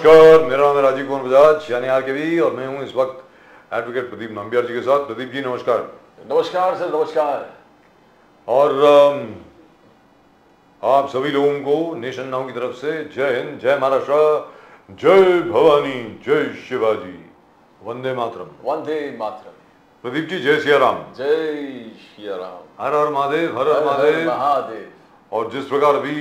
नमस्कार, मेरा नाम है राजीव कुमार बजाज यानी आरकेवी और मैं हूं इस वक्त एडवोकेट प्रदीप नंबियार जी के साथ। प्रदीप जी नमस्कार। नमस्कार सर, नमस्कार। और आप सभी लोगों को नेशन नाउ की तरफ से जय हिंद, जय महाराष्ट्र, जय भवानी, जय शिवाजी, वंदे मातरम। वंदे मातरम। प्रदीप जी जय सिया राम। जय सिया राम। हर हर महादेव, हर हर महादेव महादेव। और जिस प्रकार अभी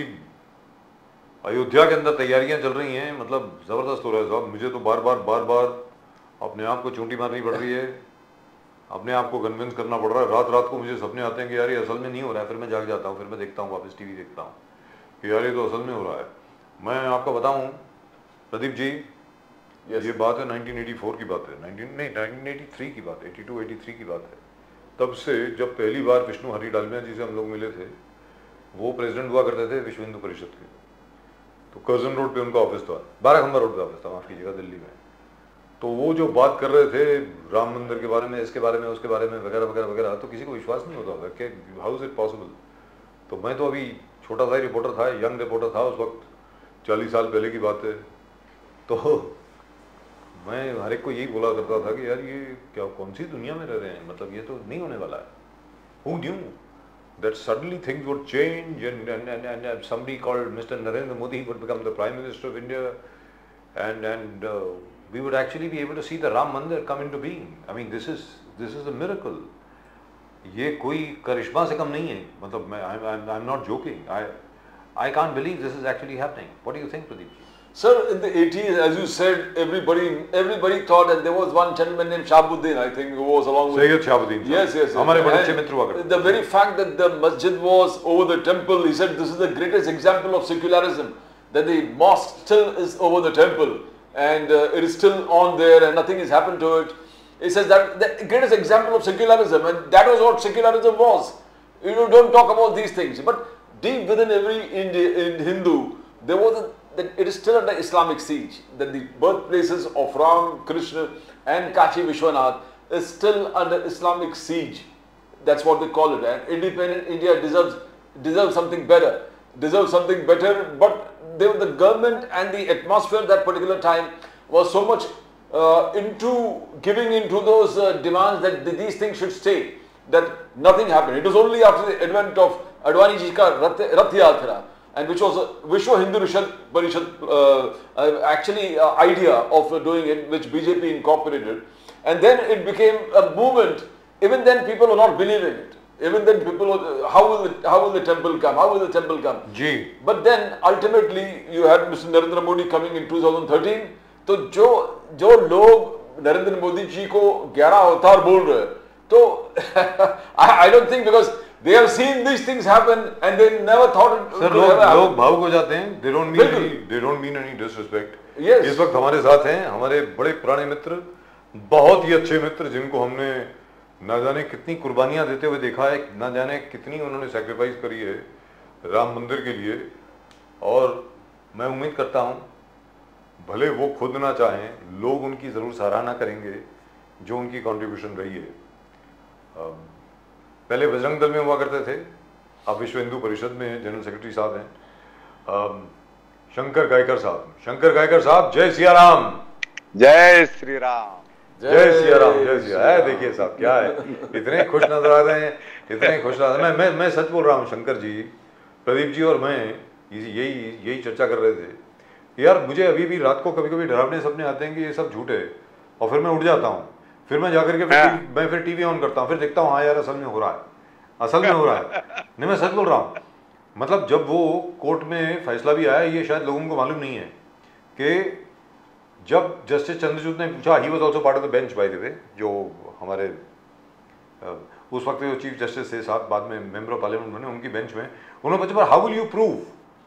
अयोध्या के अंदर तैयारियां चल रही हैं, मतलब जबरदस्त हो रहा है साहब। मुझे तो बार बार अपने आप को चूंटी मारनी पड़ रही है, अपने आप को कन्विंस करना पड़ रहा है। रात रात को मुझे सपने आते हैं कि यार ये असल में नहीं हो रहा है, फिर मैं जाग जाता हूँ, फिर मैं देखता हूँ, वापस टीवी देखता हूँ कि यार ये तो असल में हो रहा है। मैं आपको बताऊँ प्रदीप जी, ये बात है 1984 की बात है, 1983 की बात है, 82-83 की बात है। तब से जब पहली बार विष्णु हरि डालमिया जी से हम लोग मिले थे, वो प्रेसिडेंट हुआ करते थे विश्व हिंदू परिषद के, तो कर्जन रोड पे उनका ऑफिस था, 12 खंबा रोड पे ऑफिस था, माफ कीजिएगा, दिल्ली में। तो वो जो बात कर रहे थे राम मंदिर के बारे में, इसके बारे में, उसके बारे में, वगैरह वगैरह वगैरह, तो किसी को विश्वास नहीं होता था कि हाउ इज इट पॉसिबल। तो मैं तो अभी छोटा सा रिपोर्टर था, यंग रिपोर्टर था उस वक्त, 40 साल पहले की बात है। तो मैं हर एक को यही बोला करता था कि यार ये क्या, कौन सी दुनिया में रह रहे हैं, मतलब ये तो नहीं होने वाला है। Who knew that suddenly things would change and somebody called Mr. Narendra Modi would become the Prime Minister of India and we would actually be able to see the Ram Mandir come into being. I mean this is a miracle. ये कोई करिश्मा से कम नहीं है, मतलब I'm not joking. I can't believe this is actually happening. What do you think, Pradeep? Sir, in the 80s, as you said, everybody thought that there was one gentleman named Shahabuddin, I think, who was along with Sayyid Shahabuddin. Yes. हमारे बड़े अच्छे मित्र हुआ करते। The very fact that the masjid was over the temple, he said this is the greatest example of secularism, that the mosque still is over the temple and it is still on there and nothing has happened to it. He says that the greatest example of secularism, and that was what secularism was. You know, don't talk about these things. But deep within every Hindu, there was that it is still under Islamic siege, that the birthplaces of Ram, Krishna and Kashi Vishwanath is still under Islamic siege. That's what they call it. And independent India deserves something better. But the government and the atmosphere at that particular time was so much into giving into those demands that these things should stay, that nothing happened. It was only after the advent of Advani ji ka Rath Yatra, and which was a Vishwa Hindu Parishad idea of doing it, which BJP incorporated, and then it became a movement. Even then people were not believing it. Even then people were, how will the temple come? How will the temple come? Ji. But then ultimately you had Mr. Narendra Modi coming in 2013. तो जो लोग नरेंद्र मोदी जी को 11 अवतार बोल रहे हैं, तो I don't think, because they have seen these things happen and they never thought it would ever happen. लोग भावुक हो जाते हैं, they don't mean any disrespect. Yes. इस वक्त हमारे साथ हैं हमारे बड़े पुराने मित्र, बहुत ही अच्छे मित्र, जिनको हमने ना जाने कितनी कुर्बानियां देते हुए देखा है, ना जाने कितनी उन्होंने सैक्रिफाइस करी है राम मंदिर के लिए। और मैं उम्मीद करता हूं भले वो खुद ना चाहें, लोग उनकी ज़रूर सराहना करेंगे जो उनकी कंट्रीब्यूशन रही है। पहले बजरंग दल में हुआ करते थे, अब विश्व हिंदू परिषद में जनरल सेक्रेटरी साहब हैं शंकर गायकर साहब। जय सिया राम। जय श्री राम। जय सिया राम। जय सिया। देखिए साहब क्या है, इतने खुश नजर आ रहे हैं, इतने खुश नजर आ रहे हैं। मैं सच बोल रहा हूँ शंकर जी, प्रदीप जी और मैं यही चर्चा कर रहे थे। यार मुझे अभी भी रात को कभी कभी डरावने सपने आते हैं कि ये सब झूठ है, और फिर मैं उठ जाता हूँ, फिर मैं जाकर के मैं फिर टीवी ऑन करता हूँ, फिर देखता हूँ हाँ यार असल में हो रहा है। नहीं, मैं सच बोल रहा हूँ। मतलब जब वो कोर्ट में फैसला भी आया, ये शायद लोगों को मालूम नहीं है कि जब जस्टिस चंद्रचूड़ ने पूछा, he was also part of the bench by the way, जो हमारे उस वक्त जो चीफ जस्टिस थे साहब, बाद में मेंबर ऑफ पार्लियामेंट बने, उनकी बेंच में उन्होंने पूछा हाउ विल यू प्रूव।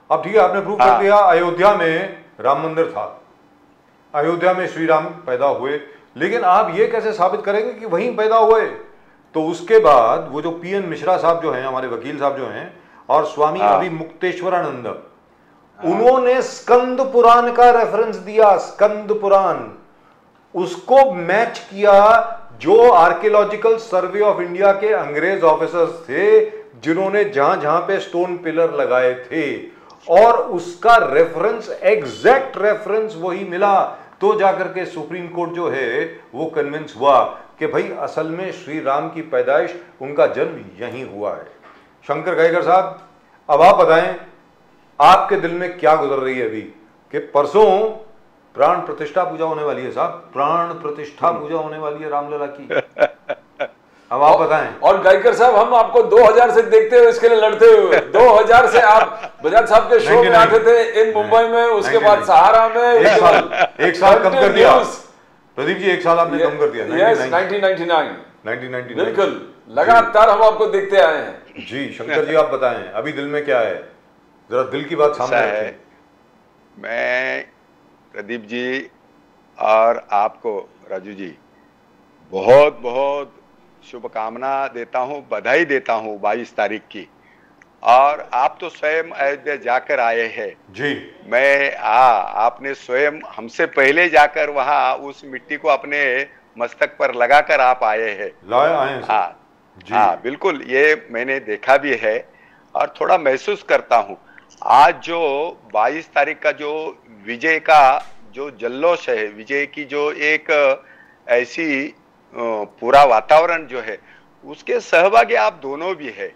अब ठीक है, आपने प्रूव कर दिया अयोध्या में राम मंदिर था, अयोध्या में श्री राम पैदा हुए, लेकिन आप ये कैसे साबित करेंगे कि वहीं पैदा हुए। तो उसके बाद वो जो पीएन मिश्रा साहब जो हैं, हमारे वकील साहब जो हैं, और स्वामी अभिमुक्तेश्वरानंद, उन्होंने स्कंद पुराण का रेफरेंस दिया, स्कंद पुराण, उसको मैच किया जो आर्कियोलॉजिकल सर्वे ऑफ इंडिया के अंग्रेज ऑफिसर्स थे, जिन्होंने जहां जहां पे स्टोन पिलर लगाए थे, और उसका रेफरेंस, एग्जैक्ट रेफरेंस वही मिला, तो जाकर के सुप्रीम कोर्ट जो है वो कन्विंस हुआ कि भाई असल में श्री राम की पैदाइश, उनका जन्म यहीं हुआ है। शंकर गायकर साहब, अब आप बताएं आपके दिल में क्या गुजर रही है अभी कि परसों प्राण प्रतिष्ठा पूजा होने वाली है साहब, प्राण प्रतिष्ठा पूजा होने वाली है रामलला की। अब आप बताएं। और गायकर साहब, हम आपको 2000 से देखते हुए, इसके लिए लड़ते हुए 2000 से आप बजाज साहब के शो में आते थे इन मुंबई में, उसके बाद सहारा में, एक साल कम कर दिया प्रदीप जी, एक साल आपने कम कर दिया। 1999 बिल्कुल लगातार हम आपको देखते आए हैं जी। शंकर जी आप बताएं अभी दिल में क्या है, जरा दिल की बात सामने रखें। मैं प्रदीप जी और आपको राजू जी बहुत बहुत शुभकामना देता हूं, बधाई देता हूं 22 तारीख की। और आप तो स्वयं अयोध्या जाकर आए हैं जी। मैं आपने स्वयं हमसे पहले जाकर वहां उस मिट्टी को अपने मस्तक पर लगाकर आप आए हैं। हाँ बिल्कुल, ये मैंने देखा भी है और थोड़ा महसूस करता हूं। आज जो 22 तारीख का जो विजय का जो जल्लोष है, विजय की जो एक ऐसी पूरा वातावरण जो है, उसके सहभागी आप दोनों भी है,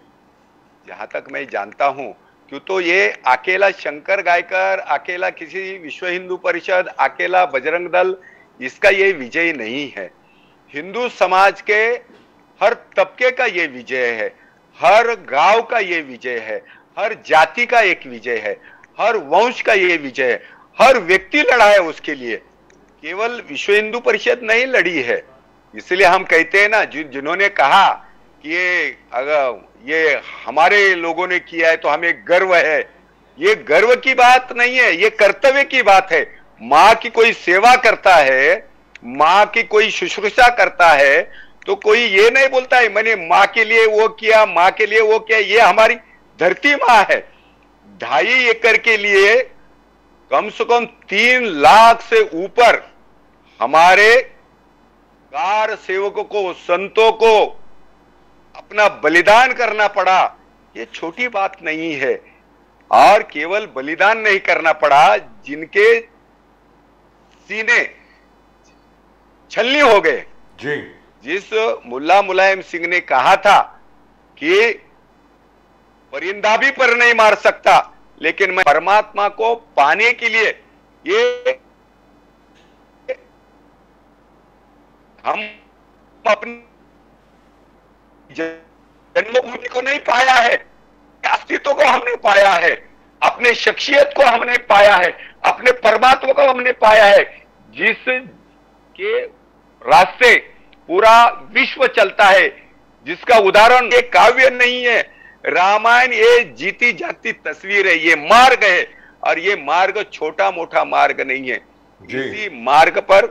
जहां तक मैं जानता हूं। क्यों तो ये अकेला शंकर गायकर, अकेला किसी विश्व हिंदू परिषद, अकेला बजरंग दल, इसका ये विजय नहीं है। हिंदू समाज के हर तबके का ये विजय है, हर गांव का ये विजय है, हर जाति का एक विजय है, हर वंश का ये विजय है। हर व्यक्ति लड़ा है उसके लिए, केवल विश्व हिंदू परिषद नहीं लड़ी है। इसलिए हम कहते हैं ना, जिन्होंने कहा कि ये हमारे लोगों ने किया है तो हमें गर्व है, ये गर्व की बात नहीं है, ये कर्तव्य की बात है। माँ की कोई सेवा करता है, माँ की कोई शुश्रूषा करता है, तो कोई ये नहीं बोलता है मैंने माँ के लिए वो किया, माँ के लिए वो किया। ये हमारी धरती माँ है। 2.5 एकड़ के लिए कम से कम 3 लाख से ऊपर हमारे कार सेवकों को, संतों को अपना बलिदान करना पड़ा। ये छोटी बात नहीं है। और केवल बलिदान नहीं करना पड़ा, जिनके सीने छलनी हो गए जी। जिस मुल्ला मुलायम सिंह ने कहा था कि परिंदा भी पर नहीं मार सकता, लेकिन मैं परमात्मा को पाने के लिए ये हम अपनी जन्मभूमि को नहीं पाया है, अस्तित्व को हमने पाया है, अपने शख्सियत को हमने पाया है, अपने परमात्मा को हमने पाया है, जिसके रास्ते पूरा विश्व चलता है, जिसका उदाहरण एक काव्य नहीं है, रामायण ये जीती जागती तस्वीर है, ये मार्ग है। और ये मार्ग छोटा मोटा मार्ग नहीं है। इसी मार्ग पर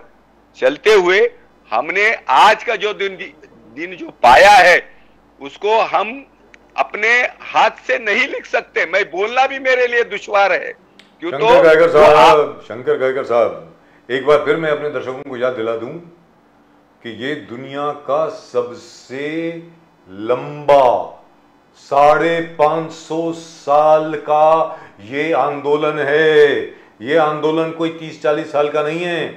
चलते हुए हमने आज का जो दिन जो पाया है, उसको हम अपने हाथ से नहीं लिख सकते। मैं बोलना भी मेरे लिए दुश्वार है। क्यों तो शंकर गायकर साहब, एक बार फिर मैं अपने दर्शकों को याद दिला दूं कि ये दुनिया का सबसे लंबा 550 साल का ये आंदोलन है। ये आंदोलन कोई 30-40 साल का नहीं है।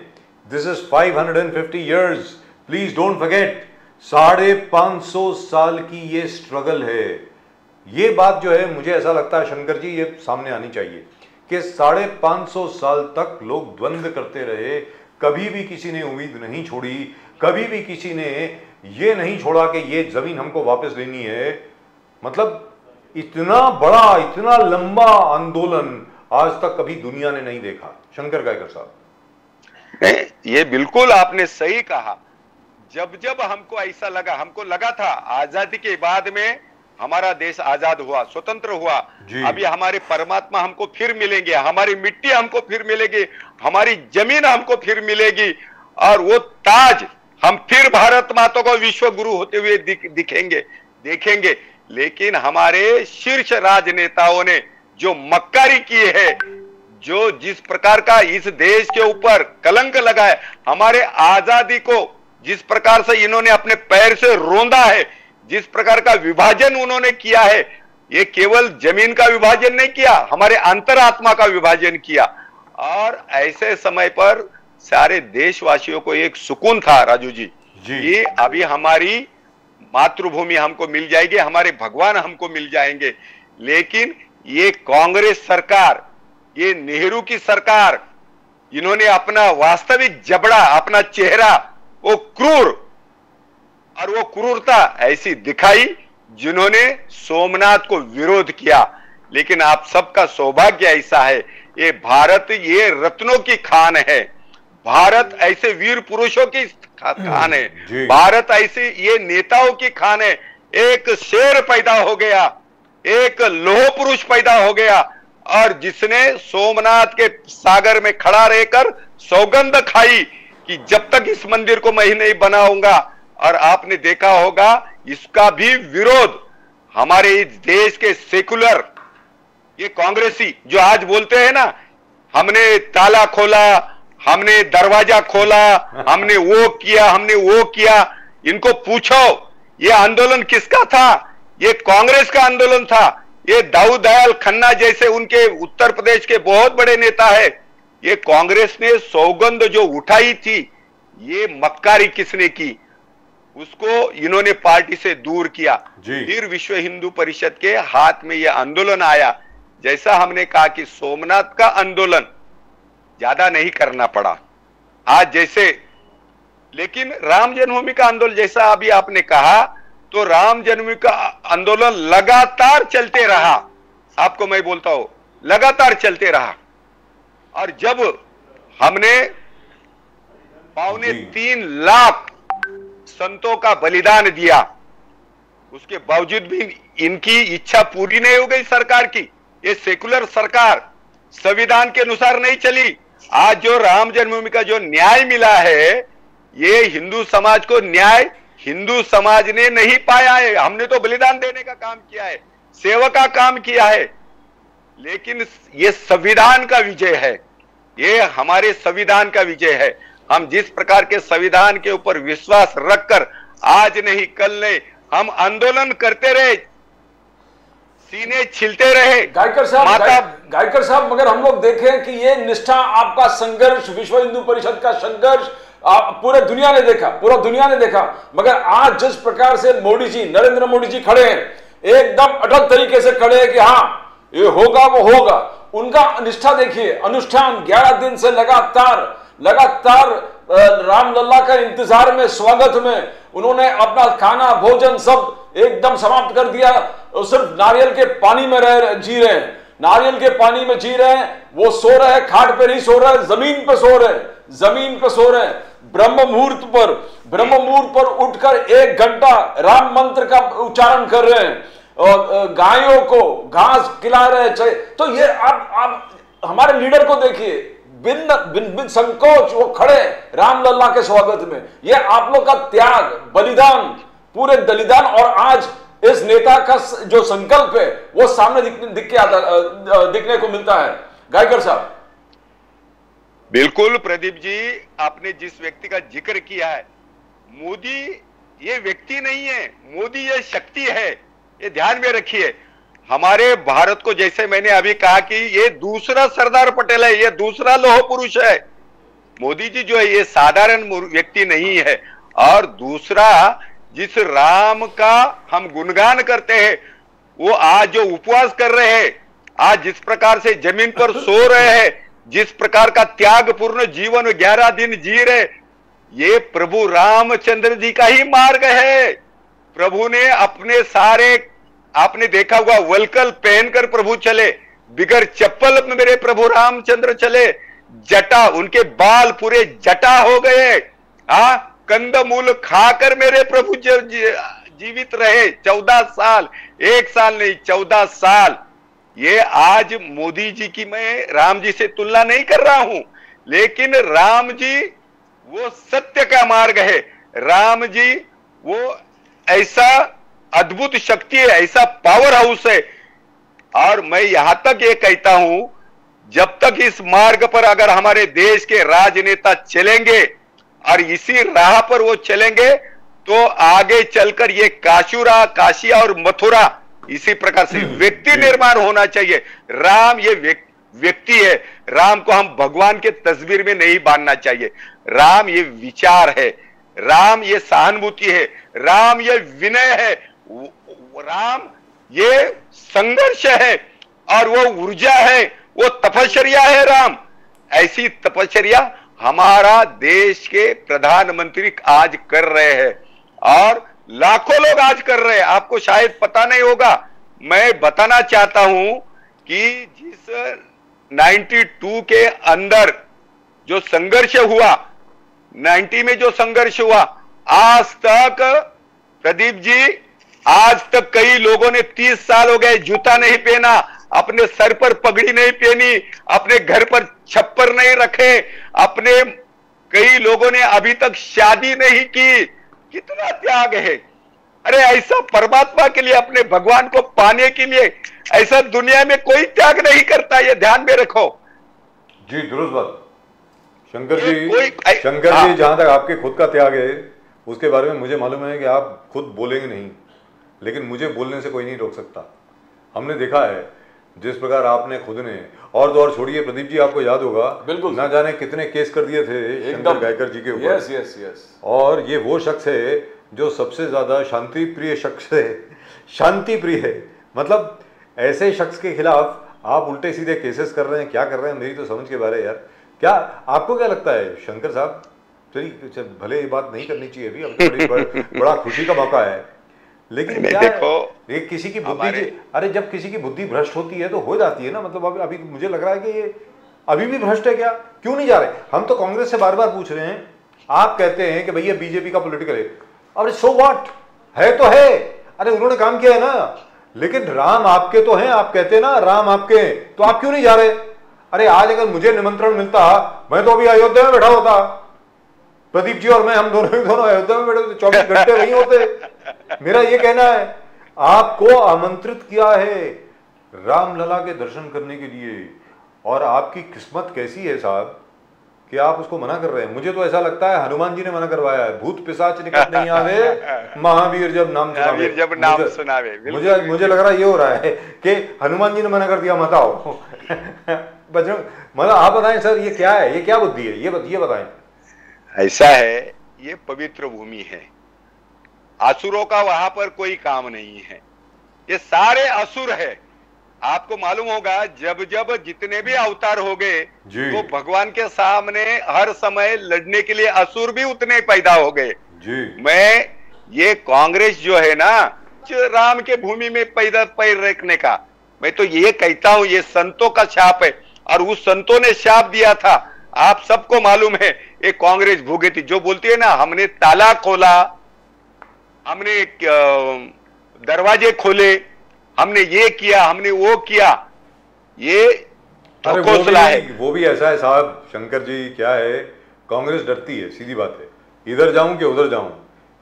This is 550 years, please don't forget. 550 साल की ये स्ट्रगल है। ये बात जो है, मुझे ऐसा लगता है शंकर जी, ये सामने आनी चाहिए कि 550 साल तक लोग द्वंद्व करते रहे, कभी भी किसी ने उम्मीद नहीं छोड़ी, कभी भी किसी ने ये नहीं छोड़ा कि ये जमीन हमको वापस लेनी है। मतलब इतना बड़ा, इतना लंबा आंदोलन आज तक कभी दुनिया ने नहीं देखा। शंकर गायकर साहब, ये बिल्कुल आपने सही कहा। जब जब हमको ऐसा लगा, हमको लगा था आजादी के बाद में हमारा देश आजाद हुआ, स्वतंत्र हुआ, अभी हमारे परमात्मा हमको फिर मिलेंगे, हमारी मिट्टी हमको फिर मिलेगी, हमारी जमीन हमको फिर मिलेगी, और वो ताज हम फिर भारत माता को विश्व गुरु होते हुए देखेंगे। लेकिन हमारे शीर्ष राजनेताओं ने जो मक्कारी की है, जो जिस प्रकार का इस देश के ऊपर कलंक लगाए, हमारे आजादी को जिस प्रकार से इन्होंने अपने पैर से रोंदा है, जिस प्रकार का विभाजन उन्होंने किया है, ये केवल जमीन का विभाजन नहीं किया, हमारे अंतरात्मा का विभाजन किया। और ऐसे समय पर सारे देशवासियों को एक सुकून था राजू जी, ये अभी हमारी मातृभूमि हमको मिल जाएगी, हमारे भगवान हमको मिल जाएंगे। लेकिन ये कांग्रेस सरकार, ये नेहरू की सरकार, इन्होंने अपना वास्तविक जबड़ा, अपना चेहरा, वो क्रूर और वो क्रूरता ऐसी दिखाई जिन्होंने सोमनाथ को विरोध किया। लेकिन आप सबका सौभाग्य ऐसा है, ये भारत ये रत्नों की खान है, भारत ऐसे वीर पुरुषों की खान है, भारत ऐसे ये नेताओं की खान है। एक शेर पैदा हो गया, एक लोह पुरुष पैदा हो गया, और जिसने सोमनाथ के सागर में खड़ा रहकर सौगंध खाई कि जब तक इस मंदिर को मैं नहीं बनाऊंगा। और आपने देखा होगा इसका भी विरोध हमारे इस देश के सेकुलर ये कांग्रेसी जो आज बोलते हैं ना, हमने ताला खोला, हमने दरवाजा खोला, हमने वो किया, हमने वो किया। इनको पूछो ये आंदोलन किसका था? ये कांग्रेस का आंदोलन था। ये दाऊद दयाल खन्ना जैसे उनके उत्तर प्रदेश के बहुत बड़े नेता है, ये कांग्रेस ने सौगंध जो उठाई थी, ये मक्कारी किसने की? उसको इन्होंने पार्टी से दूर किया। फिर विश्व हिंदू परिषद के हाथ में यह आंदोलन आया। जैसा हमने कहा कि सोमनाथ का आंदोलन ज्यादा नहीं करना पड़ा आज जैसे, लेकिन राम जन्मभूमि का आंदोलन जैसा अभी आपने कहा, तो राम जन्मभूमि का आंदोलन लगातार चलते रहा। आपको मैं बोलता हूं लगातार चलते रहा। और जब हमने 3.25 लाख संतों का बलिदान दिया, उसके बावजूद भी इनकी इच्छा पूरी नहीं हो गई सरकार की। ये सेकुलर सरकार संविधान के अनुसार नहीं चली। आज जो राम जन्मभूमि का जो न्याय मिला है, ये हिंदू समाज को न्याय हिंदू समाज ने नहीं पाया है। हमने तो बलिदान देने का काम किया है, सेवा का काम किया है, लेकिन ये संविधान का विजय है, ये हमारे संविधान का विजय है। हम जिस प्रकार के संविधान के ऊपर विश्वास रखकर आज नहीं कल नहीं हम आंदोलन करते रहे, सीने छिलते रहे। गायकर साहब, मगर हम लोग देखें कि ये निष्ठा, आपका संघर्ष, विश्व हिंदू परिषद का संघर्ष पूरे दुनिया ने देखा, पूरा दुनिया ने देखा। मगर आज जिस प्रकार से मोदी जी, नरेंद्र मोदी जी खड़े हैं, एकदम अटल तरीके से खड़े हैं कि हाँ ये होगा वो होगा। उनका निष्ठा देखिए, अनुष्ठान 11 दिन से लगातार रामलला का इंतजार में, स्वागत में उन्होंने अपना खाना भोजन सब एकदम समाप्त कर दिया। सिर्फ नारियल के पानी में जी रहे हैं, नारियल के पानी में जी रहे हैं। वो सो रहे हैं, खाट पे नहीं सो रहे, जमीन पे सो रहे हैं, जमीन पे सो रहे हैं। ब्रह्म मुहूर्त पर उठकर 1 घंटा राम मंत्र का उच्चारण कर रहे हैं और गायों को घास खिला रहे हैं। तो ये आप हमारे लीडर को देखिए, बिन संकोच वो खड़े रामलला के स्वागत में। ये आप लोग का त्याग, बलिदान, पूरे बलिदान, और आज इस नेता का जो संकल्प है वो सामने दिखने को मिलता है। गायकर साहब। बिल्कुल प्रदीप जी, आपने जिस व्यक्ति का जिक्र किया है, मोदी ये व्यक्ति नहीं है, मोदी ये शक्ति है, ये ध्यान में रखिए। हमारे भारत को, जैसे मैंने अभी कहा कि ये दूसरा सरदार पटेल है, ये दूसरा लौह पुरुष है। मोदी जी जो है ये साधारण व्यक्ति नहीं है। और दूसरा, जिस राम का हम गुणगान करते हैं, वो आज जो उपवास कर रहे हैं, आज जिस प्रकार से जमीन पर सो रहे हैं, जिस प्रकार का त्यागपूर्ण जीवन 11 दिन जी रहे, ये प्रभु रामचंद्र जी का ही मार्ग है। प्रभु ने अपने सारे, आपने देखा होगा, वलकल पहनकर प्रभु चले, बिगर चप्पल में मेरे प्रभु रामचंद्र चले, जटा, उनके बाल पूरे जटा हो गए, कंदमूल खाकर मेरे प्रभु जीवित रहे 14 साल, 1 साल नहीं 14 साल। ये आज मोदी जी की मैं राम जी से तुलना नहीं कर रहा हूं, लेकिन राम जी वो सत्य का मार्ग है। राम जी वो ऐसा अद्भुत शक्ति है, ऐसा पावर हाउस है। और मैं यहां तक ये कहता हूं, जब तक इस मार्ग पर अगर हमारे देश के राजनेता चलेंगे और इसी राह पर वो चलेंगे, तो आगे चलकर ये काशुरा, काशिया और मथुरा, इसी प्रकार से व्यक्ति निर्माण होना चाहिए। राम ये व्यक्ति है, राम को हम भगवान के तस्वीर में नहीं बांधना चाहिए। राम ये विचार है, राम ये सहानुभूति है, राम ये विनय है, राम ये संघर्ष है, और वो ऊर्जा है, वो तपश्चर्या है। राम ऐसी तपश्चर्या हमारा देश के प्रधानमंत्री आज कर रहे हैं, और लाखों लोग आज कर रहे हैं। आपको शायद पता नहीं होगा, मैं बताना चाहता हूं कि जिस 92 के अंदर जो संघर्ष हुआ, 90 में जो संघर्ष हुआ, आज तक प्रदीप जी, आज तक कई लोगों ने 30 साल हो गए जूता नहीं पहना, अपने सर पर पगड़ी नहीं पहनी, अपने घर पर छप्पर नहीं रखे, अपने कई लोगों ने अभी तक शादी नहीं की। कितना त्याग है! अरे ऐसा परमात्मा के लिए, अपने भगवान को पाने के लिए ऐसा दुनिया में कोई त्याग नहीं करता, ये ध्यान में रखो। जी दुरुस्त बात। शंकर जी, जहां तक आपके खुद का त्याग है उसके बारे में मुझे मालूम है कि आप खुद बोलेंगे नहीं, लेकिन मुझे बोलने से कोई नहीं रोक सकता। हमने देखा है जिस प्रकार आपने खुद ने, और तो और छोड़िए प्रदीप जी, आपको याद होगा बिल्कुल ना जाने कितने केस कर दिए थे शंकर गायकर जी के ऊपर। Yes yes yes. और ये वो शख्स है जो सबसे ज्यादा शांति प्रिय शख्स है, शांति प्रिय है। मतलब ऐसे शख्स के खिलाफ आप उल्टे सीधे केसेस कर रहे हैं, क्या कर रहे हैं, मेरी तो समझ के बारे यार। क्या आपको क्या लगता है शंकर साहब? चलिए, भले ये बात नहीं करनी चाहिए अभी, बड़ा खुशी का मौका है, लेकिन क्या देखो, ये किसी की बुद्धि, अरे जब किसी की बुद्धि भ्रष्ट होती है तो हो जाती है ना। मतलब अभी मुझे लग रहा है कि ये अभी भी भ्रष्ट है क्या? क्यों नहीं जा रहे? हम तो कांग्रेस से बार बार पूछ रहे हैं, आप कहते हैं कि भैया बीजेपी का पॉलिटिकल है। अरे सो व्हाट, है तो है, अरे उन्होंने काम किया है ना, लेकिन राम आपके तो हैं, आप कहते हैं ना राम आपके हैं, तो आप क्यों नहीं जा रहे? अरे आज अगर मुझे निमंत्रण मिलता, मैं तो अभी अयोध्या में बैठा होता, प्रदीप जी और मैं, हम दोनों अयोध्या में बैठे होते, 24 घंटे वहीं होते। मेरा ये कहना है, आपको आमंत्रित किया है रामलला के दर्शन करने के लिए, और आपकी किस्मत कैसी है साहब कि आप उसको मना कर रहे हैं। मुझे तो ऐसा लगता है हनुमान जी ने मना करवाया है, भूत पिशाच निकट नहीं आवे, महावीर जब नाम सुनावे। मुझे लग रहा है ये हो रहा है कि हनुमान जी ने मना कर दिया, मत आओ। बजरंग, मतलब आप बताएं सर, ये क्या है, ये क्या बुद्धि है, ये बताएं। ऐसा है, ये पवित्र भूमि है, असुरों का वहां पर कोई काम नहीं है, ये सारे असुर है। आपको मालूम होगा जब जब जितने भी अवतार हो गए तो भगवान के सामने हर समय लड़ने के लिए असुर भी उतने पैदा हो गए। मैं ये कांग्रेस जो है ना, राम के भूमि में पैर रखने का, मैं तो ये कहता हूं ये संतों का शाप है, और उस संतों ने शाप दिया था, आप सबको मालूम है। एक कांग्रेस भूगे थी जो बोलती है ना, हमने ताला खोला, हमने दरवाजे खोले, हमने ये किया, हमने वो किया, ये हौसला है। वो भी ऐसा है साहब शंकर जी, क्या है, कांग्रेस डरती है, सीधी बात है, इधर जाऊं कि उधर जाऊं।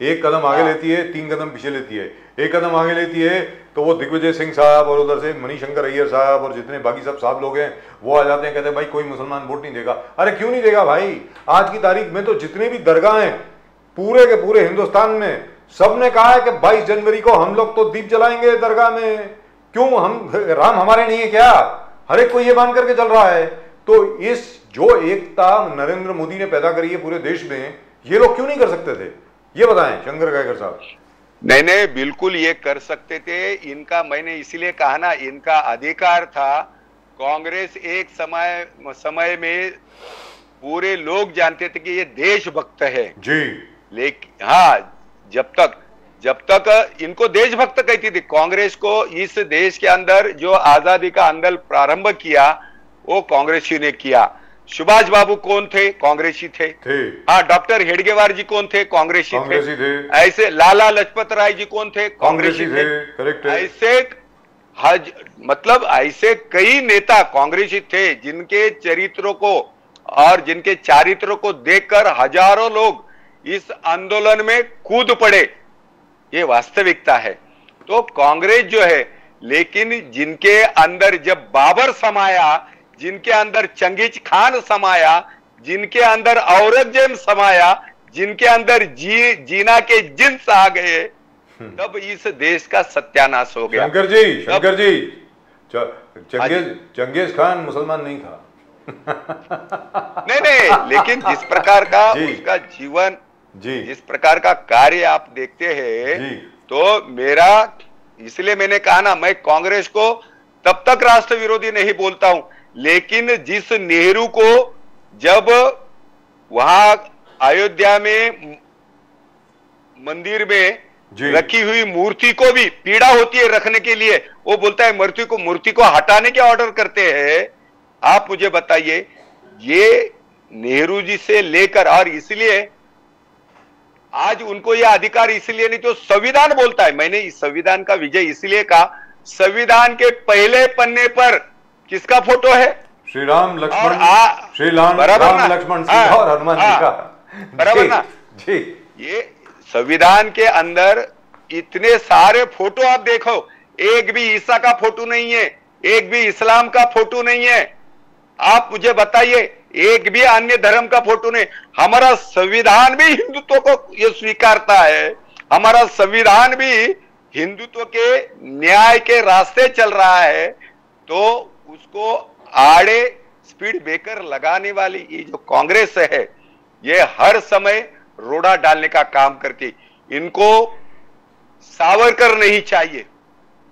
एक कदम आगे लेती है, 3 कदम पीछे लेती है। एक कदम आगे लेती है तो वो दिग्विजय सिंह साहब और उधर से मणिशंकर अय्यर साहब और जितने बाकी सब साहब लोग हैं वो आ जाते हैं, कहते हैं भाई कोई मुसलमान वोट नहीं देगा। अरे क्यों नहीं देगा भाई? आज की तारीख में तो जितने भी दरगाह हैं पूरे के पूरे हिंदुस्तान में, सबने कहा है कि 22 जनवरी को हम लोग तो दीप जलाएंगे दरगाह में। क्यों? हम, राम हमारे नहीं है क्या? हर एक को ये मान करके चल रहा है। तो इस जो एकता नरेंद्र मोदी ने पैदा करी है पूरे देश में, ये लोग क्यों नहीं कर सकते थे? ये बताएं शंकर गायकर साहब। नहीं, बिल्कुल ये कर सकते थे। इनका, मैंने इसीलिए कहा ना, इनका अधिकार था। कांग्रेस एक समय में पूरे लोग जानते थे कि ये देशभक्त है जी, लेकिन हाँ, जब तक इनको देशभक्त कहती थी। कांग्रेस को इस देश के अंदर जो आजादी का आंदोलन प्रारंभ किया वो कांग्रेसी ने किया। सुभाष बाबू कौन थे? कांग्रेसी थे। हाँ, डॉक्टर हेडगेवार जी कौन थे? कांग्रेसी थे। ऐसे लाला लजपत राय जी कौन थे? कांग्रेसी थे। ऐसे मतलब ऐसे कई नेता कांग्रेसी थे जिनके चरित्रों को और जिनके चारित्रों को देखकर हजारों लोग इस आंदोलन में कूद पड़े। ये वास्तविकता है। तो कांग्रेस जो है, लेकिन जिनके अंदर जब बाबर समाया, जिनके अंदर चंगेज खान समाया, जिनके अंदर औरंगजेब समाया, जिनके अंदर जीना के जिन्स आ गए, तब इस देश का सत्यानाश हो गया। शंकर जी, चंगेज खान मुसलमान नहीं था। नहीं, लेकिन जिस प्रकार का उसका जीवन, जिस प्रकार का कार्य आप देखते हैं, तो मेरा, इसलिए मैंने कहा ना, मैं कांग्रेस को तब तक राष्ट्र विरोधी नहीं बोलता हूं, लेकिन जिस नेहरू को जब वहां अयोध्या में मंदिर में रखी हुई मूर्ति को भी पीड़ा होती है रखने के लिए, वो बोलता है मूर्ति को हटाने के ऑर्डर करते हैं। आप मुझे बताइए, ये नेहरू जी से लेकर, और इसलिए आज उनको यह अधिकार इसलिए नहीं तो संविधान बोलता है। मैंने इस संविधान का विजय इसलिए कहा, संविधान के पहले पन्ने पर किसका फोटो है? श्री राम लक्ष्मण, राम लक्ष्मण सीता और हनुमान जी का, बराबर ना जी। ये संविधान के अंदर इतने सारे फोटो आप देखो, एक भी ईसा का फोटो नहीं है, एक भी इस्लाम का फोटो नहीं है। आप मुझे बताइए, एक भी अन्य धर्म का फोटो नहीं। हमारा संविधान भी हिंदुत्व को ये स्वीकारता है, हमारा संविधान भी हिंदुत्व के न्याय के रास्ते चल रहा है, तो उसको आड़े स्पीड ब्रेकर लगाने वाली ये जो कांग्रेस है, ये हर समय रोड़ा डालने का काम करती। इनको सावरकर नहीं चाहिए,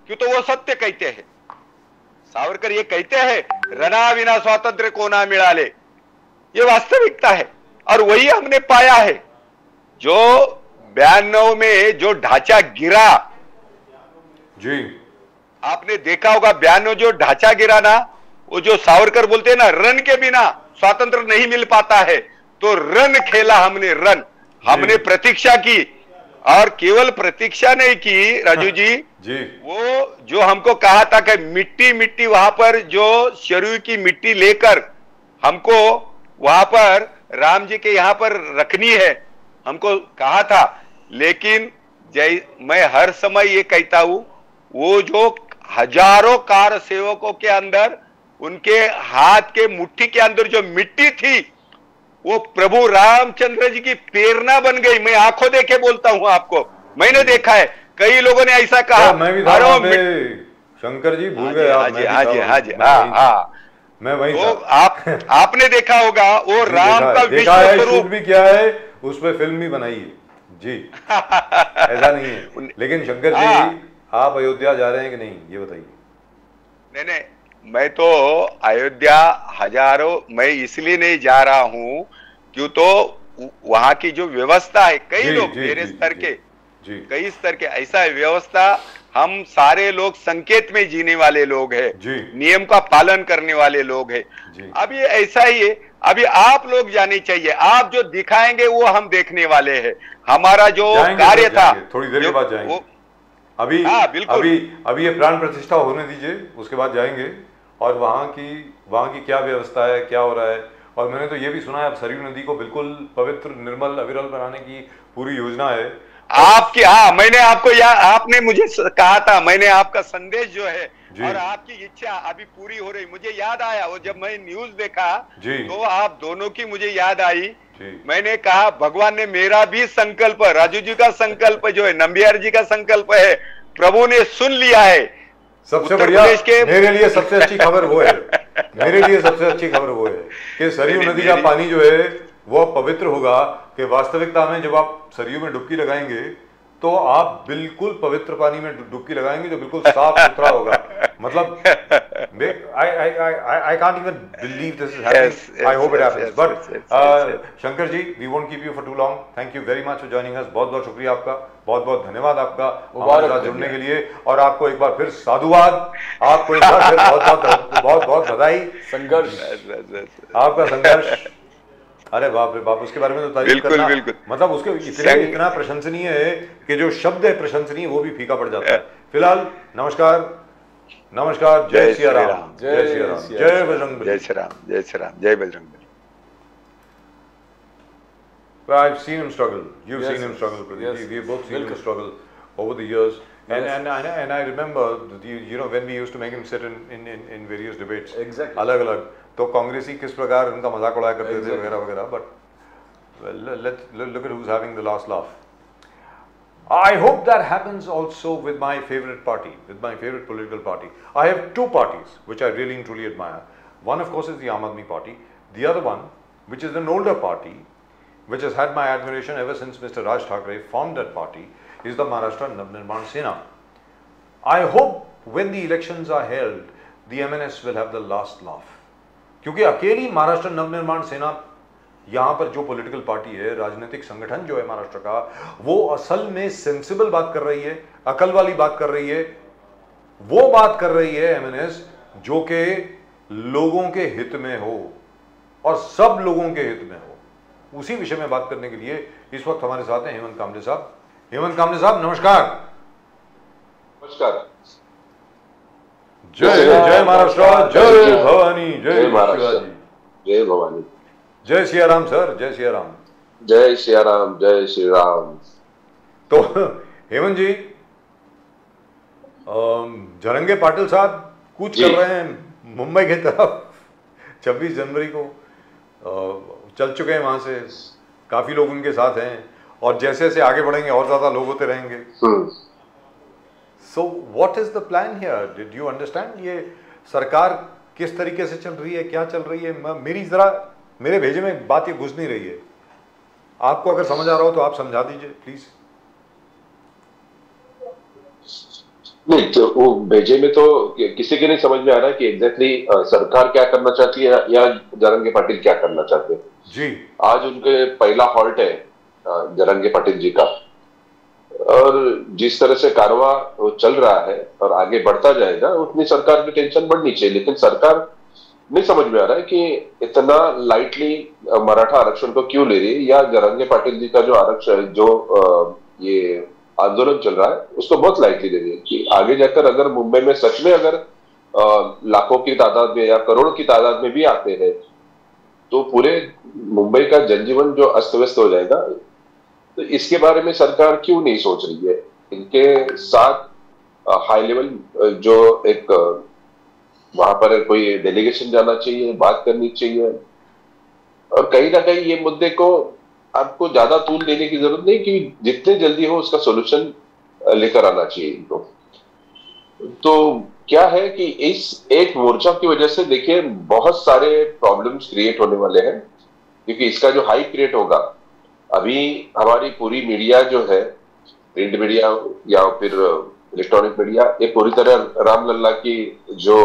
क्यों? तो वो सत्य कहते हैं। सावरकर ये कहते हैं, रणा विना स्वातंत्र्य को ना मिळाले, ये वास्तविकता है, और वही हमने पाया है। जो 92 में जो ढांचा गिरा, जी आपने देखा होगा, 92 जो ढांचा गिरा ना, वो जो सावरकर बोलते हैं ना, रन के बिना स्वातंत्र नहीं मिल पाता है, तो रन खेला हमने, रन हमने प्रतीक्षा की, और केवल प्रतीक्षा नहीं की राजू जी, वो जो हमको कहा था कि मिट्टी वहां पर जो शरीर की मिट्टी लेकर हमको वहां पर राम जी के यहां पर रखनी है, हमको कहा था। लेकिन मैं हर समय ये कहता हूं, वो जो हजारों कार सेवकों के अंदर, उनके हाथ के मुट्ठी के अंदर जो मिट्टी थी, वो प्रभु रामचंद्र जी की प्रेरणा बन गई। मैं आंखों देखे बोलता हूं आपको, मैंने देखा है, कई लोगों ने ऐसा कहा। मैं भी था वहां पे, शंकर जी भूल गए आप? हाँ, मैं वही था। आपने देखा होगा, वो राम का विश्व स्वरूप भी किया है, उस पर फिल्म भी बनाई है जी। ऐसा नहीं है, लेकिन शंकर जी आप अयोध्या जा रहे हैं कि नहीं, ये बताइए। नहीं, मैं तो अयोध्या मैं इसलिए नहीं जा रहा हूं, क्यों तो वहां की जो व्यवस्था है, कई लोग मेरे स्तर के, कई स्तर के, ऐसा व्यवस्था, हम सारे लोग संकेत में जीने वाले लोग हैं, नियम का पालन करने वाले लोग हैं। अब ये ऐसा ही है, अभी आप लोग जाने चाहिए, आप जो दिखाएंगे वो हम देखने वाले हैं। हमारा जो कार्य था, थोड़ी देर के बाद जाएंगे, अभी अभी ये प्राण प्रतिष्ठा होने दीजिए, उसके बाद जाएंगे, और वहाँ की क्या व्यवस्था है, क्या हो रहा है। और मैंने तो ये भी सुना है, अब सरयू नदी को बिल्कुल पवित्र, निर्मल, अविरल बनाने की पूरी योजना है आपकी। हाँ, मैंने आपको आपने मुझे कहा था, मैंने आपका संदेश जो है और आपकी इच्छा अभी पूरी हो रही, मुझे याद आया। वो जब मैं न्यूज देखा तो आप दोनों की मुझे याद आई। मैंने कहा, भगवान ने मेरा भी संकल्प, राजू जी का संकल्प जो है, नंबियार जी का संकल्प है, प्रभु ने सुन लिया है। सबसे बढ़िया, मेरे लिए सबसे अच्छी खबर वो है, मेरे लिए सबसे अच्छी खबर वो है कि सरयू नदी का पानी जो है वो पवित्र होगा, कि वास्तविकता में जब आप सरयू में डुबकी लगाएंगे तो आप बिल्कुल पवित्र पानी में डुबकी लगाएंगे, जो बिल्कुल साफ सुथरा होगा। मतलब I can't even believe this is happening. I hope it happens. But Shankar ji, we won't keep you for too long. Thank you very much for joining us. बहुत बहुत शुक्रिया आपका, बहुत बहुत धन्यवाद आपका हमारे साथ जुड़ने के लिए, और आपको एक बार फिर साधुवाद, आपको एक बार फिर बहुत बहुत बधाई। संघर्ष, आपका संघर्ष, अरे बाप रे बाप, उसके बारे में तो तारीफ करना, मतलब उसके इतना प्रशंसनीय है कि जो शब्द है प्रशंसनीय वो भी फीका पड़ जाता है। फिलहाल नमस्कार, नमस्कार, जय श्री राम, जय श्री राम, जय बजरंग, जय श्री राम, जय श्री राम, जय Bajrang. Well, I've seen him struggle. You've seen him struggle, Pradeep. We've both seen him struggle over the years. And I remember, you know, when we used to make him sit in various debates. Exactly. अलग-अलग, तो कांग्रेसी किस प्रकार उनका मजाक उड़ाया करते थे वगैरह वगैरह. But well, let's look at who's having the last laugh. I hope that happens also with my favorite party, with my favorite political party. I have two parties which I really and truly admire. One, of course, is the Aam Aadmi Party. The other one, which is an older party, which has had my admiration ever since Mr. Raj Thackeray formed that party, is the Maharashtra Navnirman Sena. I hope when the elections are held, the MNS will have the last laugh. क्योंकि अकेली महाराष्ट्र नवनिर्माण सेना, यहाँ पर जो political party है, राजनीतिक संगठन जो है महाराष्ट्र का, वो असल में सेंसिबल बात कर रही है, अकल वाली बात कर रही है, वो बात कर रही है एमएनएस जो कि लोगों के हित में हो और सब लोगों के हित में हो। उसी विषय में बात करने के लिए इस वक्त हमारे साथ हैं हेमंत कामले साहब। हेमंत कामले साहब, नमस्कार। नमस्कार। जय जय महाराष्ट्र, जय भवानी, जय शिवाजी, जय भवानी, जय सिया राम सर, जय सिया राम, जय सिया राम, जय श्री राम। तो हेमंत जी, जरंगे पाटिल साहब कूच कर रहे हैं मुंबई की तरफ। 26 जनवरी को चल चुके हैं वहां से, काफी लोग उनके साथ हैं और जैसे जैसे आगे बढ़ेंगे और ज्यादा लोग होते रहेंगे। So what is the plan here? Did you understand ये सरकार किस तरीके से चल रही है, क्या चल रही है? मेरे भेजे में बात ये घुस नहीं रही है। आपको अगर समझ आ रहा हो तो आप समझा दीजिए प्लीज। नहीं तो वो भेजे में तो किसी के नहीं समझ में आ रहा है कि एग्जैक्टली सरकार क्या करना चाहती है या जरंगे पाटिल क्या करना चाहते हैं जी। आज उनके पहला हॉल्ट है जरंगे पाटिल जी का, और जिस तरह से कारवां वो चल रहा है और आगे बढ़ता जाएगा उतनी सरकार की टेंशन बढ़नी चाहिए, लेकिन सरकार नहीं समझ में आ रहा है कि इतना लाइटली मराठा आरक्षण को क्यों ले रही है, या जरंगे पाटिल जी का जो आरक्षण जो ये आंदोलन चल रहा है उसको बहुत लाइटली ले रही है कि आगे जाकर अगर मुंबई में सच में अगर लाखों की तादाद में या करोड़ की तादाद में भी आते हैं तो पूरे मुंबई का जनजीवन जो अस्त व्यस्त हो जाएगा। तो इसके बारे में सरकार क्यों नहीं सोच रही है? इनके साथ हाई लेवल जो एक वहां पर कोई डेलीगेशन जाना चाहिए, बात करनी चाहिए, और कहीं ना कहीं ये मुद्दे को आपको ज्यादा तूल देने की जरूरत नहीं कि जितने जल्दी हो उसका सॉल्यूशन लेकर आना चाहिए इनको। तो क्या है कि इस एक मोर्चा की वजह से देखिए बहुत सारे प्रॉब्लम्स क्रिएट होने वाले हैं, क्योंकि इसका जो हाइप क्रिएट होगा, अभी हमारी पूरी मीडिया जो है, प्रिंट मीडिया या फिर इलेक्ट्रॉनिक मीडिया, ये पूरी तरह रामलला की जो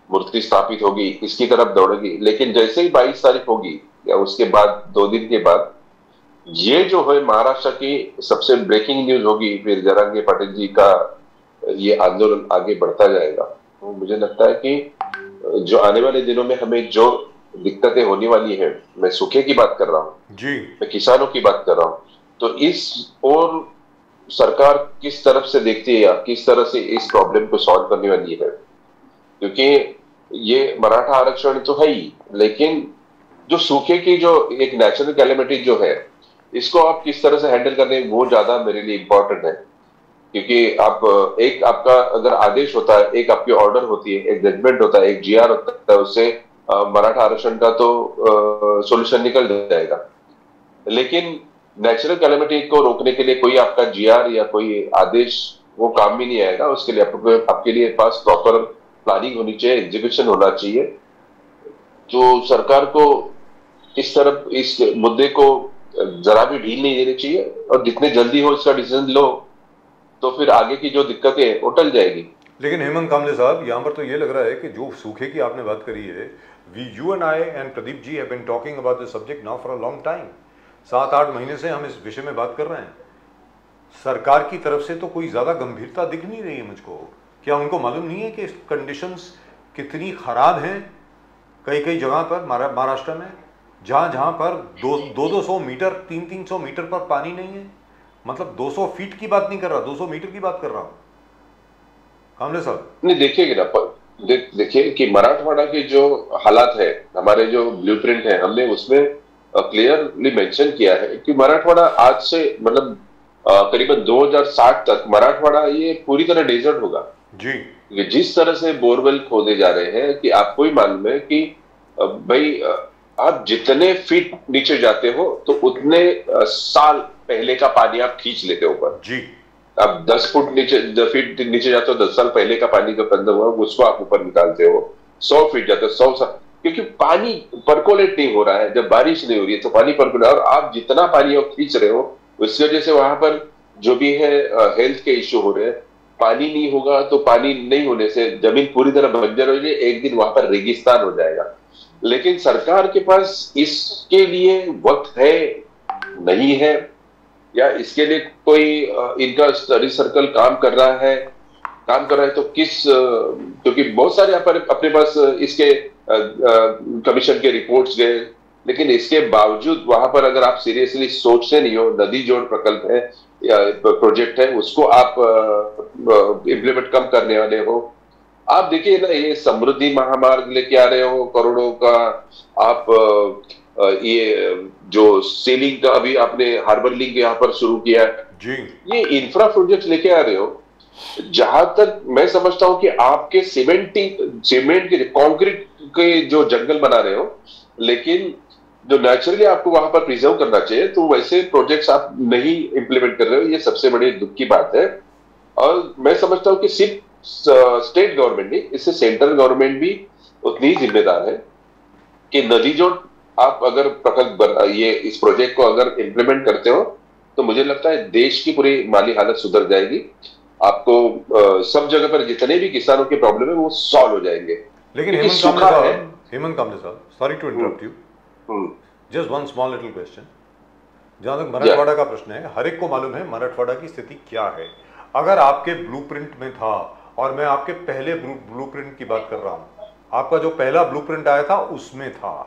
मूर्ति स्थापित होगी इसकी तरफ दौड़ेगी। लेकिन जैसे ही 22 तारीख होगी या उसके बाद 2 दिन के बाद ये जो है महाराष्ट्र की सबसे ब्रेकिंग न्यूज होगी, फिर जरंगे पाटिल जी का ये आंदोलन आगे बढ़ता जाएगा। तो मुझे लगता है कि जो आने वाले दिनों में हमें जो दिक्कतें होने वाली है, मैं सूखे की बात कर रहा हूँ जी, मैं किसानों की बात कर रहा हूँ, तो इस और सरकार किस तरफ से देखती है या किस तरह से इस प्रॉब्लम को सॉल्व करने वाली है, क्योंकि ये मराठा आरक्षण तो है ही, लेकिन जो सूखे की जो एक नेचुरल कैलेमिटी जो है इसको आप किस तरह से हैंडल कर रहे हैं वो ज्यादा मेरे लिए इंपॉर्टेंट है। क्योंकि आप एक आपका अगर आदेश होता है, एक आपकी ऑर्डर होती है, एक जजमेंट होता है, एक जीआर होता है, उससे मराठा आरक्षण का तो सॉल्यूशन निकल जाएगा। लेकिन नेचुरल कैलेमिटी को रोकने के लिए कोई आपका जीआर या कोई आदेश वो काम भी नहीं आएगा। उसके लिए आपके लिए पास प्रॉपर प्लानिंग होनी चाहिए, एग्जीक्यूशन होना चाहिए। तो सरकार को इस तरफ इस मुद्दे को जरा भी ढील नहीं देनी चाहिए, और जितने जल्दी हो इसका डिसीजन लो तो फिर आगे की जो दिक्कतें हैं वो टल जाएगी। लेकिन हेमंत कामले साहब, यहाँ पर तो ये लग रहा है कि जो सूखे की आपने बात करी है, you and I and Pradeep ji have been talking about this subject now for a long time. 7-8 महीने से हम इस विषय में बात कर रहे हैं। सरकार की तरफ से तो कोई ज्यादा गंभीरता दिख नहीं रही है मुझको। क्या उनको मालूम नहीं है कि कंडीशंस कितनी खराब हैं कई कई जगह पर महाराष्ट्र में, जहां पर 200 मीटर 300 मीटर पर पानी नहीं है? मतलब 200 फीट की बात नहीं कर रहा, 200 मीटर की बात कर रहा हूं कामले साहब। नहीं देखिए ना, देखिए कि मराठवाड़ा के जो हालात है, हमारे जो ब्लूप्रिंट है, हमने उसमें क्लियरली मेंशन किया है कि मराठवाड़ा आज से मतलब करीबन 2060 तक मराठवाड़ा ये पूरी तरह डेजर्ट होगा जी। जिस तरह से बोरवेल खोदे जा रहे हैं कि आपको ही मालूम है कि भाई आप जितने फीट नीचे जाते हो तो उतने साल पहले का पानी आप खींच लेते हो ऊपर जी। आप 10 फुट नीचे 10 फीट नीचे जाते हो, 10 साल पहले का पानी जो कंदम हुआ उसको आप ऊपर निकालते हो, 100 फीट जाते हो, 100 साल, क्योंकि पानी परकोलेट नहीं हो रहा है। जब बारिश नहीं हो रही है तो पानी परकोलेट, और आप जितना पानी आप खींच रहे हो उसकी वजह से वहां पर जो भी है हेल्थ के इश्यू हो रहे हैं। पानी नहीं होगा तो पानी नहीं होने से जमीन पूरी तरह बंजर हो जाएगी, एक दिन वहां पर रेगिस्तान हो जाएगा। लेकिन सरकार के पास इसके लिए वक्त है नहीं है, या इसके लिए कोई इनका स्टडी सर्कल काम कर रहा है तो किस, क्योंकि बहुत सारे अपने पास इसके कमीशन के रिपोर्ट्स गए, लेकिन इसके बावजूद वहां पर अगर आप सीरियसली सोचते नहीं हो, नदी जोड़ प्रकल्प है या प्रोजेक्ट है उसको आप इम्प्लीमेंट कम करने वाले हो। आप देखिए ना, ये समृद्धि महामार्ग लेके आ रहे हो करोड़ों का, आप ये जो सेलिंग का अभी आपने हार्बर लिंक यहाँ पर शुरू किया जी, ये इंफ्रा प्रोजेक्ट लेके आ रहे हो। जहां तक मैं समझता हूं कि आपके सीमेंट के कंक्रीट के जो जंगल बना रहे हो, लेकिन जो नेचुरली आपको वहां पर प्रिजर्व करना चाहिए, तो वैसे प्रोजेक्ट्स आप नहीं इंप्लीमेंट कर रहे हो। ये सबसे बड़ी दुख की बात है। और मैं समझता हूं कि सिर्फ स्टेट गवर्नमेंट नहीं, इससे सेंट्रल गवर्नमेंट भी उतनी ही जिम्मेदार है कि नदी जोड़ आप अगर प्रकल्प ये इस प्रोजेक्ट को अगर इंप्लीमेंट करते हो तो मुझे लगता है देश की पूरी माली हालत सुधर जाएगी। आपको सब जगह पर जितने भी किसानों के प्रॉब्लम है वो सॉल्व हो जाएंगे। लेकिन हेमंत कामले साहब, sorry to interrupt you, just one small little question. जहां तक मराठवाड़ा का प्रश्न है, हर एक को मालूम है मराठवाड़ा की स्थिति क्या है। अगर आपके ब्लूप्रिंट में था, और मैं आपके पहले ब्लूप्रिंट की बात कर रहा हूं, आपका जो पहला ब्लूप्रिंट आया था उसमें था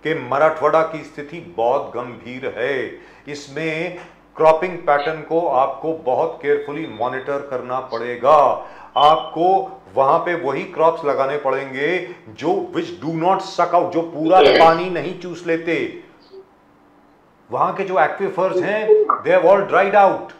कि मराठवाड़ा की स्थिति बहुत गंभीर है, इसमें क्रॉपिंग पैटर्न को आपको बहुत केयरफुली मॉनिटर करना पड़ेगा। आपको वहां पे वही क्रॉप्स लगाने पड़ेंगे जो which do not suck out, जो पूरा पानी नहीं चूस लेते। वहां के जो एक्विफर्स हैं दे हैव ऑल ड्राइड आउट।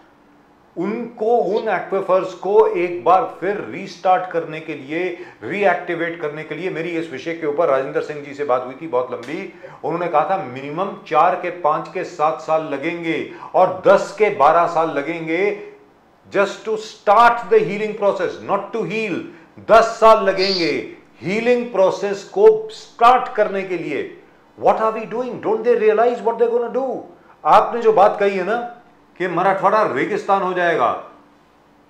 उनको, उन एक्विफर्स को एक बार फिर रीस्टार्ट करने के लिए, रीएक्टिवेट करने के लिए, मेरी इस विषय के ऊपर राजेंद्र सिंह जी से बात हुई थी बहुत लंबी। उन्होंने कहा था मिनिमम 4 के 5 के 7 साल लगेंगे और 10 के 12 साल लगेंगे just to start the healing process, not to heal. 10 साल लगेंगे हीलिंग प्रोसेस को स्टार्ट करने के लिए। What are we doing? Don't they realize what they gonna do? आपने जो बात कही है ना कि मराठवाड़ा रेगिस्तान हो जाएगा,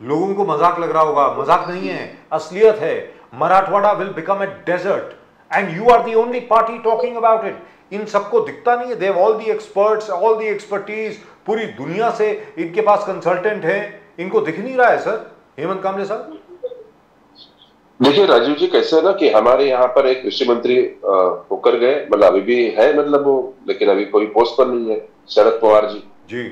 लोगों को मजाक लग रहा होगा, मजाक नहीं है, असलियत है। Marathwada will become a desert and you are the only party talking about it. इन सबको दिखता नहीं है, they have all the experts, all the expertise, पूरी दुनिया से इनके पास कंसल्टेंट है, इनको दिख नहीं रहा है सर। हेमंत कामले साहब देखिए राजीव जी, कैसे है ना कि हमारे यहाँ पर एक कृषि मंत्री होकर गए, मतलब अभी भी है, मतलब वो, लेकिन अभी कोई पोस्ट पर नहीं है, शरद पवार जी जी।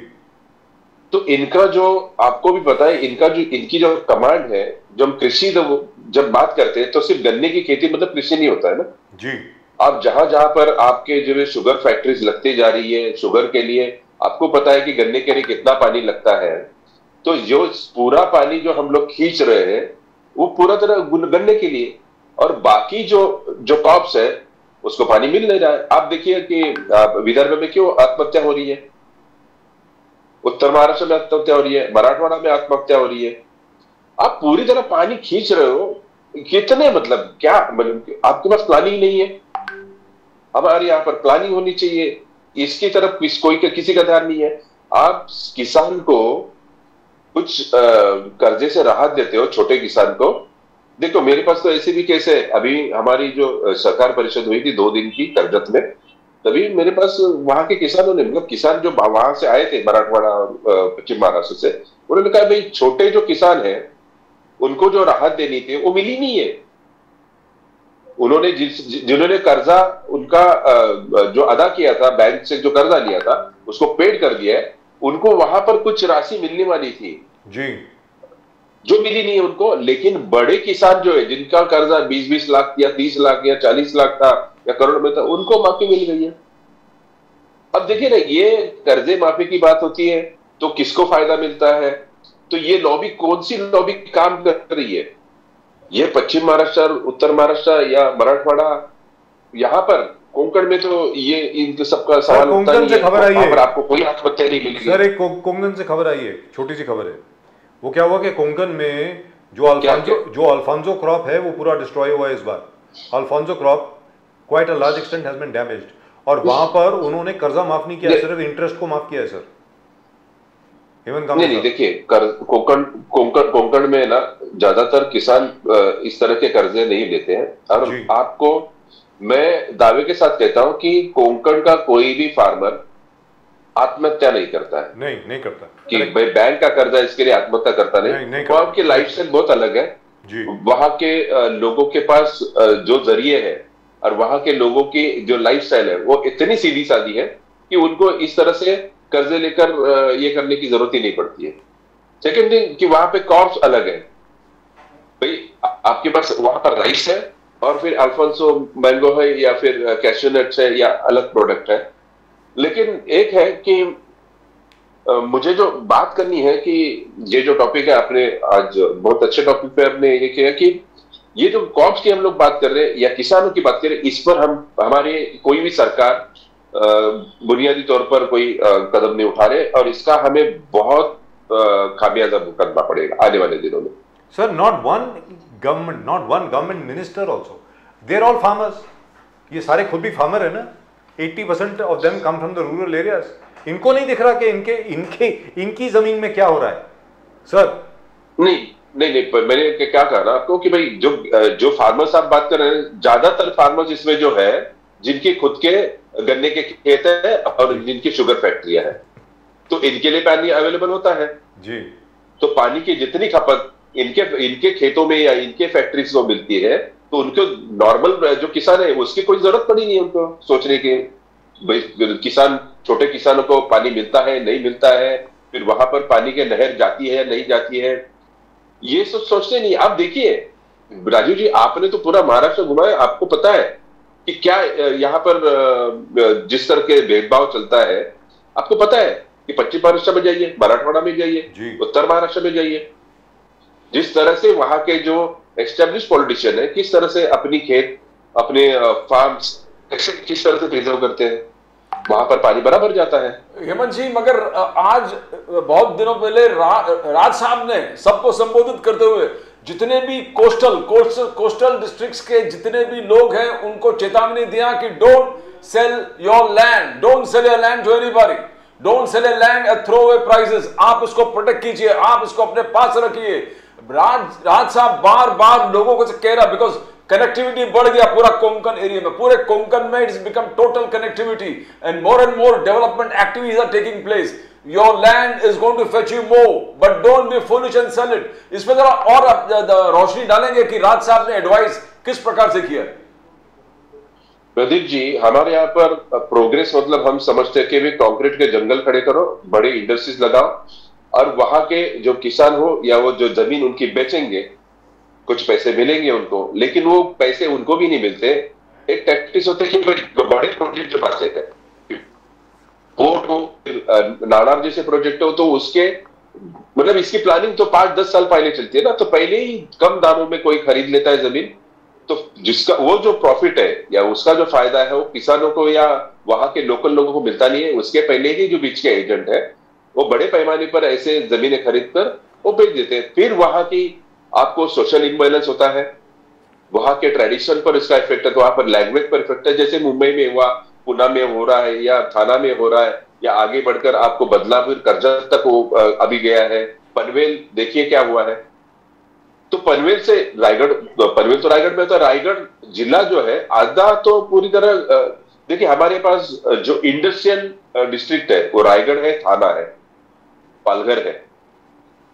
तो इनका जो, आपको भी पता है, इनकी जो कमांड है, जो हम कृषि जब बात करते हैं तो सिर्फ गन्ने की खेती मतलब कृषि नहीं होता है ना जी। आप जहां जहां पर आपके जो शुगर फैक्ट्रीज लगती जा रही है, शुगर के लिए आपको पता है कि गन्ने के लिए कितना पानी लगता है। तो जो पूरा पानी जो हम लोग खींच रहे हैं वो पूरा तरह गन्ने के लिए, और बाकी जो क्रॉप्स है उसको पानी मिल नहीं रहा है। आप देखिए कि विदर्भ में क्यों आत्महत्या हो रही है, उत्तर महाराष्ट्र में आत्महत्या हो रही है, मराठवाड़ा में आत्महत्या हो रही है। आप पूरी तरह पानी खींच रहे हो, कितने, मतलब क्या, मतलब आपके पास प्लानिंग नहीं है। हमारे यहाँ पर प्लानिंग होनी चाहिए, इसकी तरफ किसी का ध्यान नहीं है। आप किसान को कुछ कर्जे से राहत देते हो, छोटे किसान को। देखो मेरे पास तो ऐसे भी केस है, अभी हमारी जो सहकार परिषद हुई थी 2 दिन की करजत में, तभी मेरे पास वहां के किसानों ने, मतलब किसान जो वहां से आए थे मराठवाड़ा पश्चिम महाराष्ट्र से, उन्होंने कहा भाई छोटे जो किसान हैं उनको जो राहत देनी थी वो मिली नहीं है। उन्होंने जिन्होंने कर्जा उनका जो अदा किया था, बैंक से जो कर्जा लिया था उसको पेड कर दिया है, उनको वहां पर कुछ राशि मिलने वाली थी जी, जो मिली नहीं है उनको। लेकिन बड़े किसान जो है, जिनका कर्जा 20-20 लाख या 30 लाख या 40 लाख था या करोड़ में था, उनको माफी मिल गई है। अब देखिए ना, ये कर्जे माफी की बात होती है तो किसको फायदा मिलता है? तो ये लॉबी, कौन सी लॉबी काम कर रही है? ये पश्चिम महाराष्ट्र, उत्तर महाराष्ट्र या मराठवाड़ा, यहाँ पर कोंकण में तो ये इनके सबका सवाल होता कोंकण से खबर आई है, आपको कोई आत्महत्या नहीं मिली सर। एक कोंकण से खबर आई है, छोटी सी खबर है। वो क्या हुआ कि कोंकण में जो अल्फांसो क्रॉप है वो पूरा डिस्ट्रॉय हुआ है इस बार। Alphonso crop quite a large extent has been damaged, और वहां पर उन्होंने कर्जा माफ नहीं किया, सिर्फ इंटरेस्ट को माफ किया है सर। नहीं देखिए, कोंकण में ना ज्यादातर किसान इस तरह के कर्जे नहीं लेते हैं, और आपको मैं दावे के साथ कहता हूं कि कोंकण का कोई भी फार्मर आत्महत्या नहीं करता है। नहीं करता कि भाई बैंक का कर्जा इसके लिए आत्महत्या करता नहीं। वहां की लाइफस्टाइल बहुत अलग है जी। वहां के लोगों के पास जो जरिए है और वहां के लोगों की जो लाइफस्टाइल है वो इतनी सीधी सादी है कि उनको इस तरह से कर्जे लेकर ये करने की जरूरत ही नहीं पड़ती है। सेकेंड थिंग कि वहां पे क्रॉप्स अलग है। भाई आपके पास वहां पर राइस है और फिर अल्फांसो मैंगो है या फिर कैश्यू नट्स है या अलग प्रोडक्ट है। लेकिन एक है कि मुझे जो बात करनी है कि ये जो टॉपिक है, आपने आज बहुत अच्छे टॉपिक पे आपने ये किया कि ये जो क्रॉप्स की हम लोग बात कर रहे हैं या किसानों की बात कर रहे हैं, इस पर हम हमारे कोई भी सरकार बुनियादी तौर पर कोई कदम नहीं उठा रहे, और इसका हमें बहुत खामियाजा भुगतना पड़ेगा आने वाले दिनों में। Sir, not one government minister also, they're all farmers। ये सारे खुद भी फार्मर है ना। 80% of them come from the rural areas। इनको नहीं दिख रहा कि इनकी जमीन में क्या हो रहा है सर। नहीं, मैंने क्या कहा ना आपको कि भाई जो फार्मर्स आप बात कर रहे हैं, ज्यादातर फार्मर्स इसमें जो है जिनके खुद के गन्ने के खेत है और जिनकी शुगर फैक्ट्रियां है, तो इनके लिए पानी अवेलेबल होता है जी। तो पानी की जितनी खपत इनके खेतों में या इनके फैक्ट्रीज को मिलती है, तो उनको नॉर्मल जो किसान है उसकी कोई जरूरत पड़ी नहीं है उनको सोचने की भाई किसान, छोटे किसानों को पानी मिलता है नहीं मिलता है, फिर वहां पर पानी की नहर जाती है या नहीं जाती है, ये सब सोचते नहीं। आप देखिए राजू जी, आपने तो पूरा महाराष्ट्र घुमाया, आपको पता है कि क्या यहाँ पर जिस तरह के भेदभाव चलता है, आपको पता है कि पश्चिम महाराष्ट्र में जाइए, मराठवाड़ा में जाइए, उत्तर महाराष्ट्र में जाइए, जिस तरह से वहां के जो एस्टेब्लिश पॉलिटिशियन है किस तरह से अपनी खेत अपने फार्म्स किस तरह से प्रिजर्व करते हैं, वहां पर पानी बराबर जाता है। हेमंत जी, मगर आज बहुत दिनों पहले राज साहब ने सबको संबोधित करते हुए जितने भी कोस्टल डिस्ट्रिक्ट्स के जितने भी लोग हैं उनको चेतावनी दिया कि don't sell your land, don't sell your land to anybody, don't sell your land at throwaway prices. आप इसको प्रोटेक्ट कीजिए, आप इसको अपने पास रखिए। राज साहब बार बार लोगों को कह रहा, बिकॉज कनेक्टिविटी बढ़ गया पूरा कोंकण एरिया में, पूरे कोंकण में it's become total connectivity and more development activities are taking place. Your land is going to fetch you more, but don't be foolish and sell it। इस पर जरा और रोशनी डालेंगे कि राज साहब ने एडवाइस किस प्रकार से किया। प्रदीप जी, हमारे यहाँ पर प्रोग्रेस मतलब हम समझते हैं कि भी कंक्रीट के जंगल खड़े करो, बड़ी इंडस्ट्रीज लगाओ, और वहां के जो किसान हो या वो जो जमीन उनकी बेचेंगे, कुछ पैसे मिलेंगे उनको, लेकिन वो पैसे उनको भी नहीं मिलते। एक टैक्टिस होते हैं कि बड़े प्रोजेक्ट जो पास है, पोर्ट हो, नाणार जैसे प्रोजेक्ट हो, तो उसके मतलब इसकी प्लानिंग तो 5-10 साल पहले चलती है ना, तो पहले ही कम दामों में कोई खरीद लेता है जमीन, तो जिसका वो जो प्रॉफिट है या उसका जो फायदा है वो किसानों को या वहां के लोकल लोगों को मिलता नहीं है। उसके पहले ही जो बीच के एजेंट है वो बड़े पैमाने पर ऐसे जमीनें खरीद कर वो बेच देते हैं। फिर वहां की आपको सोशल इम्बैलेंस होता है, वहां के ट्रेडिशन पर इसका इफेक्ट है, तो वहां पर लैंग्वेज पर इफेक्ट है, जैसे मुंबई में हुआ, पुणे में हो रहा है या थाना में हो रहा है, या आगे बढ़कर आपको बदलापुर करजत तक वो अभी गया है। पनवेल देखिए क्या हुआ है। तो पनवेल से रायगढ़, पनवेल तो रायगढ़ में होता है, रायगढ़ जिला जो है आधा तो पूरी तरह देखिए हमारे पास जो इंडस्ट्रियल डिस्ट्रिक्ट है वो रायगढ़ है, थाना है, पालघर है।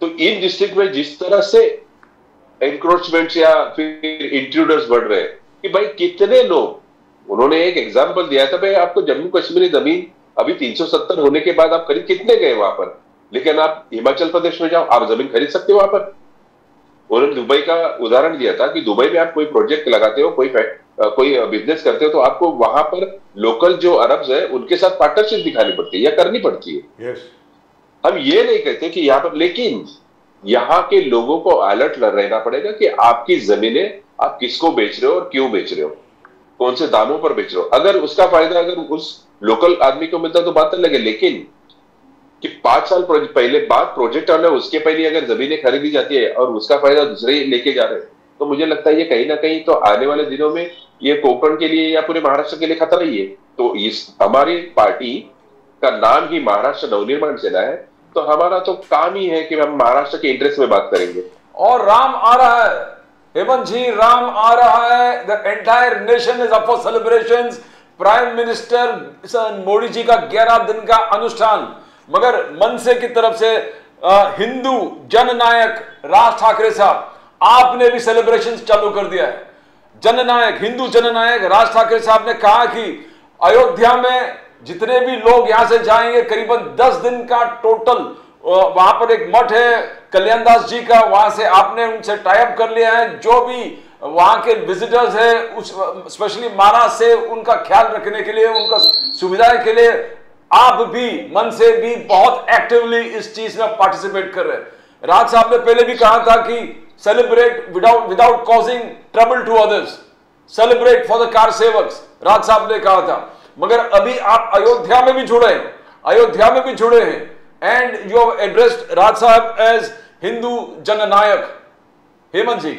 तो इन डिस्ट्रिक्ट में जिस तरह से एनक्रोचमेंट या फिर इंट्रूडर्स बढ़ रहे हैं कि भाई कितने लोग, उन्होंने एक एग्जांपल दिया था, भाई आपको जम्मू कश्मीरी जमीन अभी 370 होने के बाद आप खरीद कितने गए वहां पर, लेकिन आप हिमाचल प्रदेश में जाओ, आप जमीन खरीद सकते हो वहां पर। उन्होंने दुबई का उदाहरण दिया था कि दुबई में आप कोई प्रोजेक्ट लगाते हो, कोई बिजनेस करते हो, तो आपको वहां पर लोकल जो अरब्स है उनके साथ पार्टनरशिप दिखानी पड़ती है या करनी पड़ती है। हम ये नहीं कहते कि यहाँ पर, लेकिन यहाँ के लोगों को अलर्ट रहना पड़ेगा कि आपकी जमीनें आप किसको बेच रहे हो और क्यों बेच रहे हो। कौन से दामों पर बेच रहे हो। अगर उसका फायदा अगर उस लोकल आदमी को मिलता तो बात अलग है, लेकिन कि 5 साल पहले बाद प्रोजेक्ट आना, उसके पहले अगर जमीनें खरीदी जाती है और उसका फायदा दूसरे लेके जा रहे हैं, तो मुझे लगता है ये कहीं ना कहीं तो आने वाले दिनों में ये कोंकण के लिए या पूरे महाराष्ट्र के लिए खतरा ही है। तो इस हमारी पार्टी का नाम ही महाराष्ट्र नवनिर्माण सेना है, तो हमारा तो काम ही है कि हम महाराष्ट्र के इंटरेस्ट में बात करेंगे। और राम आ रहा है हेमंत जी, राम आ रहा है। The entire nation is up for celebrations. Prime minister Modi ji का 11 दिन का अनुष्ठान, मगर मनसे की तरफ से हिंदू जननायक राज ठाकरे साहब, आपने भी सेलिब्रेशंस चालू कर दिया है। जननायक, हिंदू जननायक राज ठाकरे साहब ने कहा कि अयोध्या में जितने भी लोग यहां से जाएंगे, करीबन 10 दिन का टोटल, वहां पर एक मठ है कल्याण दास जी का, वहां से आपने उनसे टाई अप कर लिया है। जो भी वहां के विजिटर्स है, उस स्पेशली महाराष्ट्र से, उनका ख्याल रखने के लिए, उनका सुविधाएं के लिए आप भी मन से भी बहुत एक्टिवली इस चीज में पार्टिसिपेट कर रहे हैं। राज साहब ने पहले भी कहा था कि celebrate without causing trouble to others, celebrate for the kar sevaks, Raj sahab ने कहा था। मगर अभी आप अयोध्या में भी जुड़े हैं, अयोध्या में भी जुड़े हैं, एंड यू हैव एड्रेस्ड राज साहब एज हिंदू जननायक। हेमंत जी।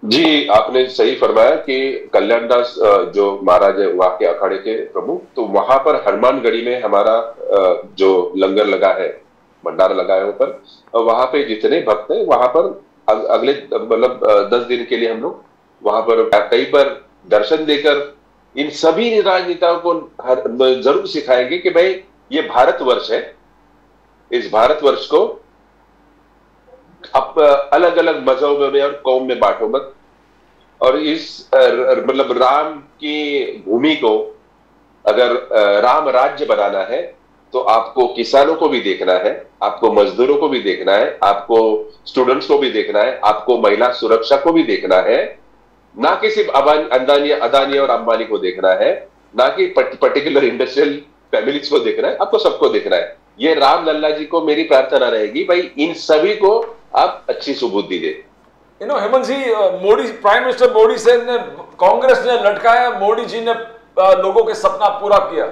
जी, आपने सही फरमाया कि कल्याणदास जो महाराज है वहां के अखाड़े के प्रमुख, तो वहां पर हनुमानगढ़ी में हमारा जो लंगर लगा है, भंडारा लगा है ऊपर, वहां पे जितने भक्त हैं वहां पर अगले मतलब 10 दिन के लिए हम लोग वहां पर कई बार दर्शन देकर इन सभी राजनेताओं को जरूर सिखाएंगे कि भाई ये भारतवर्ष है, इस भारतवर्ष को अब अलग अलग मजहबों में और कौम में बांटो मत, और इस मतलब राम की भूमि को अगर राम राज्य बनाना है तो आपको किसानों को भी देखना है, आपको मजदूरों को भी देखना है, आपको स्टूडेंट्स को भी देखना है, आपको महिला सुरक्षा को भी देखना है, ना कि सिर्फ अदानी और अंबानी को देखना है, ना कि पर्टिकुलर इंडस्ट्रियल फैमिलीज को देखना है, आपको सबको देखना है। ये राम लल्ला जी को मेरी प्रार्थना रहेगी, भाई इन सभी को आप अच्छी सुबुद्धि दे। हेमंत जी, मोदी, प्राइम मिनिस्टर मोदी से कांग्रेस ने लटकाया, मोदी जी ने लोगों के सपना पूरा किया।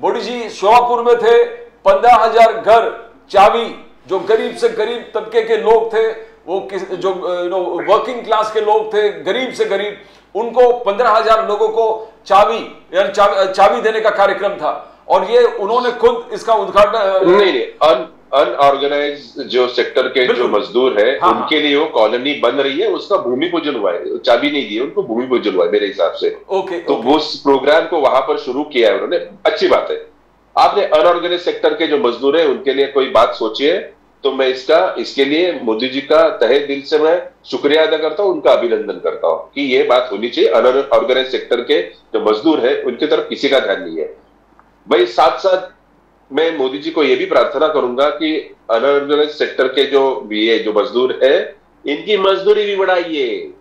मोदी जी शोभापुर में थे, 15,000 घर चाबी, जो गरीब से गरीब तबके के लोग थे, वो जो वर्किंग क्लास के लोग थे, गरीब से गरीब, उनको 15,000 लोगों को चाबी देने का कार्यक्रम था, और ये उन्होंने खुद इसका उद्घाटन। नहीं, अनऑर्गेनाइज जो सेक्टर के जो मजदूर है, हाँ, उनके लिए वो कॉलोनी बन रही है, उसका भूमि पूजन हुआ है, चाबी नहीं दी, उनको भूमि पूजन हुआ है मेरे हिसाब से। तो वो उस प्रोग्राम को वहां पर शुरू किया है उन्होंने, अच्छी बात है। आपने अनऑर्गेनाइज सेक्टर के जो मजदूर है उनके लिए कोई बात सोची है, तो मैं इसके लिए मोदी जी का तहे दिल से मैं शुक्रिया अदा करता हूं, उनका अभिनंदन करता हूं कि ये बात होनी चाहिए। अनऑर्गेनाइज सेक्टर के जो मजदूर है उनकी तरफ किसी का ध्यान नहीं है। भाई साथ साथ मैं मोदी जी को यह भी प्रार्थना करूंगा कि अनऑर्गेनाइज सेक्टर के जो मजदूर है, इनकी मजदूरी भी बढ़ाइए,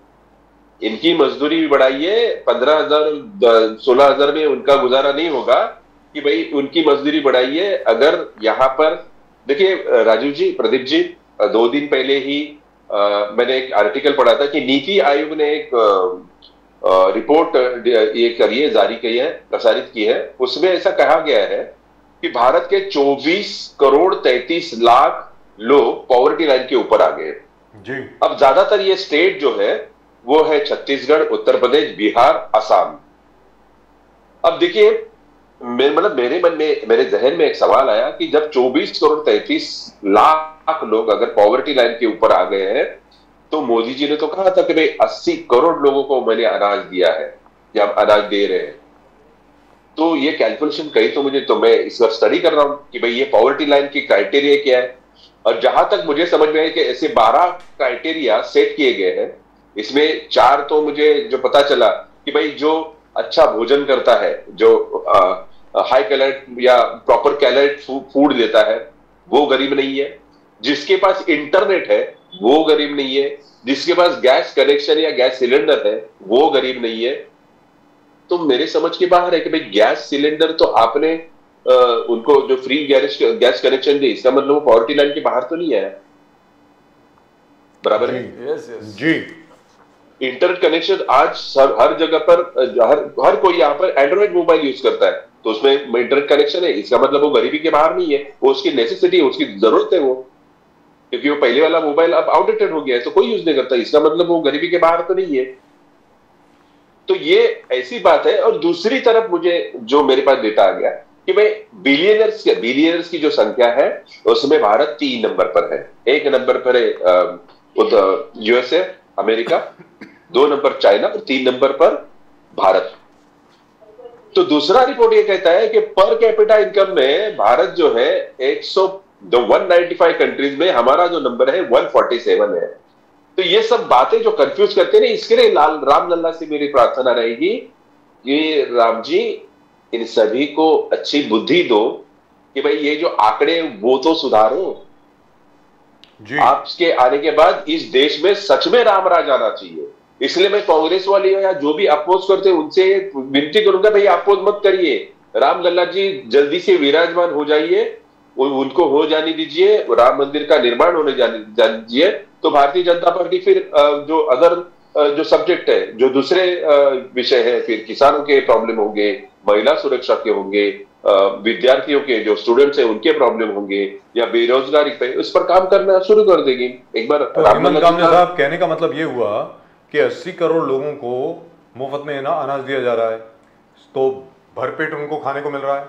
इनकी मजदूरी भी बढ़ाइए। 15,000 16,000 में उनका गुजारा नहीं होगा, कि भाई उनकी मजदूरी बढ़ाइए। अगर यहाँ पर देखिए राजीव जी, प्रदीप जी, 2 दिन पहले ही मैंने एक आर्टिकल पढ़ा था कि नीति आयोग ने एक रिपोर्ट ये करी है, जारी की है, प्रसारित की है। उसमें ऐसा कहा गया है कि भारत के 24 करोड़ 33 लाख लोग पॉवर्टी लाइन के ऊपर आ गए जी। अब ज्यादातर ये स्टेट जो है वो है छत्तीसगढ़, उत्तर प्रदेश, बिहार, असम। अब देखिए, मेरे मन में, मेरे जहन में एक सवाल आया कि जब 24 करोड़ 33 लाख लोग अगर पॉवर्टी लाइन के ऊपर आ गए हैं, तो मोदी जी ने तो कहा था कि भाई 80 करोड़ लोगों को मैंने अनाज दिया है या अनाज दे रहे हैं। तो ये कैलकुलेशन कही तो मैं इस वक्त स्टडी कर रहा हूं कि भाई ये पॉवर्टी लाइन की क्राइटेरिया क्या है। और जहां तक मुझे समझ में आया कि ऐसे 12 क्राइटेरिया सेट किए गए हैं। इसमें 4 तो मुझे जो पता चला कि भाई जो अच्छा भोजन करता है, जो हाई कैलोरी या प्रॉपर कैलोरी फूड देता है, वो गरीब नहीं है। जिसके पास इंटरनेट है वो गरीब नहीं है। जिसके पास गैस कनेक्शन या गैस सिलेंडर है वो गरीब नहीं है। तो मेरे समझ के बाहर है कि भाई गैस सिलेंडर तो आपने उनको जो फ्री गैस कनेक्शन दी, इसका मतलब पॉवर्टी लाइन के बाहर तो नहीं है, बराबर है? यस यस जी। इंटरनेट कनेक्शन आज हर जगह पर, हर कोई यहाँ पर एंड्रॉइड मोबाइल यूज करता है, तो उसमें इंटरनेट कनेक्शन है, इसका मतलब वो गरीबी के बाहर नहीं है, वो उसकी नेसेसिटी है, उसकी जरूरत है वो, क्योंकि वो पहले वाला मोबाइल अब आउटडेटेड हो गया है तो कोई यूज नहीं करता, इसका मतलब वो गरीबी के बाहर तो नहीं है। तो ये ऐसी बात है। और दूसरी तरफ मुझे जो मेरे पास डेटा आ गया कि भाई बिलियनर्स की जो संख्या है उसमें भारत 3 नंबर पर है। 1 नंबर पर है यूएसए अमेरिका, 2 नंबर चाइना और 3 नंबर पर भारत। तो दूसरा रिपोर्ट ये कहता है कि पर कैपिटा इनकम में भारत जो है 195 कंट्रीज में हमारा जो नंबर है 147 है। तो ये सब बातें जो कंफ्यूज करते हैं, इसके लिए राम लल्ला से मेरी प्रार्थना रहेगी कि राम जी इन सभी को अच्छी बुद्धि दो कि भाई ये जो आंकड़े वो तो सुधारो जी। आपके आने के बाद इस देश में सच में राम राज आना चाहिए। इसलिए मैं कांग्रेस वाले या जो भी अपोज करते हैं उनसे विनती करूंगा, भाई अपोज मत करिए, राम लल्ला जी जल्दी से विराजमान हो जाइए, उनको हो जाने दीजिए, राम मंदिर का निर्माण होने जाने दीजिए। तो भारतीय जनता पार्टी फिर जो अदर जो सब्जेक्ट है, जो दूसरे विषय है, फिर किसानों के प्रॉब्लम होंगे, महिला सुरक्षा के होंगे, विद्यार्थियों के जो स्टूडेंट्स हैं उनके प्रॉब्लम होंगे, या बेरोजगारी पे, उस पर काम करना शुरू कर देगी एक बार। तो हेमंत कामले साहब, कहने का मतलब ये हुआ कि 80 करोड़ लोगों को मुफ्त में अनाज दिया जा रहा है, तो भरपेट उनको खाने को मिल रहा है,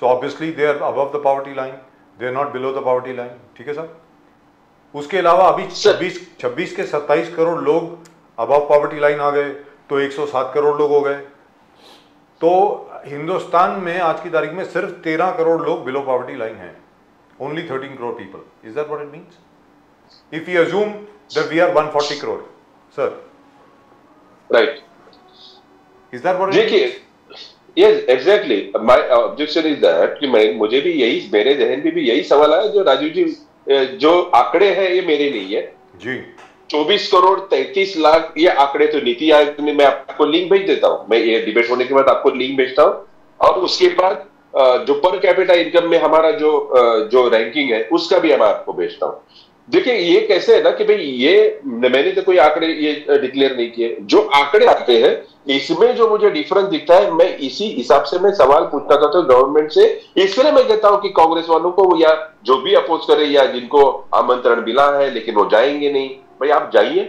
so obviously they are above the poverty line, they are not below the poverty line. ठीक है सर। उसके अलावा अभी 26 के 27 करोड़ लोग अबव पॉवर्टी लाइन आ गए, तो 107 करोड़ लोग हो गए। तो हिंदुस्तान में आज की तारीख में सिर्फ 13 करोड़ लोग बिलो पॉवर्टी लाइन हैं, only 13 crore people. Is that what it means? If you assume that we are 140 crore sir, right? Is that what it means? Yes, exactly. My objection is that कि मुझे भी यही, मेरे जहन में भी यही सवाल आया जो राजीव जी जो आंकड़े हैं ये मेरे नहीं है जी। 24 करोड़ 33 लाख ये आंकड़े तो नीति आयोग ने, मैं आपको लिंक भेज देता हूं, मैं ये डिबेट होने के बाद आपको लिंक भेजता हूं। और उसके बाद जो पर कैपिटा इनकम में हमारा जो रैंकिंग है उसका भी मैं आपको भेजता हूं। देखिए ये कैसे है ना कि भाई ये मैंने तो कोई आंकड़े ये डिक्लेयर नहीं किए, जो आंकड़े आते हैं इसमें जो मुझे डिफरेंस दिखता है, मैं इसी हिसाब से मैं सवाल पूछना चाहता हूँ गवर्नमेंट से। इसलिए मैं कहता हूं कि कांग्रेस वालों को या जो भी अपोज करे या जिनको आमंत्रण मिला है लेकिन वो जाएंगे नहीं, भाई आप जाइए,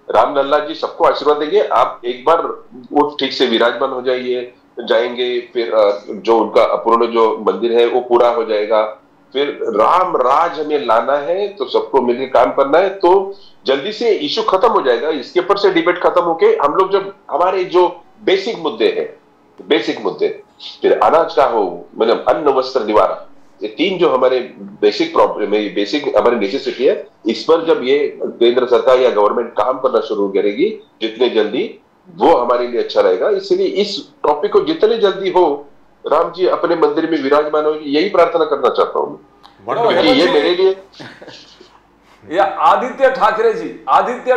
राम लल्ला जी सबको आशीर्वाद देंगे, आप एक बार वो ठीक से विराजमान हो जाइए, जाएंगे, फिर जो उनका अपूर्ण जो मंदिर है वो पूरा हो जाएगा। फिर राम राज हमें लाना है तो सबको मिलकर काम करना है, तो जल्दी से इशू खत्म हो जाएगा। इसके ऊपर से डिबेट खत्म होके हम लोग जब हमारे जो बेसिक मुद्दे हैं, बेसिक मुद्दे, फिर अनाज का हो, मतलब अन्न वस्त्र निवारण, ये 3 जो हमारे बेसिक प्रॉब्लम है, बेसिक हमारी नेसेसिटी है, इस पर जब ये केंद्र सरकार या गवर्नमेंट काम करना शुरू करेगी जितने जल्दी, वो हमारे लिए अच्छा रहेगा। इसलिए इस टॉपिक को जितने जल्दी हो राम जी अपने मंदिर में विराजमान हो, यही प्रार्थना करना चाहता हूँ, क्योंकि ये मेरे लिए या आदित्य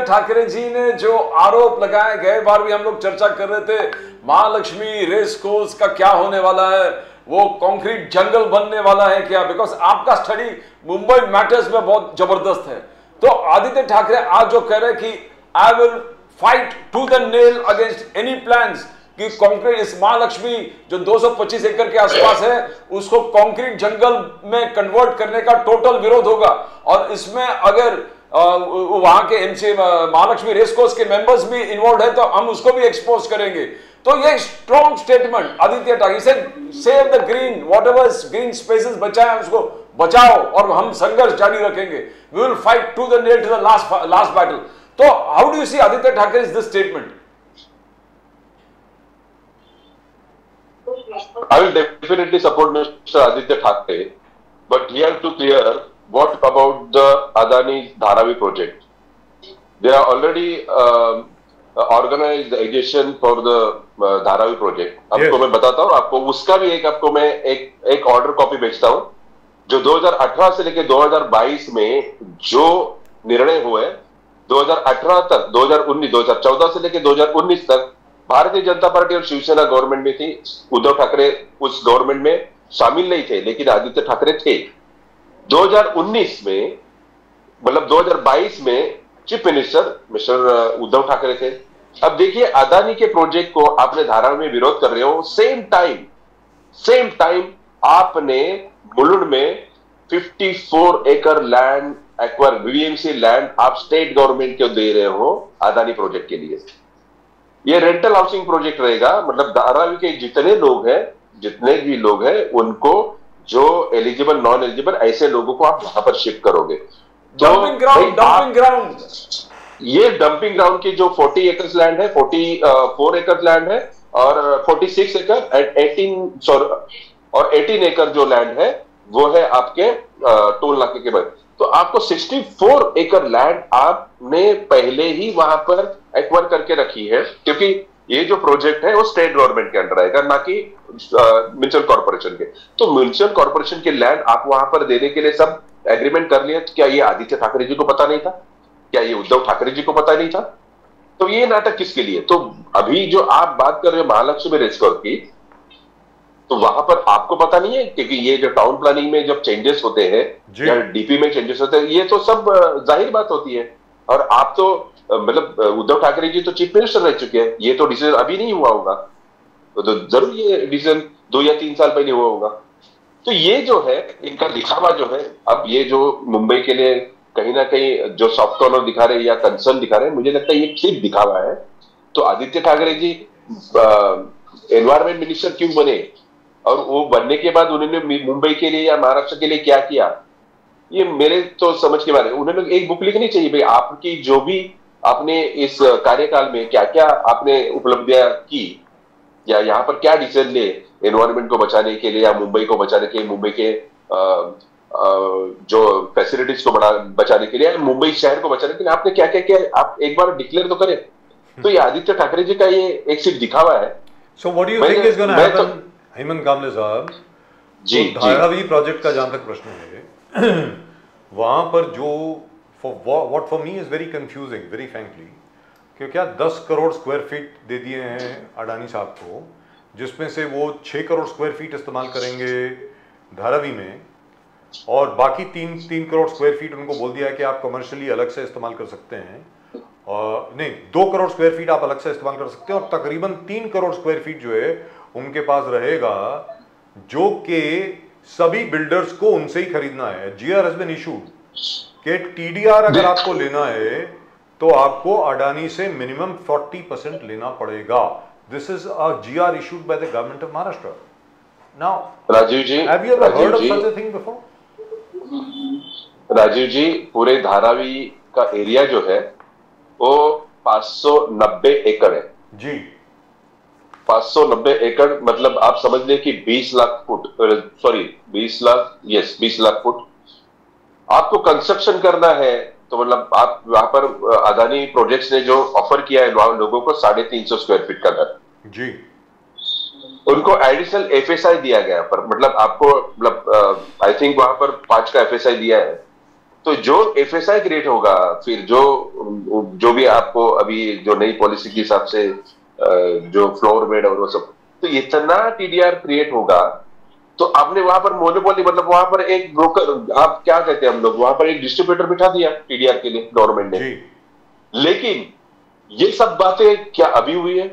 ठाकरे जी ने जो आरोप लगाए, गए बार भी हम लोग चर्चा कर रहे थे, महालक्ष्मी रेस कोर्स का क्या होने वाला है, वो कंक्रीट जंगल बनने वाला है क्या? बिकॉज आपका स्टडी मुंबई मैटर्स में बहुत जबरदस्त है। तो आदित्य ठाकरे आज जो कह रहे हैं कि I will fight to the nail against any plans कि कंक्रीट, इस महालक्ष्मी जो 225 एकड़ के आसपास है उसको कंक्रीट जंगल में कन्वर्ट करने का टोटल विरोध होगा। और इसमें अगर वहां के एमसी महालक्ष्मी रेस कोर्स के मेंबर्स भी इन्वॉल्व है तो हम उसको भी एक्सपोज करेंगे। तो ये स्ट्रॉन्ग स्टेटमेंट आदित्य ठाकरे से, save the green, whatever green spaces बचाए उसको बचाओ और हम संघर्ष जारी रखेंगे, we will fight to the nail to the last battle. तो how do you see Aaditya Thackeray this statement? I will definitely support Mr. Aditya Thackeray, but he has to clear what about the Adani Dharavi project. They are already organized the agitation for the Dharavi project. आपको मैं बताता हूँ, आपको उसका भी आपको मैं एक ऑर्डर कॉपी भेजता हूँ, जो 2018 से लेकर 2022 में जो निर्णय हुए, 2018 तक 2014 से लेकर 2019 तक भारतीय जनता पार्टी और शिवसेना गवर्नमेंट में थी। उद्धव ठाकरे उस गवर्नमेंट में शामिल नहीं थे, लेकिन आदित्य ठाकरे थे। 2019 में, मतलब 2022 में chief minister mister Uddhav Thackeray थे। अब देखिए, अदानी के प्रोजेक्ट को आपने धारावी में विरोध कर रहे हो, सेम टाइम आपने मुलुंड में 54 एकड़ लैंड एक्वायर, वीएमसी लैंड आप स्टेट गवर्नमेंट को दे रहे हो अदानी प्रोजेक्ट के लिए। ये रेंटल हाउसिंग प्रोजेक्ट रहेगा, मतलब धारावी के जितने भी लोग हैं उनको, जो एलिजिबल नॉन एलिजिबल ऐसे लोगों को आप वहां पर शिफ्ट करोगे। डंपिंग ग्राउंड ये डंपिंग ग्राउंड की जो 40 एकड़ लैंड है, 44 एकड़ लैंड है और 46 एकड़ और 18 एकड़ जो लैंड है वो है आपके टोल नाके के बाद। तो आपको 64 एकड़ लैंड आपने पहले ही वहां पर एक्वायर करके रखी है, क्योंकि ये जो प्रोजेक्ट है वो स्टेट गवर्नमेंट के अंडर आएगा, ना कि म्युनिसिपल कॉर्पोरेशन के। तो म्युनिसिपल कॉर्पोरेशन के लैंड आप वहां पर देने के लिए सब एग्रीमेंट कर लिया। क्या ये आदित्य ठाकरे जी को पता नहीं था? क्या ये उद्धव ठाकरे जी को पता नहीं था? तो ये नाटक किसके लिए? तो अभी जो आप बात कर रहे हो महालक्ष्मी रेस्टोरेंट की, तो वहां पर आपको पता नहीं है? क्योंकि ये जो टाउन प्लानिंग में जब चेंजेस होते हैं या डीपी में चेंजेस होते हैं, ये तो सब जाहिर बात होती है। और आप तो मतलब उद्धव ठाकरे जी तो चीफ मिनिस्टर रह चुके हैं, ये तो डिसीजन अभी नहीं हुआ होगा, तो जरूर ये डिसीजन 2 या 3 साल पहले हुआ होगा। तो ये जो है इनका दिखावा जो है, अब ये जो मुंबई के लिए कहीं ना कहीं जो सॉफ्ट कॉर्नर दिखा रहे हैं या कंसर्न दिखा रहे हैं, मुझे लगता है ये सिर्फ दिखावा है। तो आदित्य ठाकरे जी एनवायरमेंट मिनिस्टर क्यों बने, और वो बनने के बाद उन्होंने मुंबई के लिए या महाराष्ट्र के लिए क्या किया, ये मेरे तो समझ के बारे में उन्होंने एक बुक लिखनी चाहिए भाई, आपकी जो भी आपने इस कार्यकाल में क्या क्या आपने उपलब्धियां की या यहाँ पर क्या डिसीजन ले एनवायरमेंट को बचाने के लिए या मुंबई को बचाने के, मुंबई के जो फैसिलिटीज को बचाने के लिए, मुंबई शहर को बचाने के लिए आपने क्या क्या किया, आप एक बार डिक्लेयर तो करें। तो ये आदित्य ठाकरे जी का ये एक सिर्फ दिखावा है। So what do you think is gonna happen, Hemant Kamle sahab? जी, तो धारावी प्रोजेक्ट का जहां तक प्रश्न है, वहां पर जो what for me is very confusing very frankly, कि क्या 10 करोड़ स्क्वायर फीट दे दिए हैं अडानी साहब को, जिसमें से वो 6 करोड़ स्क्वायर फीट इस्तेमाल करेंगे धारावी में, और बाकी 3 करोड़ स्क्वायर फीट उनको बोल दिया है कि आप कमर्शियली अलग से इस्तेमाल कर सकते हैं, और नहीं 2 करोड़ स्क्वायर फीट आप अलग से इस्तेमाल कर सकते हैं, और तकरीबन 3 करोड़ स्क्वायर फीट जो है उनके पास रहेगा, जो कि सभी बिल्डर्स को उनसे ही खरीदना है। जीआर हैज बीन इशूड कि टीडीआर अगर आपको लेना है तो आपको अडानी से मिनिमम 40% लेना पड़ेगा। This is a GR issued by the government of Maharashtra. Now, Rajiv ji, have you ever heard of such a thing before? Rajiv जी, पूरे धारावी का एरिया जो है वो 590 एकड़ है जी। 590 एकड़ मतलब आप समझ लें कि 20 lakh foot, sorry 20 lakh foot आपको कंस्ट्रक्शन करना है। तो मतलब आप वहां पर अदानी प्रोजेक्ट्स ने जो ऑफर किया है लोगों को 350 स्क्वायर फीट का घर जी, उनको एडिशनल एफएसआई दिया गया, पर मतलब आपको मतलब आई थिंक वहां पर 5 का एफएसआई दिया है। तो जो एफएसआई क्रिएट होगा, फिर जो भी आपको अभी जो नई पॉलिसी के हिसाब से जो फ्लोर बेड और वो सब, तो इतना टीडीआर क्रिएट होगा। तो आपने वहां पर मोनोपोली, मतलब वहां पर एक ब्रोकर, आप क्या कहते हैं हम लोग, वहां पर एक डिस्ट्रीब्यूटर बिठा दिया टीडीआर के लिए गवर्नमेंट ने। लेकिन ये सब बातें क्या अभी हुई है?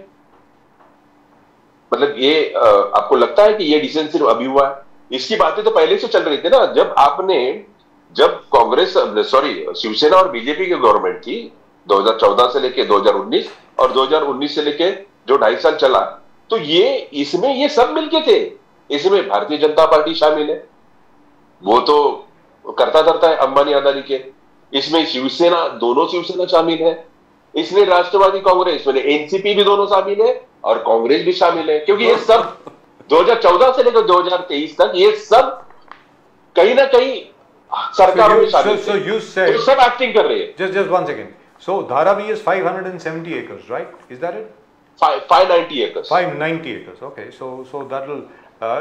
मतलब ये आपको लगता है कि ये डिसीजन सिर्फ अभी हुआ है? इसकी बातें तो पहले से चल रही थी ना। जब कांग्रेस, सॉरी शिवसेना और बीजेपी की गवर्नमेंट थी 2014 से लेके 2019, और 2019 से लेके जो 2.5 साल चला, तो इसमें ये सब मिलके थे। इसमें भारतीय जनता पार्टी शामिल है, वो तो करता धरता है अंबानी अदानी के। इसमें शिवसेना, दोनों शिवसेना शामिल है। इसमें राष्ट्रवादी कांग्रेस, इसमें एनसीपी भी दोनों शामिल है और कांग्रेस भी शामिल है, क्योंकि ये सब 2014 से लेकर 2023 तक ये सब कहीं ना कहीं सरकारों में शामिल है। तो सब एक्टिंग कर रहे हैं। Just 1 second. So Dharavi is 570 acres, right? Is that it? 590 acres. 590 acres. Okay, so that will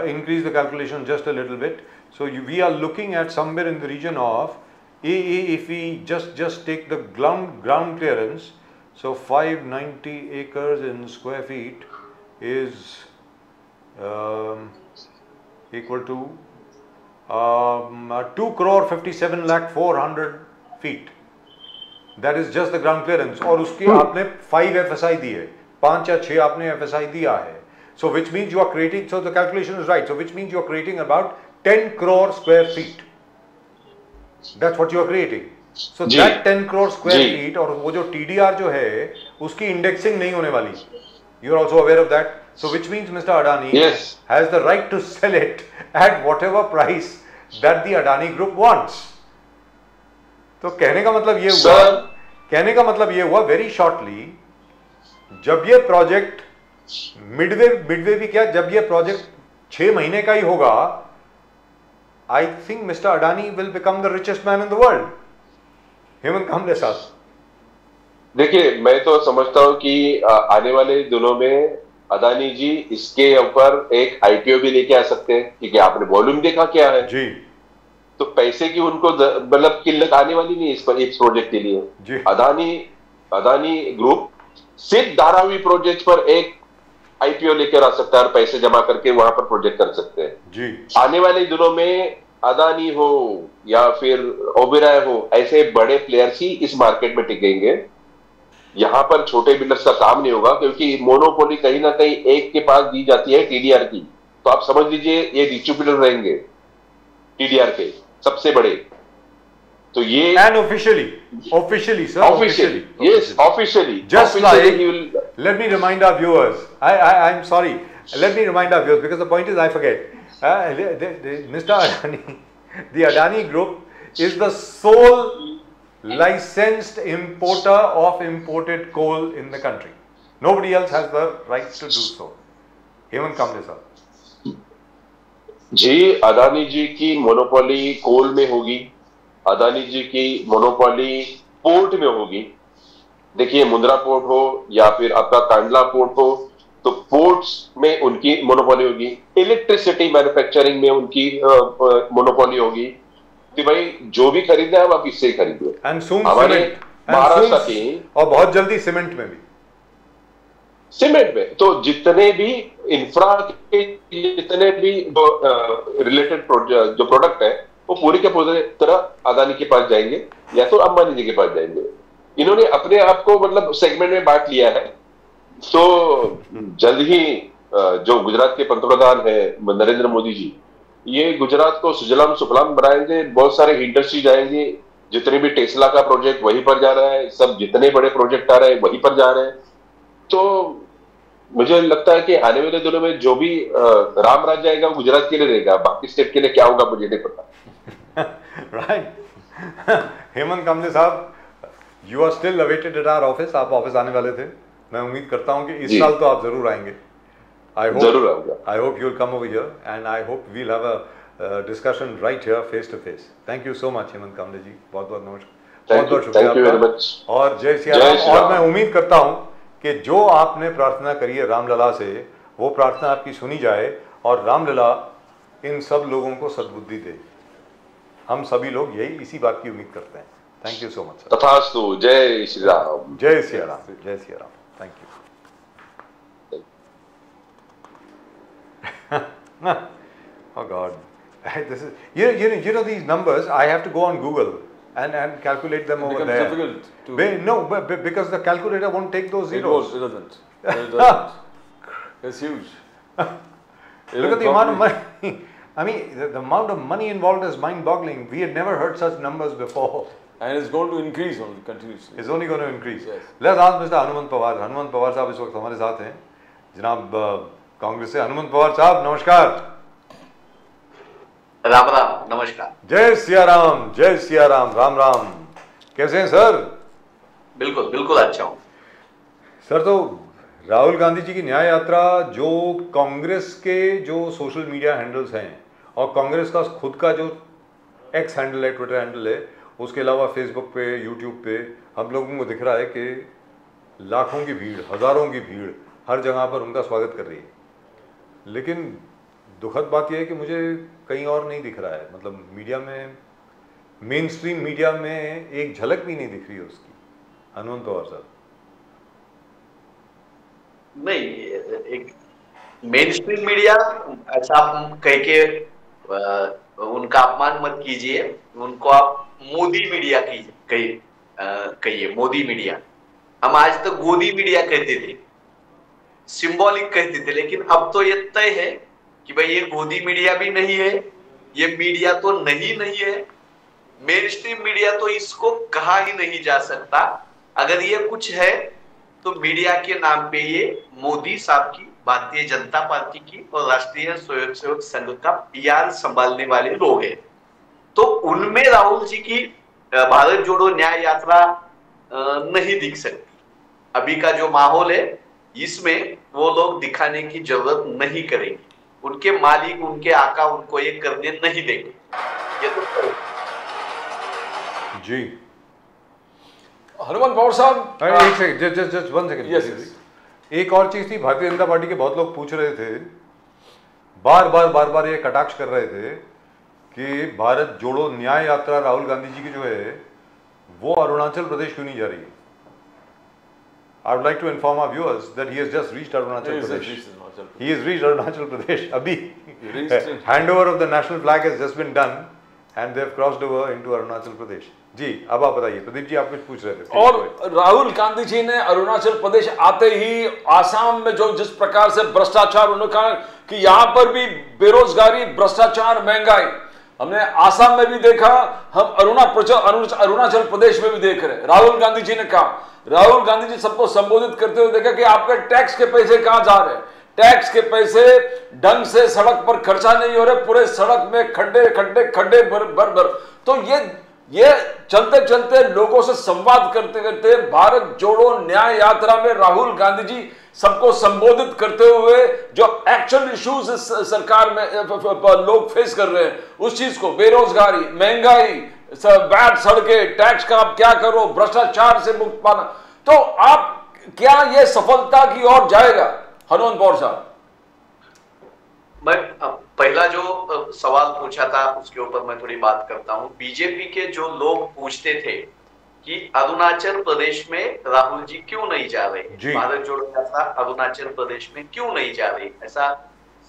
increase the calculation just a little bit. So we are looking at somewhere in the region of, if we just take the ground clearance, so 590 acres in square feet is equal to 2 crore 57 lakh 400 feet. That is just the ground clearance, और उसके आपने 5 FSI दी है, 5 या 6 आपने FSI दिया है. So which means you are creating, so the calculation is right, so which means you are creating about 10 crore square feet. That's what you are creating. So that 10 crore square feet, और वो जो TDR जो है उसकी indexing नहीं होने वाली. You are also aware of that. So which means Mr. Adani has the right to sell it at whatever price that the Adani Group wants. तो कहने का मतलब ये हुआ वेरी शॉर्टली, जब ये प्रोजेक्ट मिडवे भी क्या, जब ये प्रोजेक्ट 6 महीने का ही होगा, I think mister Adani will become the richest man in the world. Hemant Kamle sahab, देखिए, मैं तो समझता हूं कि आने वाले दिनों में अदानी जी इसके ऊपर एक IPO भी लेके आ सकते हैं, क्योंकि आपने वॉल्यूम देखा क्या है जी. तो पैसे की उनको मतलब किल्लत आने वाली नहीं इस प्रोजेक्ट के लिए जी. अदानी ग्रुप सिर्फ धारावी प्रोजेक्ट पर एक IPO लेकर आ सकता है और पैसे जमा करके वहां पर प्रोजेक्ट कर सकते हैं जी. आने वाले दिनों में अदानी हो या फिर ओबेरॉय हो, ऐसे बड़े प्लेयर्स ही इस मार्केट में टिकेंगे. यहां पर छोटे बिल्डर्स का काम नहीं होगा, क्योंकि मोनोपोली कहीं ना कहीं एक के पास दी जाती है TDR की. तो आप समझ लीजिए ये डिस्ट्रीब्यूटर रहेंगे TDR के सबसे बड़े. तो ये officially sir, officially just like he will. Let me remind our viewers, I'm sorry, let me remind our viewers, because the point is I forget. Mr. Adani, the Adani Group is the sole licensed importer of imported coal in the country. Nobody else has the right to do so. Hemant Kamble sir. जी, अदानी जी की monopoly कोल में होगी, अदानी जी की monopoly port में होगी. देखिए, Mundra port हो या फिर आपका कांडला पोर्ट हो, तो पोर्ट्स में उनकी मोनोपोली होगी. इलेक्ट्रिसिटी मैन्युफैक्चरिंग में उनकी मोनोपोली होगी कि भाई जो भी खरीदना है आप इससे ही खरीदो. हमारे महाराष्ट्र की, और बहुत जल्दी सीमेंट में भी, सीमेंट में तो जितने भी इंफ्रा के जितने भी रिलेटेड जो प्रोडक्ट है वो पूरी के पूरी तरह अदानी के पास जाएंगे या तो अंबानी जी के पास जाएंगे. इन्होंने अपने आप को मतलब सेगमेंट में बांट लिया है. तो जल्द ही जो गुजरात के पंतप्रधान है नरेंद्र मोदी जी, ये गुजरात को सुजलाम सुफलाम बनाएंगे. बहुत सारे इंडस्ट्री जाएंगे, जितने भी टेस्ला का प्रोजेक्ट वहीं पर जा रहा है, सब जितने बड़े प्रोजेक्ट आ रहे हैं वहीं पर जा रहे हैं. तो मुझे लगता है कि आने वाले दिनों में जो भी राम राज जाएगा वो गुजरात के लिए रहेगा, बाकी स्टेट के लिए क्या होगा मुझे नहीं पता. राइट. हेमंत कामले साहब, you are still awaited at our office. आप ऑफिस आने वाले थे, मैं उम्मीद करता हूं कि इस साल तो आप जरूर आएंगे. जरूर आऊंगा. I hope you will come over here and I hope we will have a discussion right here face to face. Thank you so much Hemant Kamle ji, बहुत बहुत नमस्कार, बहुत बहुत शुक्रिया और जय सिया राम. और मैं उम्मीद करता हूं कि जो आपने प्रार्थना करी है रामलला से, वो प्रार्थना आपकी सुनी जाए और रामलला इन सब लोगों को सद्बुद्धि दे. हम सभी लोग यही इसी बात की उम्मीद करते हैं. Thank you so much sir. तथास्तु. जय श्री राम. जय सिया राम. जय Siya Ram. Thank you. Oh God, this is you know these numbers. I have to go on Google and calculate them over there. Difficult to No, but because the calculator won't take those zeros. It doesn't. It doesn't. It's huge. Look at the amount of money. I mean, the amount of money involved is mind-boggling. We had never heard such numbers before. And it's going to increase only continuously. It's only going to increase. Yes. Let's ask Mr. Hanumant Pawar. Hanumant Pawar साहब इस वक्त हमारे साथ हैं. जनाब कांग्रेस से हनुमंत पवार साहब, नमस्कार. राम राम. नमस्कार. जय सिया राम. जय सिया राम. राम राम. कैसे हैं सर? बिल्कुल बिल्कुल अच्छा हूँ सर. तो राहुल गांधी जी की न्याय यात्रा, जो कांग्रेस के जो सोशल मीडिया हैंडल्स हैं और कांग्रेस का खुद का जो एक्स हैंडल है, ट्विटर हैंडल है, उसके अलावा फेसबुक पे, यूट्यूब पे हम लोगों को दिख रहा है कि लाखों की भीड़, हज़ारों की भीड़ हर जगह पर उनका स्वागत कर रही है. लेकिन दुखद बात यह है कि मुझे कहीं और नहीं दिख रहा है. मतलब मीडिया में, मेन स्ट्रीम मीडिया में एक झलक भी नहीं दिख रही है उसकी. हनुमंत पवार साहब. नहीं, एक मेन स्ट्रीम मीडिया ऐसा आप कह के उनका अपमान मत कीजिए. उनको आप मोदी मीडिया कहिए. कहिए मोदी मीडिया, हम आज तक गोदी मीडिया कहते थे, सिंबॉलिक कहते थे, लेकिन अब तो ये तय है कि भाई ये गोदी मीडिया भी नहीं है, ये मीडिया तो नहीं है, मेन स्ट्रीम मीडिया तो इसको कहा ही नहीं जा सकता। अगर ये कुछ है तो मीडिया के नाम पे ये मोदी साहब की, भारतीय जनता पार्टी की और राष्ट्रीय स्वयंसेवक संघ का पीआर संभालने वाले लोग हैं। तो उनमें राहुल जी की भारत जोड़ो न्याय यात्रा नहीं दिख सकती। अभी का जो माहौल है इसमें वो लोग दिखाने की जरूरत नहीं करेंगे, उनके मालिक, उनके आका उनको ये करने नहीं देंगे। ये तो जी हनुमान पवार साहब, एक सेकंड, जस्ट वन सेकंड। एक और चीज थी, भारतीय जनता पार्टी के बहुत लोग पूछ रहे थे, बार बार ये कटाक्ष कर रहे थे कि भारत जोड़ो न्याय यात्रा राहुल गांधी जी की जो है वो अरुणाचल प्रदेश क्यों नहीं जा रही है। I would like to inform our viewers that he has just reached Arunachal Pradesh. He has reached Arunachal Pradesh. Abhi, handover of the national flag has just been done and they have crossed over into Arunachal Pradesh. जी, अब आप बताइए। प्रदीप जी, आप कुछ पूछ रहे थे। और राहुल गांधी जी ने अरुणाचल प्रदेश आते ही आसाम में जो जिस प्रकार से भ्रष्टाचार, उन्होंने कहा कि यहाँ पर भी बेरोजगारी, भ्रष्टाचार, महंगाई हमने आसाम में भी देखा, हम अरुणाचल प्रदेश में भी देख रहे हैं। राहुल गांधी जी ने कहा, राहुल गांधी जी सबको संबोधित करते हुए देखा कि आपके टैक्स के पैसे कहां जा रहे हैं, टैक्स के पैसे ढंग से सड़क पर खर्चा नहीं हो रहे, पूरे सड़क में खड्डे भर। तो ये चलते चलते लोगों से संवाद करते करते भारत जोड़ो न्याय यात्रा में राहुल गांधी जी सबको संबोधित करते हुए जो एक्चुअल इश्यूज सरकार में लोग फेस कर रहे हैं, उस चीज को, बेरोजगारी, महंगाई, बैड सड़कें, टैक्स का आप क्या करो, भ्रष्टाचार से मुक्त पाना, तो आप क्या ये सफलता की ओर जाएगा हनुमान पवार साहब? मैं पहला जो सवाल पूछा था उसके ऊपर मैं थोड़ी बात करता हूं। बीजेपी के जो लोग पूछते थे कि अरुणाचल प्रदेश में राहुल जी क्यों नहीं जा रहे, भारत जोड़ो यात्रा अरुणाचल प्रदेश में क्यों नहीं जा रही, ऐसा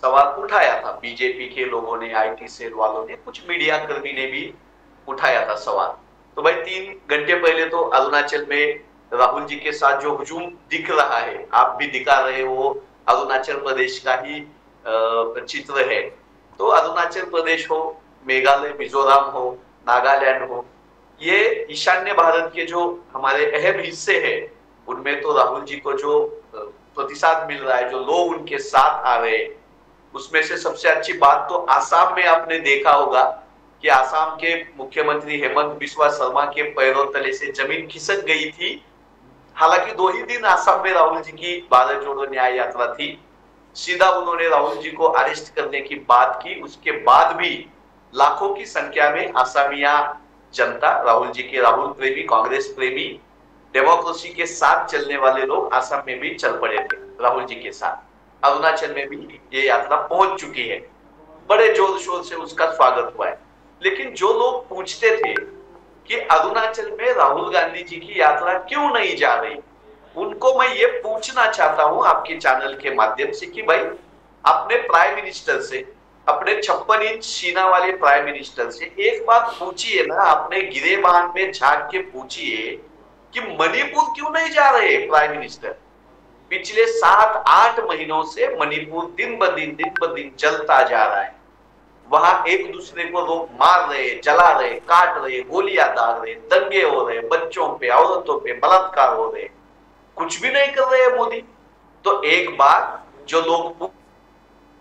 सवाल उठाया था बीजेपी के लोगों ने, आईटी सेल वालों ने, कुछ मीडिया कर्मी ने भी उठाया था सवाल। तो भाई 3 घंटे पहले तो अरुणाचल में राहुल जी के साथ जो हुजूम दिख रहा है, आप भी दिखा रहे हो, अरुणाचल प्रदेश का ही चित्र है। तो अरुणाचल प्रदेश हो, मेघालय, मिजोरम हो, नागालैंड हो, ये ईशान्य भारत के जो हमारे अहम हिस्से हैं, उनमें तो राहुल जी को जो प्रतिशत मिल रहा है, जो लोग उनके साथ आ रहे हैं, उसमें से सबसे अच्छी बात तो आसाम में आपने देखा होगा कि आसाम के मुख्यमंत्री हेमंत बिस्वा शर्मा के पैरों तले से जमीन खिसक गई थी। हालांकि 2 ही दिन आसाम में राहुल जी की भारत जोड़ो न्याय यात्रा थी, सीधा उन्होंने राहुल जी को अरेस्ट करने की बात की। उसके बाद भी लाखों की संख्या में आसामिया जनता, राहुल जी के, राहुल प्रेमी, कांग्रेस प्रेमी, डेमोक्रेसी के साथ चलने वाले लोग आसाम में भी चल पड़े थे राहुल जी के साथ। अरुणाचल में भी ये यात्रा पहुंच चुकी है, बड़े जोर शोर से उसका स्वागत हुआ है। लेकिन जो लोग पूछते थे कि अरुणाचल में राहुल गांधी जी की यात्रा क्यों नहीं जा रही, उनको मैं ये पूछना चाहता हूं आपके चैनल के माध्यम से कि भाई अपने प्राइम मिनिस्टर से, अपने 56 इंच सीना वाले प्राइम मिनिस्टर से एक बात पूछिए ना, अपने गिरेबान में झांक के पूछिए कि मणिपुर क्यों नहीं जा रहे प्राइम मिनिस्टर। पिछले 7-8 महीनों से मणिपुर दिन ब दिन जलता जा रहा है। वहां एक दूसरे को लोग मार रहे, जला रहे, काट रहे, गोलियां दाग रहे, दंगे हो रहे, बच्चों पे, औरतों पे बलात्कार हो रहे, कुछ भी नहीं कर रहे हैं मोदी। तो एक बार जो लोग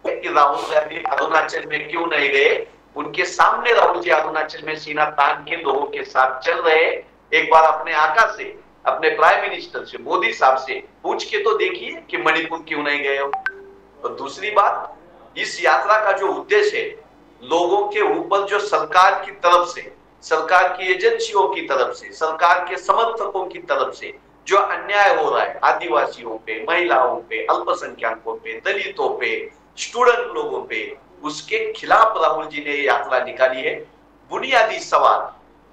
कि राहुल गांधी अरुणाचल में क्यों नहीं गए, उनके सामने राहुल जी अरुणाचल में सीना तान के लोगों के साथ चल रहे, एक बार अपने आका से, अपने प्राइम मिनिस्टर से, मोदी साहब से पूछ के तो देखिए कि मणिपुर क्यों नहीं गए हो। और दूसरी बात, इस यात्रा का जो उद्देश्य है, लोगों के ऊपर जो सरकार की तरफ से, सरकार की एजेंसियों की तरफ से, सरकार के समर्थकों की तरफ से जो अन्याय हो रहा है आदिवासियों पे, महिलाओं पे, अल्पसंख्यकों पे, दलितों पे, स्टूडेंट लोगों पे, उसके खिलाफ राहुल जी ने यात्रा निकाली है। बुनियादी सवाल,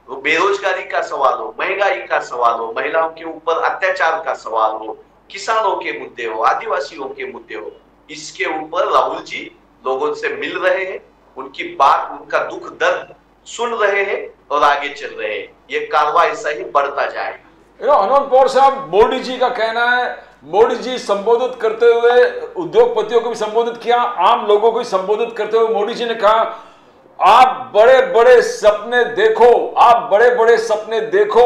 वो बेरोजगारी का सवाल हो, महंगाई का सवाल हो, महिलाओं के ऊपर अत्याचार का सवाल हो, किसानों के मुद्दे हो, आदिवासियों के मुद्दे हो, इसके ऊपर राहुल जी लोगों से मिल रहे हैं, उनकी बात, उनका दुख दर्द सुन रहे हैं और आगे चल रहे हैं। ये कारवा ऐसा ही बढ़ता जाएगा। अनंत पवार साहब, मोदी जी का कहना है, मोदी जी संबोधित करते हुए उद्योगपतियों को भी संबोधित किया, आम लोगों को भी संबोधित करते हुए मोदी जी ने कहा, आप बड़े बड़े सपने देखो, आप बड़े बड़े सपने देखो,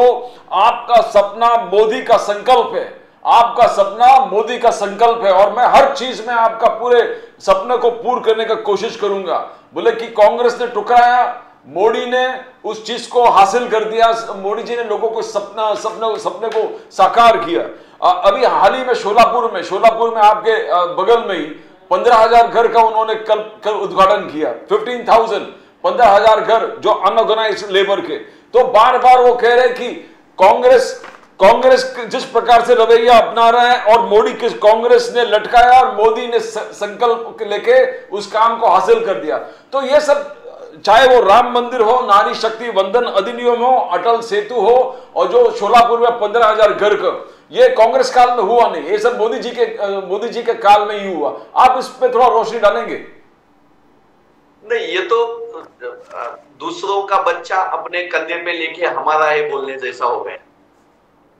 आपका सपना मोदी का संकल्प है, आपका सपना मोदी का संकल्प है और मैं हर चीज में आपका पूरे सपने को पूर्ण करने का कोशिश करूंगा। बोले कि कांग्रेस ने ठुकराया, मोदी ने उस चीज को हासिल कर दिया, मोदी जी ने लोगों को सपने को साकार किया। अभी हाल ही में शोलापुर में आपके बगल में ही 15,000 घर का उन्होंने कल उद्घाटन किया। 15,000 घर जो अनऑर्गेनाइज्ड लेबर के। तो बार बार वो कह रहे हैं कि कांग्रेस जिस प्रकार से रवैया अपना रहा है और मोदी के कांग्रेस ने लटकाया और मोदी ने संकल्प लेके उस काम को हासिल कर दिया। तो ये सब, चाहे वो राम मंदिर हो, नारी शक्ति वंदन अधिनियम हो, अटल सेतु हो और जो शोलापुर में 15,000 घर का, ये कांग्रेस काल में हुआ नहीं, ये सब मोदी जी के काल में ही हुआ। आप इस पे थोड़ा रोशनी डालेंगे? नहीं, ये तो दूसरों का बच्चा अपने कंधे पे लेके हमारा है बोलने जैसा हो गया।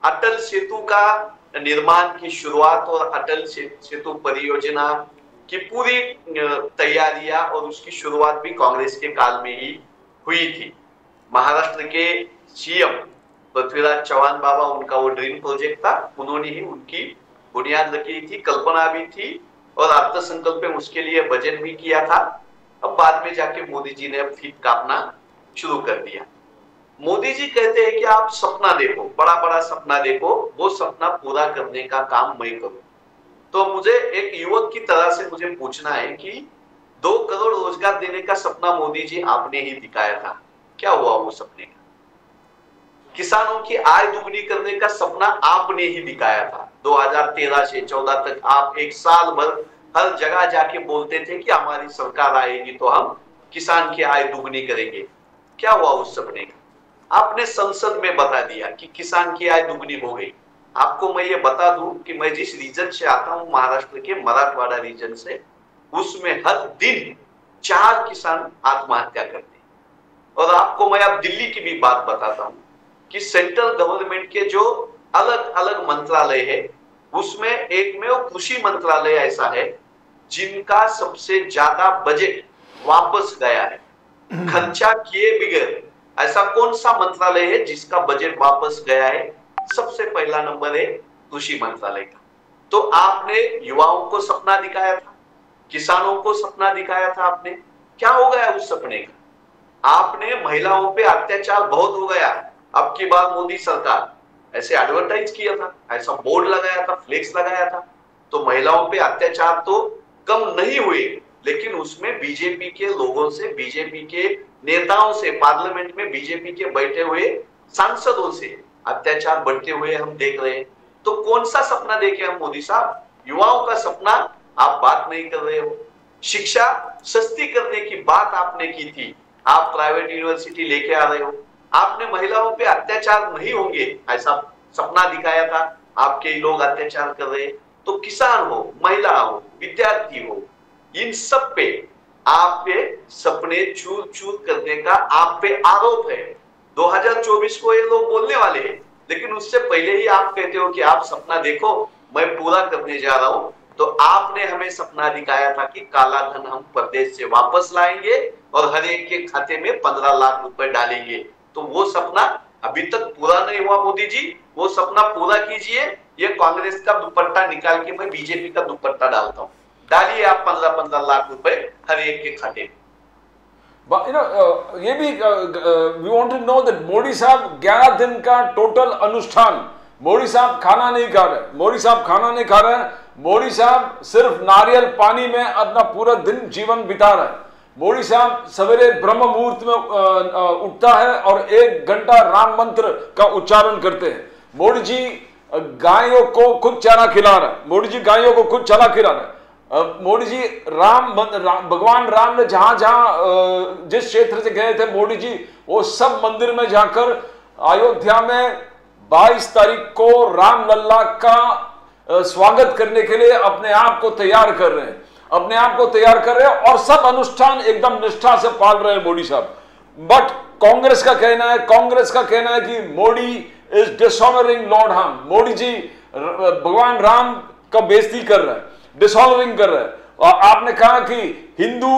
अटल सेतु का निर्माण की शुरुआत और अटल सेतु परियोजना की पूरी तैयारियां और उसकी शुरुआत भी कांग्रेस के काल में ही हुई थी। महाराष्ट्र के सीएम पृथ्वीराज चौहान बाबा, उनका वो ड्रीम प्रोजेक्ट था, उन्होंने ही उनकी बुनियाद रखी थी, कल्पना भी थी और अर्थसंकल्प में उसके लिए बजट भी किया था। अब बाद में जाके मोदी जी ने अब फीत काटना शुरू कर दिया। मोदी जी कहते हैं कि आप सपना देखो, बड़ा बड़ा सपना देखो, वो सपना पूरा करने का काम मैं करूं। तो मुझे एक युवक की तरह से मुझे पूछना है कि 2 करोड़ रोजगार देने का सपना मोदी जी आपने ही दिखाया था, क्या हुआ वो सपने का? किसानों की आय दुगनी करने का सपना आपने ही दिखाया था। 2013 से 14 तक आप एक साल भर हर जगह जाके बोलते थे कि हमारी सरकार आएगी तो हम किसान की आय दुगनी करेंगे। क्या हुआ उस सपने का? आपने संसद में बता दिया कि किसान की आय दुगनी हो गई। आपको मैं ये बता दूं कि मैं जिस रीजन से आता हूं, महाराष्ट्र के मराठवाड़ा रीजन से, उसमें हर दिन 4 किसान आत्महत्या करते हैं। और आपको मैं अब दिल्ली की भी बात बताता हूं कि सेंट्रल गवर्नमेंट के जो अलग अलग मंत्रालय है, उसमें एक में वो कृषि मंत्रालय ऐसा है जिनका सबसे ज्यादा बजट वापस गया है, खर्चा किए बगैर। ऐसा कौन सा मंत्रालय है जिसका बजट वापस गया है? सबसे पहला नंबर है कृषि मंत्रालय का। तो आपने युवाओं को सपना दिखाया था, किसानों को सपना दिखाया था आपने, क्या हो गया उस सपने का? आपने महिलाओं पे अत्याचार बहुत हो गया, अब की बार मोदी सरकार ऐसे एडवर्टाइज किया था, ऐसा बोर्ड लगाया था, फ्लेक्स लगाया था, तो महिलाओं पे अत्याचार तो कम नहीं हुए, लेकिन उसमें बीजेपी के लोगों से, बीजेपी के नेताओं से, पार्लियामेंट में बीजेपी के बैठे हुए सांसदों से अत्याचार बढ़ते हुए हम देख रहे हैं। तो कौन सा सपना देखे हम मोदी साहब? युवाओं का सपना आप बात नहीं कर रहे हो। शिक्षा सस्ती करने की बात आपने की थी, आप प्राइवेट यूनिवर्सिटी लेके आ रहे हो। आपने महिलाओं पे अत्याचार नहीं होंगे ऐसा सपना दिखाया था, आपके लोग अत्याचार कर रहे। तो किसान हो, महिला हो, विद्यार्थी हो, इन सब पे आप पे सपने चूर चूर करने का आप पे आरोप है। 2024 को ये लोग बोलने वाले हैं, लेकिन उससे पहले ही आप कहते हो कि आप सपना देखो, मैं पूरा करने जा रहा हूं। तो आपने हमें सपना दिखाया था कि काला धन हम प्रदेश से वापस लाएंगे और हर एक के खाते में 15 लाख रुपए डालेंगे। तो वो सपना अभी तक पूरा नहीं हुआ मोदी जी, वो सपना पूरा कीजिए। ये कांग्रेस का दुपट्टा निकाल के मैं बीजेपी का दुपट्टा डालता हूँ, डालिए आप 15-15 लाख रुपए हर एक के खाते में। But ये भी we want to know that Modi साहब 11 दिन का टोटल अनुष्ठान, मोदी साहब खाना नहीं खा रहे, मोदी साहब खाना नहीं खा रहे, मोदी साहब सिर्फ नारियल पानी में अपना पूरा दिन जीवन बिता रहे हैं। मोदी साहब सवेरे ब्रह्म मुहूर्त में उठता है और 1 घंटा राम मंत्र का उच्चारण करते हैं। मोदी जी गायों को खुद चारा खिला रहे हैं, मोदी जी गायों को खुद चारा खिला रहे हैं। मोदी जी भगवान राम ने जहां जहां जिस क्षेत्र से गए थे मोदी जी, वो सब मंदिर में जाकर अयोध्या में 22 तारीख को राम लल्ला का स्वागत करने के लिए अपने आप को तैयार कर रहे हैं, अपने आप को तैयार कर रहे हैं और सब अनुष्ठान एकदम निष्ठा से पाल रहे हैं मोदी साहब। बट कांग्रेस का कहना है कि मोदी इज डिसऑनरिंग लॉर्ड राम, मोदी जी भगवान राम का बेइज्जती कर रहा है, डिसऑनरिंग कर रहा है। और आपने कहा कि Hindu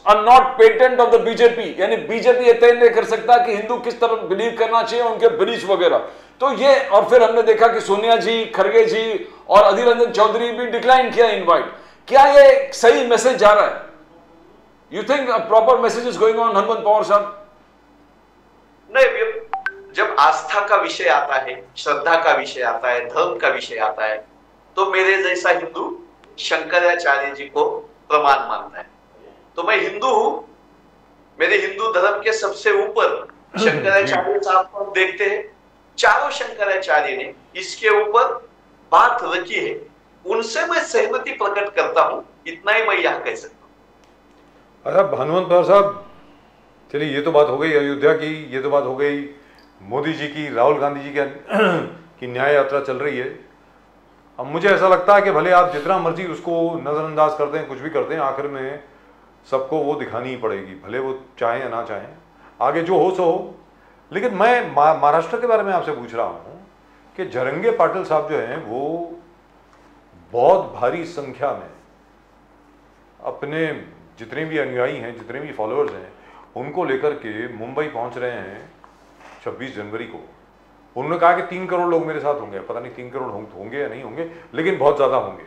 are not patent of the BJP, यानी बीजेपी ये तय नहीं कर सकता कि हिंदू किस तरह बिलीव करना चाहिए, उनके बिलीफ वगैरह। तो ये, और फिर हमने देखा कि सोनिया जी, खड़गे जी और अधीर रंजन चौधरी भी डिक्लाइन किया इनवाइट। क्या ये सही मैसेज जा रहा है? You think a proper message is going on Hanumant Pawar साहब? नहीं, जब आस्था का विषय आता है, श्रद्धा का विषय आता है, धर्म का विषय आता है, तो मेरे जैसा हिंदू शंकराचार्य जी को प्रमाण मानता है। तो मैं हिंदू हूं, मेरे हिंदू धर्म के सबसे ऊपर शंकराचार्य साहब को हम देखते हैं। चारों शंकराचार्य ने इसके ऊपर बात रखी है, उनसे मैं सहमति प्रकट करता हूं, इतना ही मैं यह कह सकता हूं। अच्छा हनुमंत पवार साहब, चलिए ये तो बात हो गई अयोध्या की, ये तो बात हो गई मोदी जी की, राहुल गांधी जी की न्याय यात्रा चल रही है। अब मुझे ऐसा लगता है कि भले आप जितना मर्जी उसको नज़रअंदाज कर दें, कुछ भी कर दें, आखिर में सबको वो दिखानी ही पड़ेगी, भले वो चाहें या ना चाहें, आगे जो हो सो हो। लेकिन मैं महाराष्ट्र के बारे में आपसे पूछ रहा हूँ कि जरंगे पाटिल साहब जो हैं वो बहुत भारी संख्या में अपने जितने भी अनुयायी हैं, जितने भी फॉलोअर्स हैं, उनको लेकर के मुंबई पहुँच रहे हैं 26 जनवरी को। उन्होंने कहा कि 3 करोड़ लोग मेरे साथ होंगे, पता नहीं 3 करोड़ होंगे या नहीं होंगे, लेकिन बहुत ज़्यादा होंगे।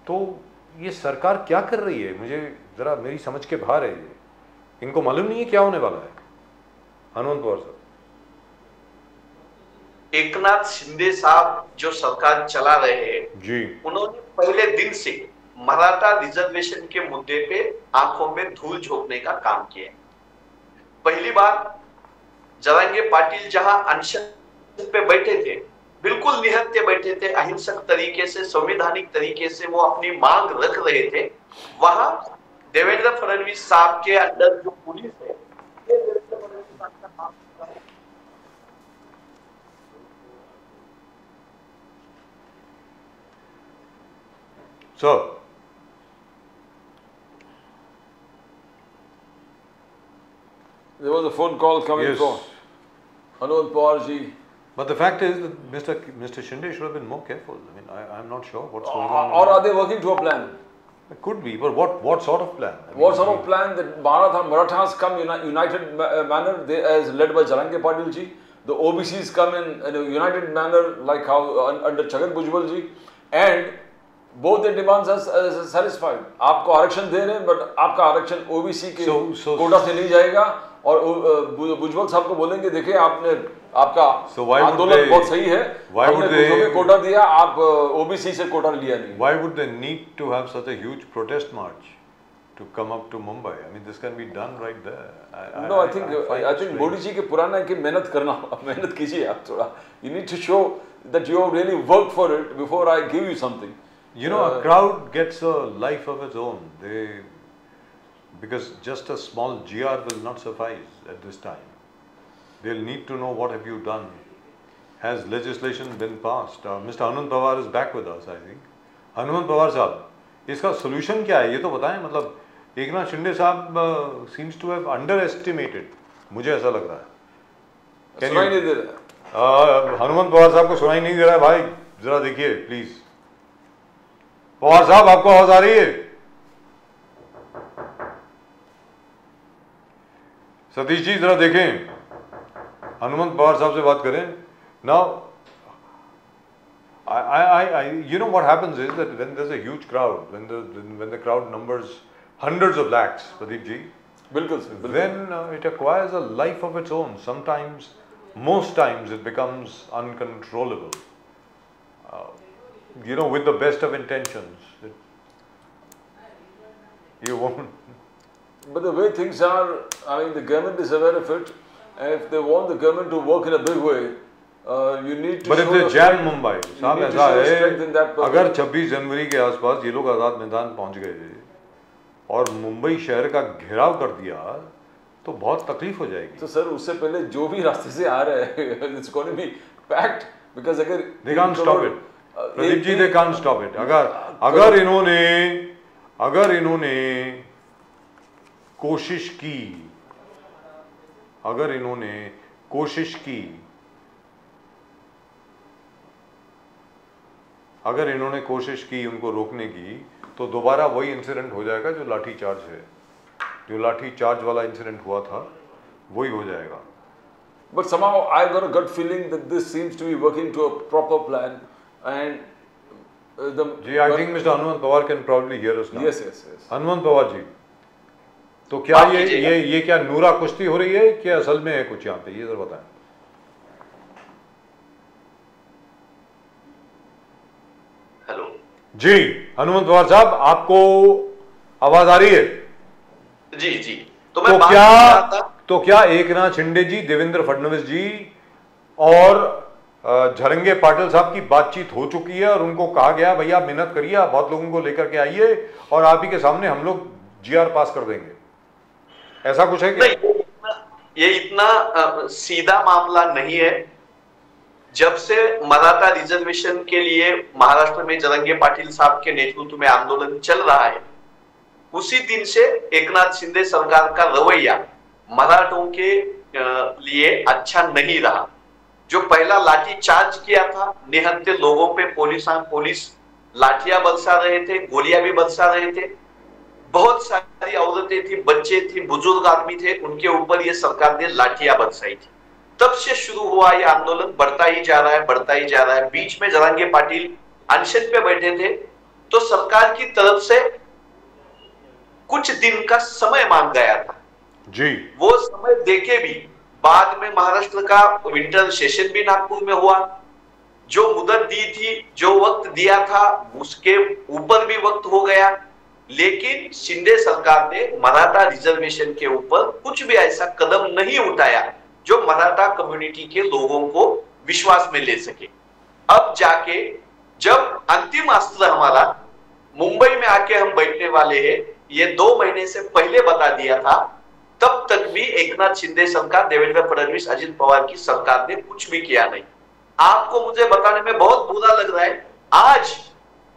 तो ये सरकार क्या कर रही है? मुझे ज़रा मेरी समझ के बाहर है ये। इनको मालूम नहीं है क्या होने वाला है? हनुमंत पवार साहब, एकनाथ शिंदे साहब जो सरकार चला रहे हैं जी, उन्होंने पहले दिन से मराठा रिजर्वेशन के मुद्दे पे आंखों में धूल झोंकने का काम किया। पहली बार जरंगे पाटिल जहां अनशन पे बैठे थे, बिल्कुल निहत्थे बैठे थे, अहिंसक तरीके से, संवैधानिक तरीके से वो अपनी मांग रख रहे थे, वहां देवेंद्र फडणवीस साहब के अंडर जो पुलिस है, sir there was a phone call coming Yes. from Hanoat Pawar ji. But the fact is that Mr. Shinde should have been more careful. I mean, I'm not sure what's going on. Or are they working to a plan? It could be, but what sort of plan? I mean, What sort of plan that Marathas come in a united manner, they, as led by Jarange Patil ji. The OBCs come in a united manner, like how under Chhagan Bhujbal ji, and both their demands are satisfied. आपको आरक्षण दे रहे हैं, but आपका आरक्षण OBC के कोटा से नहीं जाएगा, और भुजबल साहब को बोलेंगे देखिए आपने आपका आंदोलन बहुत सही है, आपने कोटा दिया, आप OBC से कोटा लिया नहीं। Why would they need to have such a huge protest march to come up to Mumbai? I mean, this can be done right there. No, I think Modi ji के पुराना है कि मेहनत करना, मेहनत कीजिए आप थोड़ा. You need to show that you have really worked for it before I give you something. You know, a crowd gets a life of its own. Because just a small GR will not suffice at this time. They'll need to know what have you done. Has legislation been passed? Mr. Hanoat Pawar is back with us, I think. Hanoat Pawar साहब, इसका solution क्या है? ये तो बताएं. मतलब एकनाथ शिंदे साहब seems to have underestimated. मुझे ऐसा लग रहा है. सुनाई नहीं दे रहा. हनुमंत पवार साहब को सुनाई नहीं दे रहा है भाई. जरा देखिए प्लीज. पवार साहब आपको आवाज आ रही है? सतीश जी जरा देखें. हनुमंत पवार साहब से बात करें. Now, you know what happens is that when there's a huge crowd, when the crowd numbers hundreds of lakhs, Pradeep ji, then it acquires a life of its own. Sometimes, most times, it becomes uncontrollable. You know, with the best of intentions, you won't. But the way things are, I mean, the government is aware of it, and if they want the government to work in a big way, you need to. But if they jam Mumbai, साहब ऐसा है, अगर 26 जनवरी के आसपास ये लोग आजाद मैदान पहुंच गए और मुंबई शहर का घेराव कर दिया, तो बहुत तकलीफ हो जाएगी. तो सर उससे पहले जो भी रास्ते से आ रहे हैं, it's going to be packed because अगर they can't stop it. Pradeep ji, they can't stop it. अगर इन्होंने कोशिश की, अगर इन्होंने कोशिश की, अगर इन्होंने कोशिश की उनको रोकने की, तो दोबारा वही इंसिडेंट हो जाएगा जो लाठी चार्ज है, जो लाठी चार्ज वाला इंसिडेंट हुआ था वही हो जाएगा। But somehow I got a gut feeling that this seems to be working to a proper plan, and ji, I think Mr. Hanumant Pawar can probably hear us now. Yes, yes, yes. Hanumant Pawar ji, तो क्या ये क्या नूरा कुश्ती हो रही है कि असल में है कुछ यहाँ पे, ये जरा बताएं। हेलो जी, हनुमंत पवार साहब, आपको आवाज आ रही है? जी जी, तो मैं तो क्या एकनाथ शिंदे जी, देवेंद्र फडणवीस जी और झरंगे पाटिल साहब की बातचीत हो चुकी है और उनको कहा गया भैया मेहनत करिए, आप बहुत लोगों को लेकर के आइए और आप ही के सामने हम लोग जीआर पास कर देंगे, ऐसा कुछ है क्या? ये इतना सीधा मामला नहीं है। जब से मराठा रिजर्वेशन के लिए महाराष्ट्र में झरंगे पाटिल साहब के नेतृत्व में आंदोलन चल रहा है, उसी दिन से एकनाथ शिंदे सरकार का रवैया मराठों के लिए अच्छा नहीं रहा। जो पहला लाठी चार्ज किया था, निहत्थे लोगों पे पुलिस लाठियां बरसा रहे थे, गोलियां भी बरसा रहे थे, बहुत सारी औरतें थी, बच्चे थे, बुजुर्ग आदमी थे, उनके ऊपर ये सरकार ने लाठियां बरसाई थी। तब से शुरू हुआ ये आंदोलन, बढ़ता ही जा रहा है, बढ़ता ही जा रहा है। बीच में झरंगे पाटिल अनशन पे बैठे थे, तो सरकार की तरफ से कुछ दिन का समय मांग गया था जी। वो समय देके भी बाद में महाराष्ट्र का विंटर सेशन भी नागपुर में हुआ। जो मुदत दी थी, जो वक्त दिया था, उसके ऊपर भी वक्त हो गया, लेकिन शिंदे सरकार ने मराठा रिजर्वेशन के ऊपर कुछ भी ऐसा कदम नहीं उठाया जो मराठा कम्युनिटी के लोगों को विश्वास में ले सके। अब जाके जब अंतिम अस्त्र हमारा मुंबई में आके हम बैठने वाले हैं, ये 2 महीने से पहले बता दिया था, तब तक भी एकनाथ शिंदे सरकार, देवेंद्र फडणवीस, अजित पवार की सरकार ने कुछ भी किया नहीं। आपको मुझे बताने में बहुत बुरा लग रहा है, आज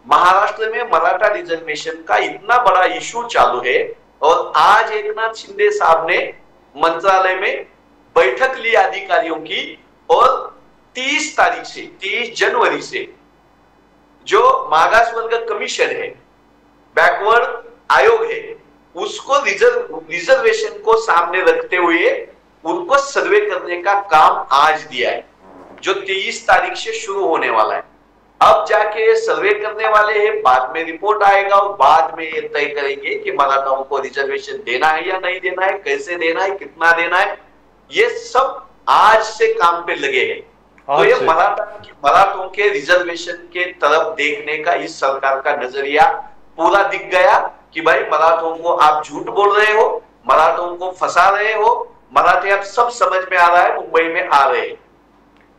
महाराष्ट्र में मराठा रिजर्वेशन का इतना बड़ा इशू चालू है और आज एकनाथ शिंदे साहब ने मंत्रालय में बैठक ली अधिकारियों की और 30 तारीख से 30 जनवरी से जो मागास वर्ग कमीशन है, बैकवर्ड आयोग है, उसको रिजर्वेशन को सामने रखते हुए उनको सर्वे करने का काम आज दिया है, जो 23 तारीख से शुरू होने वाला है। अब जाके सर्वे करने वाले हैं, बाद में रिपोर्ट आएगा और बाद में ये तय करेंगे कि मराठाओं को रिजर्वेशन देना है या नहीं देना है, कैसे देना है, कितना देना है। ये सब आज से काम पे लगे हैं। तो ये मराठों के रिजर्वेशन के तरफ देखने का इस सरकार का नजरिया पूरा दिख गया कि भाई मराठों को आप झूठ बोल रहे हो, मराठों को फंसा रहे हो, मराठे आप सब समझ में आ रहा है, मुंबई में आ रहे हैं।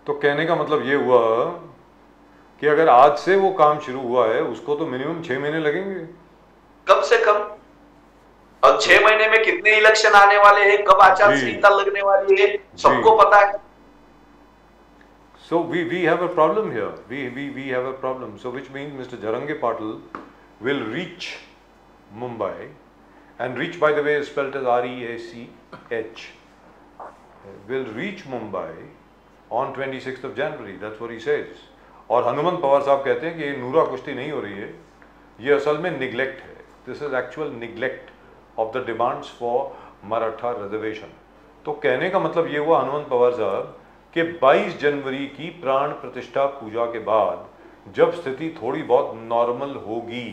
तो कहने का मतलब ये हुआ कि अगर आज से वो काम शुरू हुआ है, उसको तो मिनिमम 6 महीने लगेंगे कम से कम। और 6 महीने में कितने इलेक्शन आने वाले हैं, कब आचार संहिता लगने वाली है, सबको पता है। So we have a problem here. We have a problem. So which means Mr. Jharange Patil will reach Mumbai, and reach, by the way, is spelled as R-E-A-C-H. Will reach Mumbai on 26th of January. That's what he says. और हनुमंत पवार साहब कहते हैं कि ये नूरा कुश्ती नहीं हो रही है, ये असल में निगलेक्ट है। This is actual neglect of the demands for Maratha reservation. तो कहने का मतलब ये हुआ हनुमंत पवार साहब कि 22 जनवरी की प्राण प्रतिष्ठा पूजा के बाद जब स्थिति थोड़ी बहुत नॉर्मल होगी,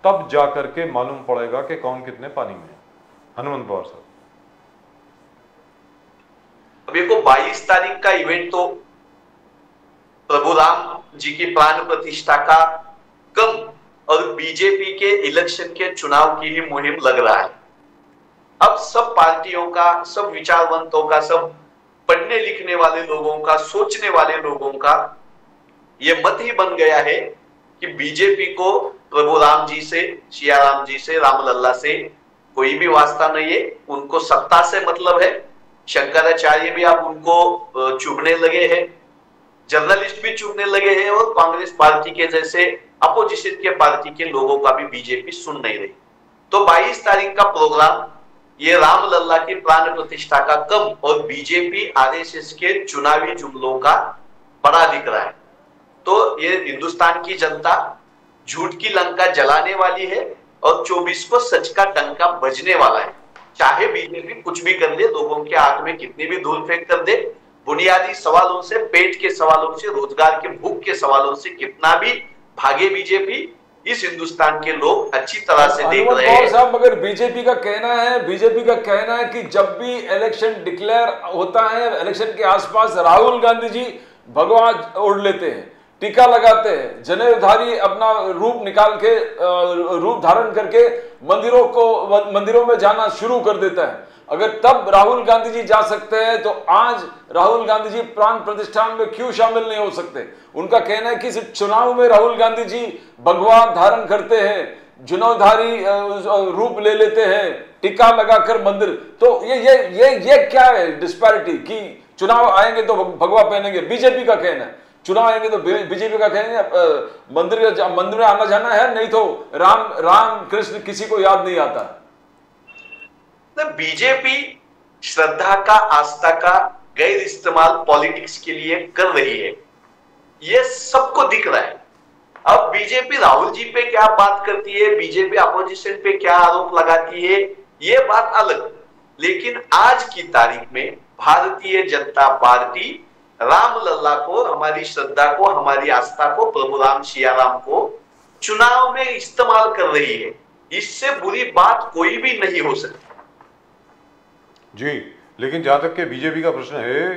तब जाकर के मालूम पड़ेगा कि कौन कितने पानी में है। हनुमंत पवार साहब, अभी को 22 तारीख का इवेंट तो प्रभु राम जी की प्राण प्रतिष्ठा का कम और बीजेपी के इलेक्शन के चुनाव की ही मुहिम लग रहा है। अब सब पार्टियों का, सब विचारवंतों का, सब पढ़ने लिखने वाले लोगों का, सोचने वाले लोगों का ये मत ही बन गया है कि बीजेपी को प्रभु राम जी से, सिया राम जी से, रामलल्ला से कोई भी वास्ता नहीं है, उनको सत्ता से मतलब है। शंकराचार्य भी अब उनको चुभने लगे हैं, जर्नलिस्ट भी चुभने लगे हैं और कांग्रेस पार्टी के जैसे अपोजिशन के पार्टी के लोगों का भी बीजेपी सुन नहीं रही। तो 22 तारीख का प्रोग्राम ये रामलल्ला की प्राण प्रतिष्ठा का कम और बीजेपी आरएसएस के चुनावी जुमलों का बड़ा दिख रहा है। तो ये हिंदुस्तान की जनता झूठ की लंका जलाने वाली है और 24 को सच का डंका बजने वाला है। चाहे बीजेपी कुछ भी कर ले, लोगों के आंख में कितनी भी धूल फेंक कर दे, बुनियादी सवालों से, पेट के सवालों से, रोजगार के भूख के सवालों से कितना भी भागे बीजेपी, इस हिंदुस्तान के लोग अच्छी तरह से देख रहे हैं साहब। मगर बीजेपी का कहना है कि जब भी इलेक्शन डिक्लेयर होता है, इलेक्शन के आसपास राहुल गांधी जी भगवा ओढ़ लेते हैं, टीका लगाते हैं, जनेऊधारी अपना रूप निकाल के रूप धारण करके मंदिरों में जाना शुरू कर देता है। अगर तब राहुल गांधी जी जा सकते हैं तो आज राहुल गांधी जी प्राण प्रतिष्ठान में क्यों शामिल नहीं हो सकते? उनका कहना है कि इस चुनाव में राहुल गांधी जी भगवा धारण करते हैं, जनेऊधारी रूप ले लेते हैं, टीका लगाकर मंदिर, तो ये क्या है डिस्पैरिटी कि चुनाव आएंगे तो भगवा पहनेंगे? बीजेपी का कहना है चुनाव आएंगे तो बीजेपी का कहना मंदिर में आना जाना है, नहीं तो राम कृष्ण किसी को याद नहीं आता। बीजेपी श्रद्धा का, आस्था का गैर इस्तेमाल पॉलिटिक्स के लिए कर रही है, ये सबको दिख रहा है। अब बीजेपी राहुल जी पे क्या बात करती है, बीजेपी अपोजिशन पे क्या आरोप लगाती है, ये बात अलग। लेकिन आज की तारीख में भारतीय जनता पार्टी रामलल्ला को, हमारी श्रद्धा को, हमारी आस्था को, प्रभु राम सिया राम को चुनाव में इस्तेमाल कर रही है। इससे बुरी बात कोई भी नहीं हो सकती जी। लेकिन जहां तक के बीजेपी का प्रश्न है,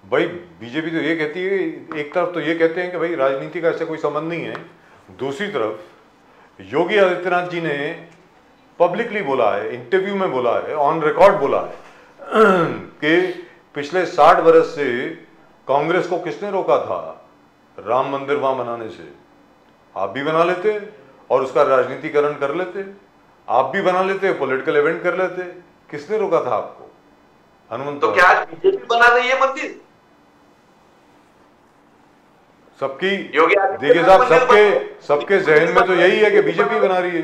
भाई बीजेपी तो ये कहती है, एक तरफ तो ये कहते हैं कि भाई राजनीति का ऐसा कोई संबंध नहीं है, दूसरी तरफ योगी आदित्यनाथ जी ने पब्लिकली बोला है, इंटरव्यू में बोला है, ऑन रिकॉर्ड बोला है कि पिछले 60 वर्ष से कांग्रेस को किसने रोका था राम मंदिर वहां बनाने से? आप भी बना लेते और उसका राजनीतिकरण कर लेते, आप भी बना लेते, पॉलिटिकल इवेंट कर लेते, किसने रोका था आपको? हनुमंत। तो क्या आज बीजेपी बना रही है मंदिर? सबकी देखिए साहब, सबके जहन में तो यही है कि बीजेपी बना रही है,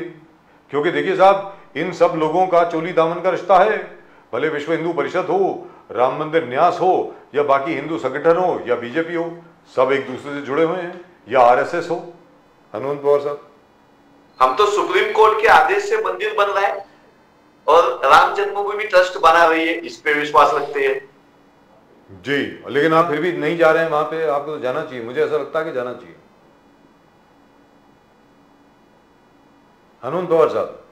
क्योंकि देखिए साहब, इन सब लोगों का चोली दामन का रिश्ता है। भले विश्व हिंदू परिषद हो, राम मंदिर न्यास हो, या बाकी हिंदू संगठन हो, या बीजेपी हो, सब एक दूसरे से जुड़े हुए हैं, या आरएसएस हो। हनुमंत पवार साहब, हम तो सुप्रीम कोर्ट के आदेश से मंदिर बन रहा है और राम जन्मभूमि ट्रस्ट बना रही है, इस पे विश्वास रखते हैं जी। लेकिन आप फिर भी नहीं जा रहे हैं वहां पे, आपको तो जाना चाहिए, मुझे ऐसा लगता है कि जाना चाहिए। हनुमंत पवार साहब,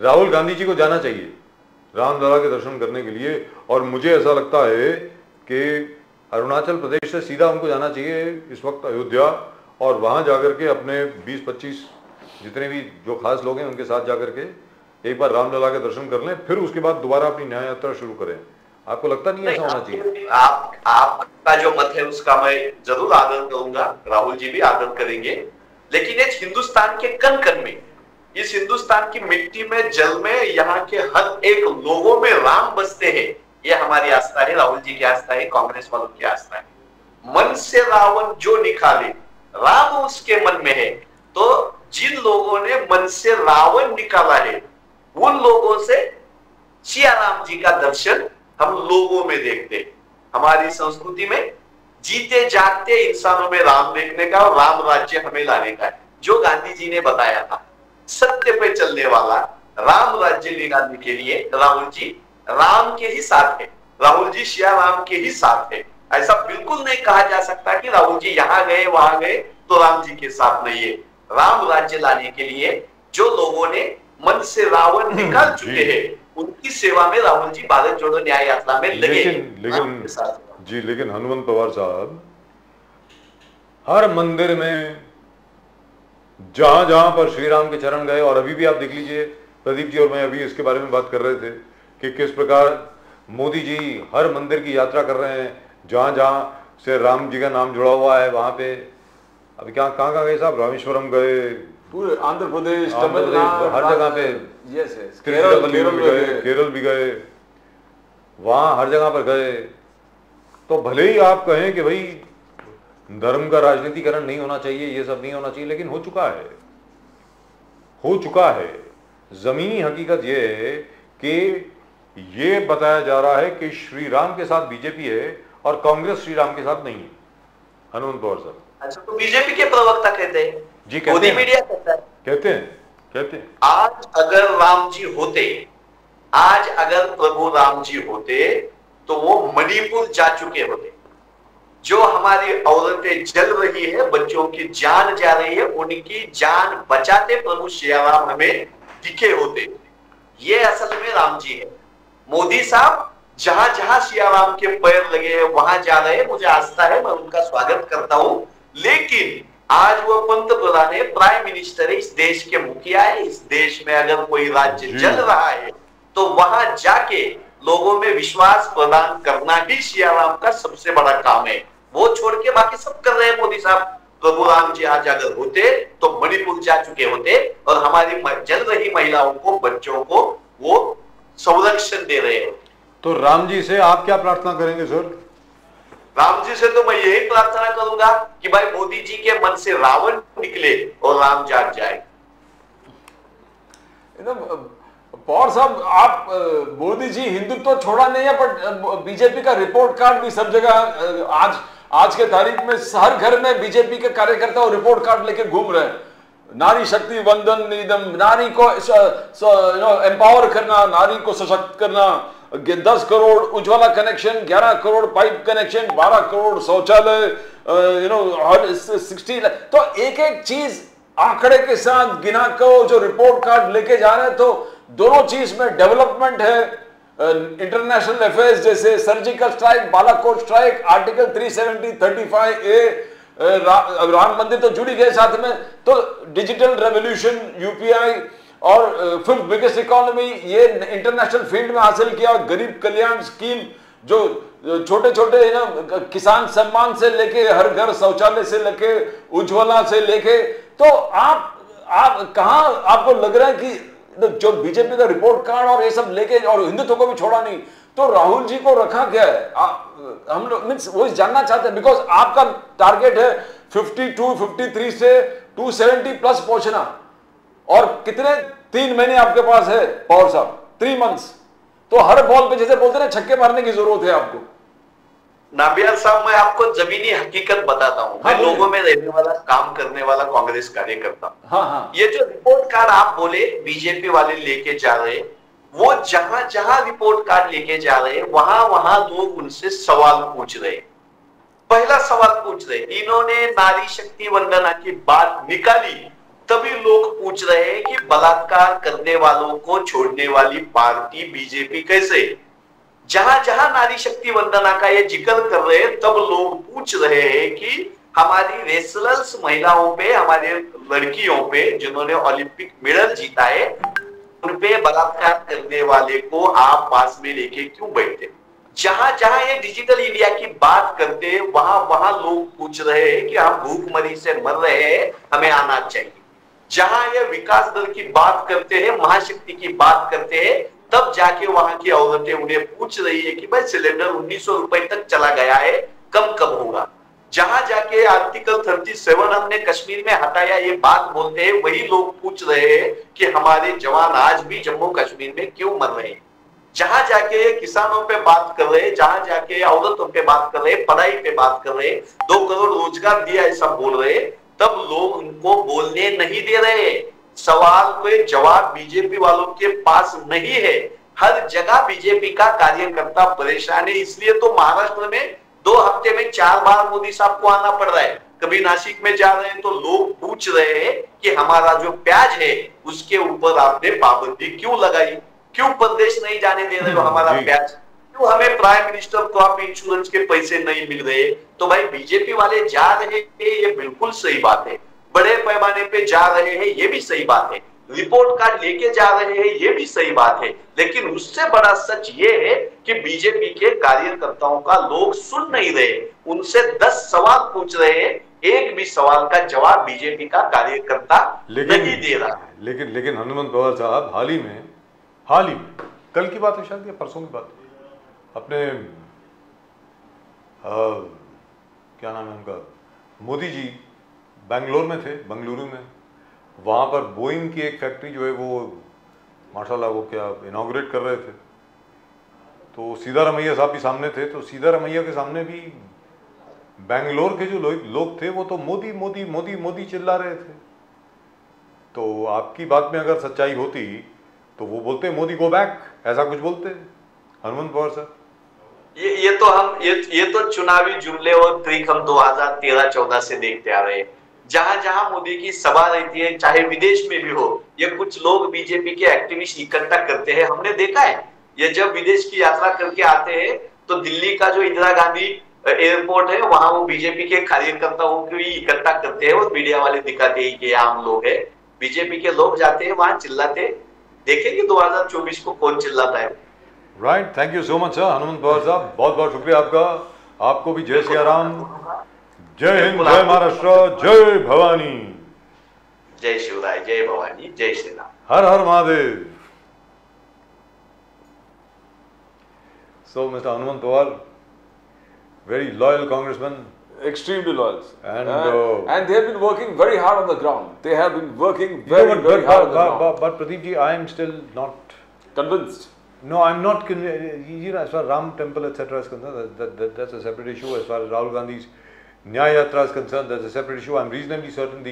राहुल गांधी जी को जाना चाहिए रामलला के दर्शन करने के लिए, और मुझे ऐसा लगता है कि अरुणाचल प्रदेश से सीधा उनको जाना चाहिए इस वक्त अयोध्या, और वहां जाकर के अपने 20-25 जितने भी जो खास लोग हैं उनके साथ जाकर के एक बार रामलला के दर्शन कर लें, फिर उसके बाद दोबारा अपनी न्याय यात्रा शुरू करें। आपको लगता नहीं ऐसा होना चाहिए? आपका जो मत है उसका मैं जरूर आदर करूंगा, राहुल जी भी आदर करेंगे, लेकिन इस हिंदुस्तान के कण कण में, इस हिंदुस्तान की मिट्टी में, जल में, यहाँ के हर एक लोगों में राम बसते हैं, ये हमारी आस्था है, राहुल जी की आस्था है, कांग्रेस वालों की आस्था है। मन से रावण जो निकाले राम उसके मन में है, तो जिन लोगों ने मन से रावण निकाला है उन लोगों से सिया राम जी का दर्शन हम लोगों में देखते हैं। हमारी संस्कृति में जीते जागते इंसानों में राम देखने का और राम राज्य हमें लाने का है, जो गांधी जी ने बताया था। सत्य पे चलने वाला राम राज्य ले लाने के लिए राहुल जी राम के ही साथ है, राहुल जी सिया राम के ही साथ है। ऐसा बिल्कुल नहीं कहा जा सकता कि राहुल जी यहाँ गए वहां गए तो राम जी के साथ नहीं है। राम राज्य लाने के लिए जो लोगों ने मन से रावण निकाल चुके हैं, उनकी सेवा में राहुल जी भारत जोड़ो न्याय यात्रा में लगे। लेकिन हनुमंत पवार साहब, हर मंदिर में जहां जहां पर श्री राम के चरण गए, और अभी भी आप देख लीजिए, प्रदीप जी और मैं अभी इसके बारे में बात कर रहे थे कि किस प्रकार मोदी जी हर मंदिर की यात्रा कर रहे हैं, जहां जहां से राम जी का नाम जुड़ा हुआ है वहां पे। अभी कहाँ गए साहब? रामेश्वरम गए, पूरे आंध्र प्रदेश, तमिलनाडु, हर जगह पे, केरल भी गए, वहां हर जगह पर गए। तो भले ही आप कहें कि भाई धर्म का राजनीतिकरण नहीं होना चाहिए, ये सब नहीं होना चाहिए, लेकिन हो चुका है। जमीनी हकीकत यह है कि ये बताया जा रहा है कि श्री राम के साथ बीजेपी है और कांग्रेस श्री राम के साथ नहीं है। हनुमंत पवार साहब। अच्छा, तो बीजेपी के प्रवक्ता कहते हैं जी, कहते मोदी हैं, मीडिया कहता है, कहते हैं आज अगर राम जी होते, आज अगर प्रभु राम जी होते तो वो मणिपुर जा चुके होते। जो हमारी औरतें जल रही है, बच्चों की जान जा रही है, उनकी जान बचाते प्रभु श्री राम हमें दिखे होते। ये असल में राम जी है। मोदी साहब जहां जहां श्री राम के पैर लगे हैं वहां जा रहे हैं, मुझे आस्था है, मैं उनका स्वागत करता हूं। लेकिन आज वो पंत प्रधान है, प्राइम मिनिस्टर है, इस देश के मुखिया है। इस देश में अगर कोई राज्य जल रहा है तो वहां जाके लोगों में विश्वास प्रदान करना ही श्री राम का सबसे बड़ा काम है। वो छोड़ के बाकी सब कर रहे हैं मोदी साहब। प्रभु राम जी आज अगर होते तो मणिपुर जा चुके होते और हमारी जल रही महिलाओं को, बच्चों को वो संरक्षण दे रहे हैं। तो राम जी से आप क्या प्रार्थना करेंगे सर? राम जी से तो मैं यही प्रार्थना करूंगा कि भाई मोदी जी के मन से रावण निकले और राम जाग जाए। पवार साहब, आप मोदी जी हिंदुत्व तो छोड़ा नहीं है, बट बीजेपी का रिपोर्ट कार्ड भी सब जगह आज के तारीख में हर घर में बीजेपी के कार्यकर्ता और रिपोर्ट कार्ड लेके घूम रहे हैं। नारी शक्ति वंदन निदम, नारी को एम्पावर करना, नारी को सशक्त करना, 10 crore Ujjwala connection, 11 crore pipe connection, 12 crore शौचालय, 60। तो एक एक चीज आंकड़े के साथ गिना को जो रिपोर्ट कार्ड लेके जा रहे हैं, तो दोनों चीज में डेवलपमेंट है। इंटरनेशनल अफेयर्स जैसे surgical strike, Balakot strike, article 370, 35A, Ram मंदिर तो जुड़ी गए साथ में। तो डिजिटल रेवोल्यूशन, यूपीआई और फिफ्थ बिगेस्ट इकोनॉमी, ये इंटरनेशनल फील्ड में हासिल किया। गरीब कल्याण स्कीम, जो छोटे छोटे ना किसान सम्मान से लेके हर घर शौचालय से लेके उज्ज्वला से लेके, तो आप कहां आपको लग रहा है कि जो बीजेपी का रिपोर्ट कार्ड और ये सब लेके और हिंदुत्व को भी छोड़ा नहीं, तो राहुल जी को रखा क्या है? हम लोग मीन्स वो जानना चाहते हैं, बिकॉज आपका टारगेट है 52, 53 से 270 प्लस पहुंचना, और कितने 3 महीने आपके पास है पवार साहब, 3 मंथ्स। तो हर बॉल पे जैसे बोलते हैं छक्के मारने की जरूरत है आपको। नाबियार साहब, मैं आपको जमीनी हकीकत बताता हूँ। मैं लोगों में रहने वाला, काम करने वाला कांग्रेस कार्यकर्ता। हाँ। ये जो रिपोर्ट कार्ड आप बोले बीजेपी वाले लेके जा रहे, वो जहां जहां रिपोर्ट कार्ड लेके जा रहे वहां वहां लोग उनसे सवाल पूछ रहे। पहला सवाल पूछ रहे, इन्होंने नारी शक्ति वंदना की बात निकाली, तभी लोग पूछ रहे हैं कि बलात्कार करने वालों को छोड़ने वाली पार्टी बीजेपी कैसे? जहां जहां नारी शक्ति वंदना का ये जिक्र कर रहे हैं, तब लोग पूछ रहे हैं कि हमारी रेसलर्स महिलाओं पे, हमारे लड़कियों पे जिन्होंने ओलंपिक मेडल जीता है, उनपे बलात्कार करने वाले को आप पास में लेके क्यों बैठते? जहां जहां ये डिजिटल इंडिया की बात करते हैं, वहां वहां लोग पूछ रहे हैं कि हम भूखमरी से मर रहे हैं, हमें आना चाहिए। जहां ये विकास दर की बात करते हैं, महाशक्ति की बात करते हैं, तब जाके वहां की औरतें उन्हें पूछ रही है कि भाई सिलेंडर 1900 रुपए तक चला गया है, कब कब होगा? जहां जाके आर्टिकल 37 हमने कश्मीर में हटाया, ये बात बोलते हैं, वही लोग पूछ रहे हैं कि हमारे जवान आज भी जम्मू कश्मीर में क्यों मर रहे हैं। जहां जाके किसानों पे बात कर रहे, जहां जाके औरतों पे बात कर रहे, पढ़ाई पे बात कर रहे, 2 करोड़ रोजगार दिया ऐसा बोल रहे, तब लोग उनको बोलने नहीं दे रहे। सवाल पे जवाब बीजेपी वालों के पास नहीं है। हर जगह बीजेपी का कार्यकर्ता परेशान है। इसलिए तो महाराष्ट्र में 2 हफ्ते में 4 बार मोदी साहब को आना पड़ रहा है। कभी नासिक में जा रहे हैं तो लोग पूछ रहे हैं कि हमारा जो प्याज है उसके ऊपर आपने पाबंदी क्यों लगाई, क्यों प्रदेश नहीं जाने दे रहे हो हमारा प्याज, क्यों हमें प्राइम मिनिस्टर क्रॉप इंश्योरेंस के पैसे नहीं मिल रहे? तो भाई बीजेपी वाले जा रहे हैं, ये बिल्कुल सही बात है। बड़े पैमाने पे जा रहे हैं, ये भी सही बात है। रिपोर्ट कार्ड लेके जा रहे हैं, ये भी सही बात है। लेकिन उससे बड़ा सच ये है कि बीजेपी के कार्यकर्ताओं का लोग सुन नहीं रहे। उनसे 10 सवाल पूछ रहे हैं, एक भी सवाल का जवाब बीजेपी का कार्यकर्ता नहीं दे रहा। लेकिन हनुमंत पवार साहब हाल ही में कल की बात है शायद या परसों की बात, अपने क्या नाम है उनका, मोदी जी बेंगलोर में थे, बेंगलुरु में। वहाँ पर बोइंग की एक फैक्ट्री जो है वो माशाल्लाह वो क्या इनॉग्रेट कर रहे थे, तो सीधारमैया साहब भी सामने थे, तो सीधारमैया के सामने भी बेंगलोर के जो लोग थे वो तो मोदी मोदी मोदी मोदी चिल्ला रहे थे। तो आपकी बात में अगर सच्चाई होती तो वो बोलते मोदी गो बैक, ऐसा कुछ बोलते हनुमंत पवार साहब। ये तो चुनावी जुमले और ट्रिक हम 2013-14 से देखते आ रहे हैं। जहां जहां मोदी की सभा रहती है, चाहे विदेश में भी हो, ये कुछ लोग बीजेपी के एक्टिविस्ट इकट्ठा करते हैं। हमने देखा है, ये जब विदेश की यात्रा करके आते हैं तो दिल्ली का जो इंदिरा गांधी एयरपोर्ट है, वहां वो बीजेपी के कार्यकर्ताओं को इकट्ठा करते हैं और मीडिया वाले दिखाते हैं कि हम लोग है, बीजेपी के लोग जाते हैं वहां चिल्लाते। देखेंगे 2024 को कौन चिल्लाता है। Right, thank you so much sir Hanumant Pawar साहब, बहुत बहुत शुक्रिया आपका। आपको भी जय सिया राम, जय हिंद, जय महाराष्ट्र, जय भवानी, जय शिवराय, जय भवानी, जय श्री राम, हर हर Mahadev. So Mr. Hanuman Pawar, very loyal congressman. Extremely loyal. And they have been working very hard on the ground. They have been working very hard on the ground. But Pradeep ji, I am still not convinced. No, I'm not convinced. You know, as far as Ram Temple, etc. is concerned, that's a separate issue. As far as Rahul Gandhi's Nyaya Yatra is concerned, that's a separate issue. I'm reasonably certain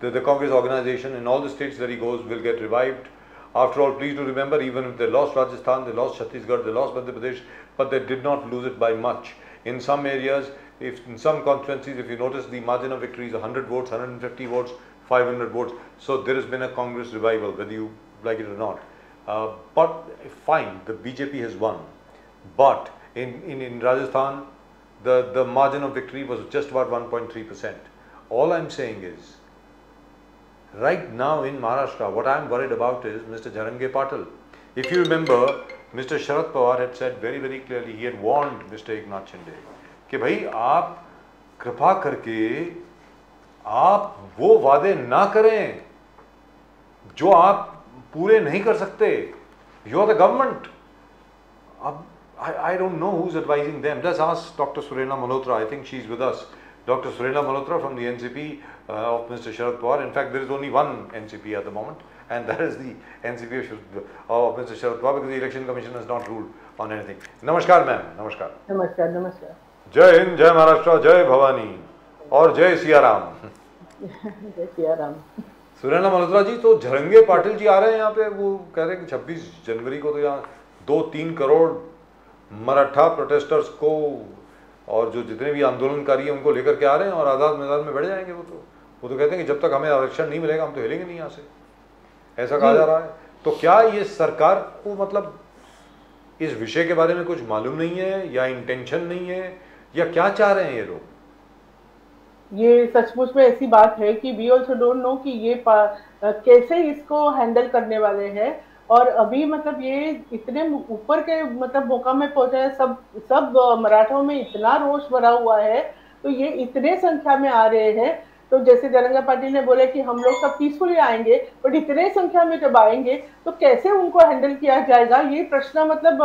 the Congress organization in all the states that he goes will get revived. After all, please do remember, even if they lost Rajasthan, they lost Chhattisgarh, they lost Madhya Pradesh, but they did not lose it by much. In some areas, in some constituencies, if you notice, the margin of victory is 100 votes, 150 votes, 500 votes. So there has been a Congress revival, whether you like it or not. But fine, the BJP has won. But in Rajasthan, the margin of victory was just about 1.3%. All I'm saying is, right now in Maharashtra, what I'm worried about is Mr. Jarange Patil. If you remember, Mr. Sharad Pawar had said very, very clearly, he had warned Mr. Eknath Shinde कि भाई आप कृपा करके आप वो वादे ना करें जो आप पूरे नहीं कर सकते. You are the government. I don't know who's advising them. Let's ask Dr. Surena Malhotra. I think she's with us. Dr. Surena Malhotra from the NCP of Mr. Sharad Pawar. In fact, there is only one NCP at the moment, and that is the NCP of Mr. Sharad Pawar, because the Election Commission has not ruled on anything. Namaskar, ma'am. Namaskar. Namaskar. Namaskar. जय हिंद, जय महाराष्ट्र, जय भवानी और जय सिया राम. जय सिया राम. सुरेना मल्होत्रा जी, तो झरंगे पाटिल जी आ रहे हैं यहाँ पे, वो कह रहे हैं कि 26 जनवरी को तो यहाँ 2-3 करोड़ मराठा प्रोटेस्टर्स को और जो जितने भी आंदोलनकारी हैं उनको लेकर के आ रहे हैं और आज़ाद मैदान में बैठ जाएंगे. वो तो कहते हैं कि जब तक हमें आरक्षण नहीं मिलेगा हम तो हिलेंगे नहीं यहाँ से, ऐसा कहा जा रहा है. तो क्या ये सरकार को मतलब इस विषय के बारे में कुछ मालूम नहीं है या इंटेंशन नहीं है या क्या चाह रहे हैं ये लोग? ये सचमुच में ऐसी बात है कि वी ऑल्सो डोंट नो कि ये कैसे इसको हैंडल करने वाले हैं. और अभी मतलब ये इतने ऊपर के मतलब मौका में पहुंचा है, सब मराठों में इतना रोष भरा हुआ है, तो ये इतने संख्या में आ रहे हैं. तो जैसे जरंगे पाटिल ने बोले कि हम लोग सब पीसफुली आएंगे, बट इतने संख्या में जब आएंगे तो कैसे उनको हैंडल किया जाएगा, ये प्रश्न मतलब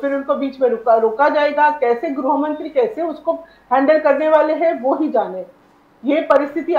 फिर उनको बीच में रोका जाएगा. कैसे गृह मंत्री कैसे उसको हैंडल करने वाले हैं वो ही जाने. ये परिस्थिति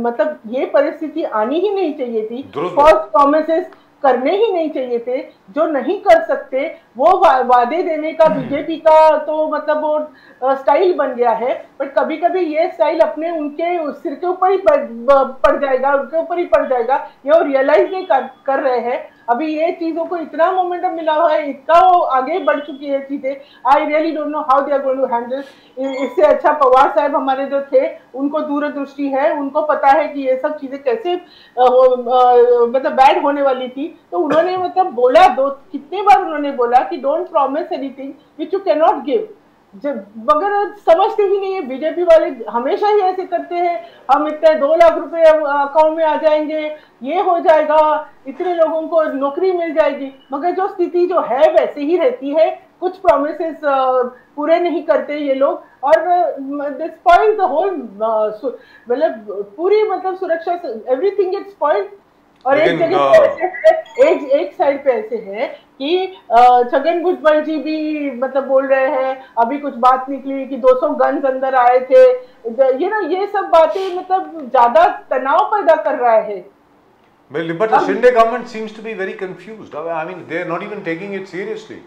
मतलब ये परिस्थिति आनी ही नहीं चाहिए थी. फॉल्स प्रॉमिसेस करने ही नहीं चाहिए थे. जो नहीं कर सकते वो वादे देने का बीजेपी का तो मतलब वो स्टाइल बन गया है. बट कभी कभी ये स्टाइल अपने उनके सिर के ऊपर ही पड़ जाएगा, उनके ऊपर ही पड़ जाएगा. ये वो रियलाइज नहीं कर रहे हैं. अभी ये चीजों को इतना मोमेंटम मिला हुआ है, इतना वो आगे बढ़ चुकी है चीजें. I really don't know how they are going to handle. इससे अच्छा पवार साहब हमारे जो थे, उनको दूरदृष्टि है, उनको पता है कि ये सब चीजें कैसे मतलब बैड होने वाली थी. तो उन्होंने मतलब बोला, कितनी बार उन्होंने बोला कि don't promise anything which you can not give. मगर समझते ही नहीं है. बीजेपी वाले हमेशा ही ऐसे करते हैं, हम इतने 2 लाख रुपए अकाउंट में आ जाएंगे, ये हो जाएगा, इतने लोगों को नौकरी मिल जाएगी. मगर जो स्थिति जो है वैसे ही रहती है. कुछ प्रॉमिसेस पूरे नहीं करते ये लोग और दे स्पॉइल द होल मतलब पूरी मतलब सुरक्षा, एवरीथिंग गेट्स स्पॉइल्ड. और एक जगह एक साइड पे ऐसे है कि छगन भुजबल जी भी मतलब बोल रहे हैं, अभी कुछ बात निकली कि 200 गन्स अंदर आए थे. ये सब बातें मतलब ज्यादा तनाव पैदा कर रहा है. But the Shinde government seems to be very confused. I mean, they are not even taking it seriously.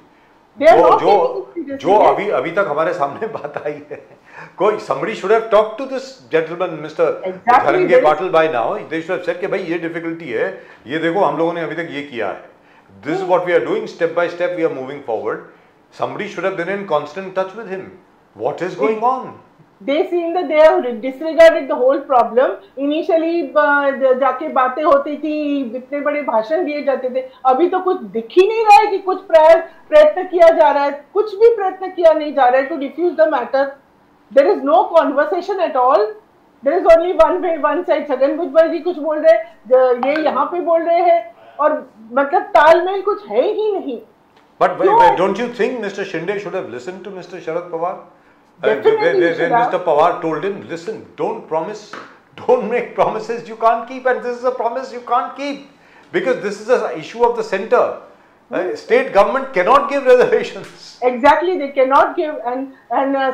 जो अभी तक हमारे सामने बात आई है, कोई somebody should have talked to this gentleman, Mr. Dharange Patil by now. They should have said कि भाई ये difficulty है, ये देखो हम लोगों ने अभी तक ये किया है. This is what we are doing, step by step we are moving forward. Somebody should have been in constant touch with him. What is going on? They seem that they have disregarded the whole problem. Initially जाके बातें होती थी, इतने बड़े भाषण दिए जाते थे, अभी तो कुछ दिख ही नहीं रहा है कि कुछ प्रयत्न किया जा रहा है, कुछ भी प्रयत्न किया नहीं जा रहा है to diffuse the matter. There is no conversation at all. There is only one way, one side. Chhagan Bhujbal जी कुछ बोल रहे, ये यहाँ पे बोल रहे हैं, और मतलब तालमेल कुछ है ही नहीं. But don't you think Mr. Shinde should have listened to Mr. Sharad Pawar? When Mr. Pawar told him, listen, don't make promises you can't keep, and this is a promise you can't keep, because this is an issue of the center. State government cannot give reservations. Exactly, they cannot give, and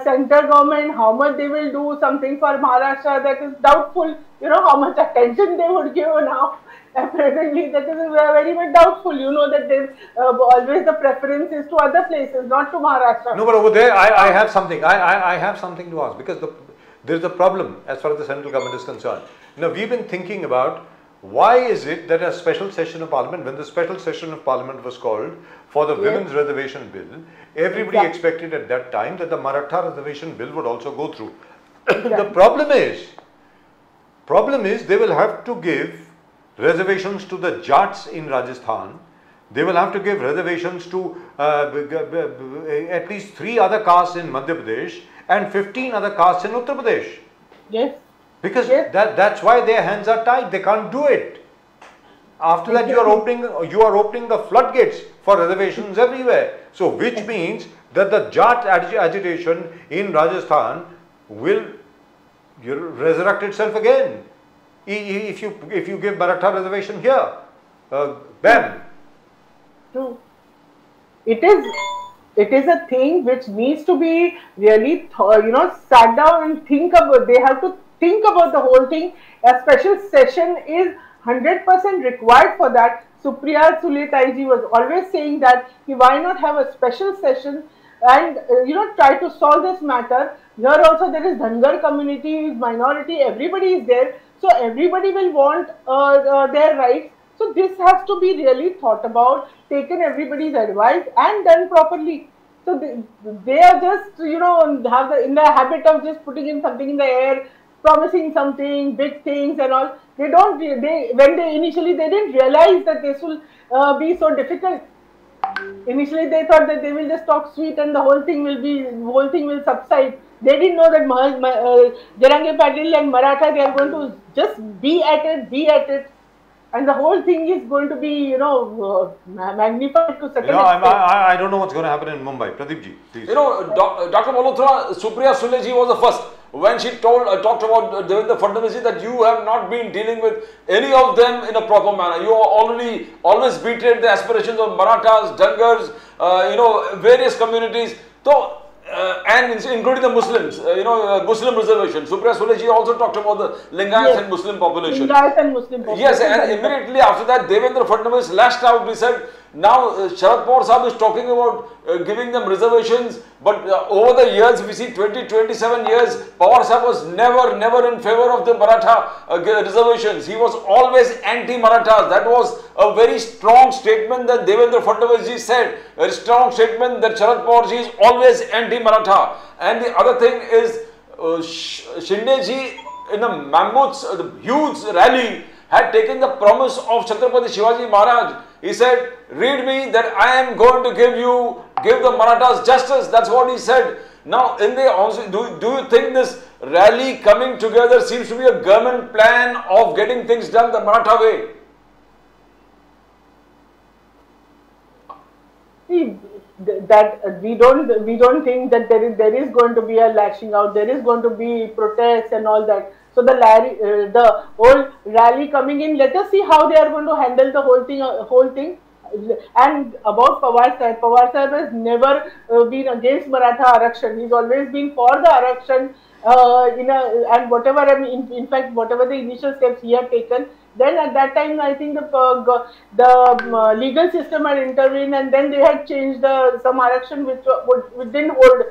central government, how much they will do something for Maharashtra, that is doubtful. You know how much attention they would give now. Presently, that is very much doubtful. You know that there's always the preference is to other places, not to Maharashtra. No, but over there, I have something. I have something to ask, because there is a problem as far as the central government is concerned. Now, we've been thinking about why is it that a special session of parliament, when the special session of parliament was called for the women's reservation bill, everybody expected at that time that the Maratha reservation bill would also go through. The problem is they will have to give reservations to the Jats in Rajasthan. They will have to give reservations to at least 3 other castes in Madhya Pradesh and 15 other castes in Uttar Pradesh. Yes. Because that's why their hands are tied. They can't do it. After that, you are opening the floodgates for reservations everywhere. So, which means that the Jat agitation in Rajasthan will resurrect itself again. If you give Maratha reservation here, bam. True. It is a thing which needs to be really sat down and think about. They have to think about the whole thing. A special session is 100% required for that. Supriya Sule Taiji was always saying that why not have a special session and try to solve this matter. Here also there is Dhangar community, minority, everybody is there. So everybody will want their rights. So this has to be really thought about, taken everybody's advice and done properly. So they are just in the habit of just putting in something in the air, promising something, big things and all. Initially they didn't realize that this will be so difficult. Initially they thought that they will just talk sweet and the whole thing will subside. They didn't know that Dharange Patil and Maratha, they are going to just be at it. And the whole thing is going to be, magnified to such an extent. I don't know what's going to happen in Mumbai. Pradeep ji, please. Dr. Malhotra, Supriya Sule ji was the first. When she talked about Devendra Fadnavis that you have not been dealing with any of them in a proper manner. You always betrayed the aspirations of Marathas, Dangars, various communities. So, and including the Muslims, Muslim reservation. Supriya Sule ji also talked about the Lingayats and Muslim population. Lingayats and Muslim population. Yes, and immediately after that, Devendra Fadnavis lashed out. He said, now Sharad Pawar Sahib is talking about giving them reservations, but over the years, if we see 27 years, Pawar Sahib was never in favor of the Maratha reservations. He was always anti-Marathas. That was a very strong statement that Devendra Fadnavis ji said. Very strong statement that Sharad Pawar ji is always anti-Maratha. And the other thing is, Shinde ji in a mammoth, huge rally had taken the promise of Chhatrapati Shivaji Maharaj. He said, read me that I am going to give the Marathas justice. That's what he said. Now, do you think this rally coming together seems to be a government plan of getting things done the Maratha way? See, that we don't think that there is going to be a lashing out. There is going to be protests and all that. So the whole rally coming in, let us see how they are going to handle the whole thing. And about Pawar Sahib has never been against Maratha Arakshan. He's always been for the Arakshan, and whatever, I mean, in fact, whatever the initial steps he had taken, then at that time, I think the legal system had intervened, and then they had changed some Arakshan which didn't hold.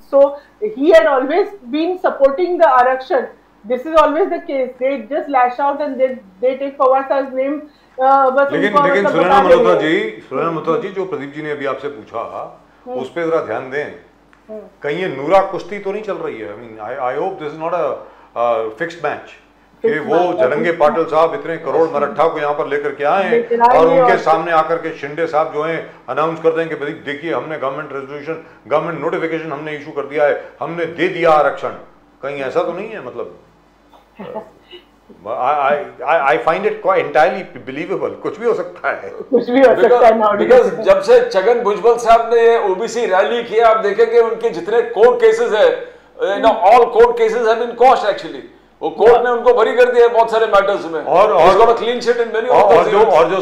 So he had always been supporting the Arakshan. This is always the case. They just lash out and they take Pawar Sahib's name. लेकिन सुनैना मल्होत्रा जी, जो प्रदीप जी ने अभी आपसे पूछा, उस पे जरा ध्यान दें. कहीं ये नूरा कुश्ती तो नहीं चल रही है? I mean, I hope this is not a fixed match. कि वो जरंगे पाटिल साहब इतने करोड़ मराठा को यहाँ पर लेकर के आए और उनके सामने आकर के शिंदे साहब जो हैं अनाउंस कर दें कि देखिए हमने गवर्नमेंट रेजोल्यूशन, गवर्नमेंट नोटिफिकेशन हमने इशू कर दिया है, हमने दे दिया आरक्षण. कहीं ऐसा तो नहीं है? मतलब I find it quite entirely believable. कुछ भी हो सकता है. कुछ भी हो सकता है. Because जब से छगन भुजबल साहब ने ओबीसी रैली किया, आप देखेंगे उनके जितने कोर्ट केसेस है, all court cases have been quashed actually. वो कोर्ट ने उनको बरी कर दिया है बहुत सारे मैटर्स में. और क्लीन चिट इन मेनी और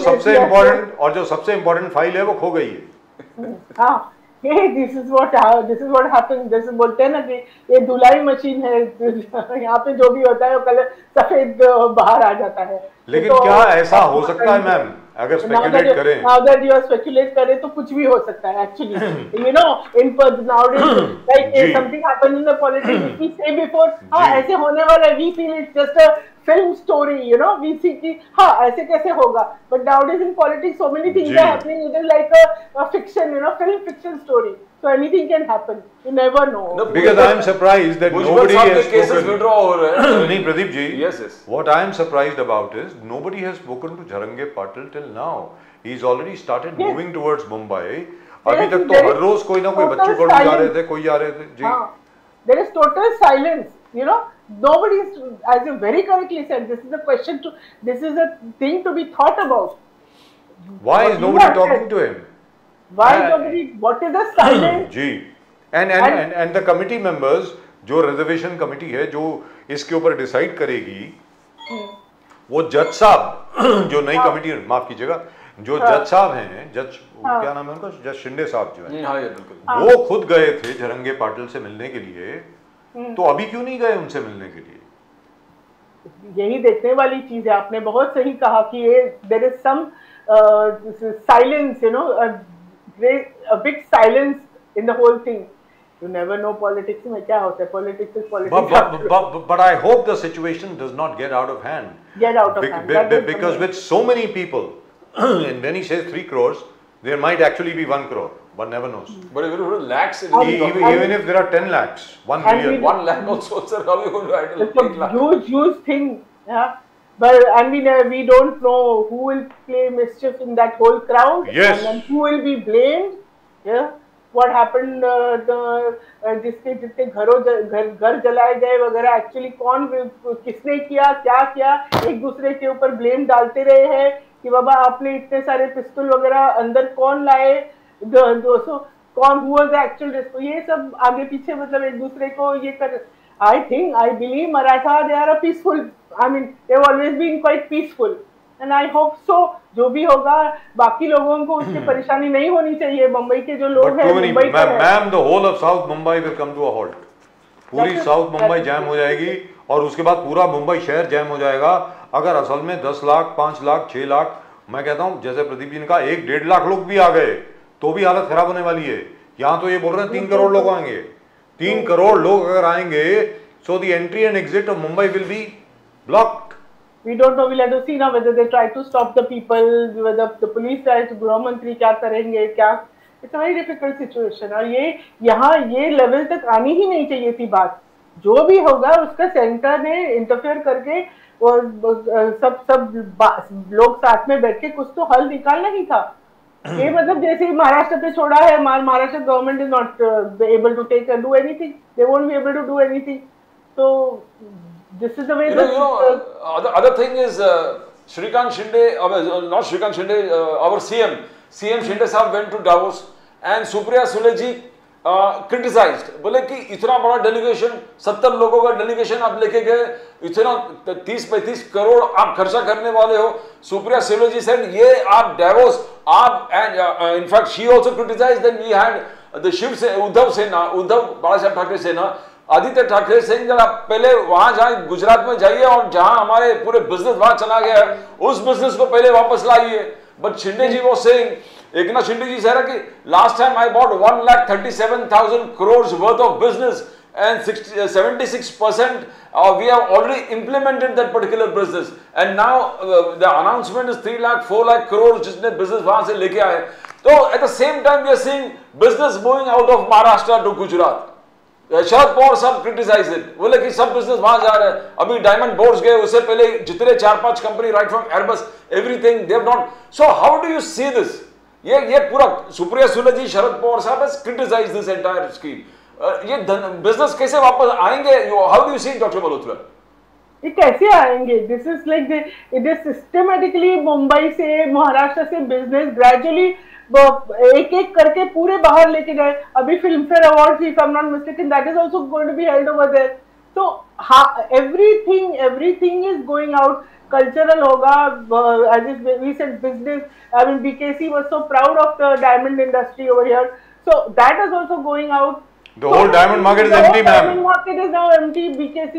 जो सबसे इम्पोर्टेंट फाइल है वो खो गई है. हाँ, this is what happened. जैसे बोलते हैं ना कि ये धुलाई मशीन है, यहाँ पे जो भी होता है वो कलर सफेद बाहर आ जाता है. लेकिन तो क्या ऐसा हो सकता है मैम, अगर स्पेकुलेट करें, अगर यू स्पेकुलेट करें तो कुछ भी हो सकता है actually. You know, in nowadays like something happened in the politics, we say before, हाँ ऐसे होने वाला है, we feel it's just a film story, you know, we see कि हाँ ऐसे कैसे होगा. But nowadays in politics so many things are happening. It is like a fiction, you know, film fiction story. So anything can happen. You never know. No, because I am surprised that nobody has spoken. नहीं Pradeep ji. Yes. What I am surprised about is nobody has spoken to Jarange Patil till now. He's already started moving towards Mumbai. अभी तक तो हर रोज कोई ना कोई बच्चू गढ़ जा रहे थे, कोई जा रहे थे. जी. There is total silence. You know, nobody is, as you very correctly said, this is a question to, this is a thing to be thought about. Why is nobody talking to him? Why nobody? What is the silence? जी. And the committee members, जो reservation committee है जो इसके ऊपर decide करेगी, वो जज साहब, जो नई कमेटी, माफ कीजिएगा, जो जज साहब हैं, जज क्या नाम है उनका, जज शिंदे साहब जो है, वो खुद गए थे जरंगे पाटिल से मिलने के लिए. तो अभी क्यों नहीं गए उनसे मिलने के लिए? यही देखने वाली चीज है. आपने बहुत सही कहा कि there is some silence, you know, a big silence in the whole thing. You never know politics में क्या होता है. Politics is politics. But I hope the situation does not get out of hand. Get out of hand. Because with so many people, and when he says 3 crores, there might actually be 1 crore. One never knows. But if it lakhs, even if there are 10 lakhs, 1 million, 1 lakh also, sir, how are you going to handle it? It's a huge thing. Yeah. But I mean, we don't know who will play mischief in that whole crowd. Yes. And who will be blamed. Yeah. What happened? जिसके जितने घर जलाए गए वगैरह, actually कौन, किसने किया, क्या किया, एक दूसरे के ऊपर ब्लेम डालते रहे हैं कि बाबा आपने इतने सारे पिस्तौल वगैरह अंदर कौन लाए, दोस्तों कौन, who was the actual risk, ये सब आगे पीछे मतलब एक दूसरे को ये कर. I believe Maratha, they are a peaceful, I mean, they've always been quite peaceful, and I hope so. जो भी होगा, बाकी लोगों को उसकी परेशानी नहीं होनी चाहिए. मुंबई के जो लोग हैं, मुंबई के, ma'am, the whole of South Mumbai will come to a halt. पूरी साउथ मुंबई जैम हो जाएगी और उसके बाद पूरा मुंबई शहर जैम हो जाएगा. अगर असल में 10 लाख, 5 लाख, 6 लाख, मैं कहता हूँ जैसे प्रदीप जी ने कहा 1-1.5 लाख लोग भी आ गए तो भी हालत खराब होने वाली है. यहाँ तो ये बोल रहे हैं 3 करोड़ लोग आएंगे. 3 करोड़ लोग अगर आएंगे, so the entry and exit of Mumbai will be blocked. We don't know. We'll have to see now whether they try to stop the people, whether the police tries to, गृह मंत्री क्या करेंगे, क्या. It's a very difficult situation. और ये यहाँ ये level तक आनी ही नहीं चाहिए थी बात. जो भी होगा उसका सेंटर ने इंटरफेयर करके और सब लोग साथ में बैठ के कुछ तो हल निकालना ही था. ये मतलब जैसे महाराष्ट्र पे छोड़ा है, Maharashtra government is not able to take do anything. They won't be able to do anything. So this is the way. Other thing is Shrikant Shinde, not Shrikant Shinde, our CM Shinde साहब went to Davos and Supriya Sule ji criticized. बोले कि इतना बड़ा delegation, 70 लोगों का delegation आप लेके गए, इतना 30-35 करोड़ आप खर्चा करने वाले हो. सुप्रिया सुले जी said ये आप Davos आप, and in fact she also criticized that we had the Shiv Uddhav Sena, Uddhav Bala Saheb Thackeray Sena Aditya Thackeray Singh, जरा पहले वहां जाए, गुजरात में जाइए और जहां हमारे पूरे बिजनेस वहां चला गया है उस बिजनेस को पहले वापस लाइए। बट शिंदे जी वो सेइंग, एकनाथ शिंदे जी कह रहा कि last time I bought 1,37,000 crores worth of business and 76% we have already implemented that particular business and now the announcement is 3 lakh 4 lakh crores जिसने business वहां से लेके आए। तो at the same time we are seeing business moving out of Maharashtra to Gujarat। शरद पवार साहब criticise it, बोले कि सब बिजनेस वहां जा रहे हैं। अभी डायमंड बोर्ड्स गए, उससे पहले जितने 4-5 company right from Airbus everything they have not. So how do you see this? ये पूरा सुप्रिया सुले जी, शरद पवार साहब has criticized this entire scheme. ये बिजनेस कैसे वापस आएंगे? How do you see doctor Malhotra? ये कैसे आएंगे? This is like it is systematically Mumbai से, महाराष्ट्र से बिजनेस ग्रेजुअली एक एक करके पूरे बाहर लेके गए। अभी Filmfare award, if I am not mistaken, that is also going to be held over there. तो everything is going out. Cultural होगा, as we said, business. I mean, BKC was so proud of the diamond industry over here, so that is also going out. The whole diamond market is empty, ma'am. Diamond market is now empty. BKC,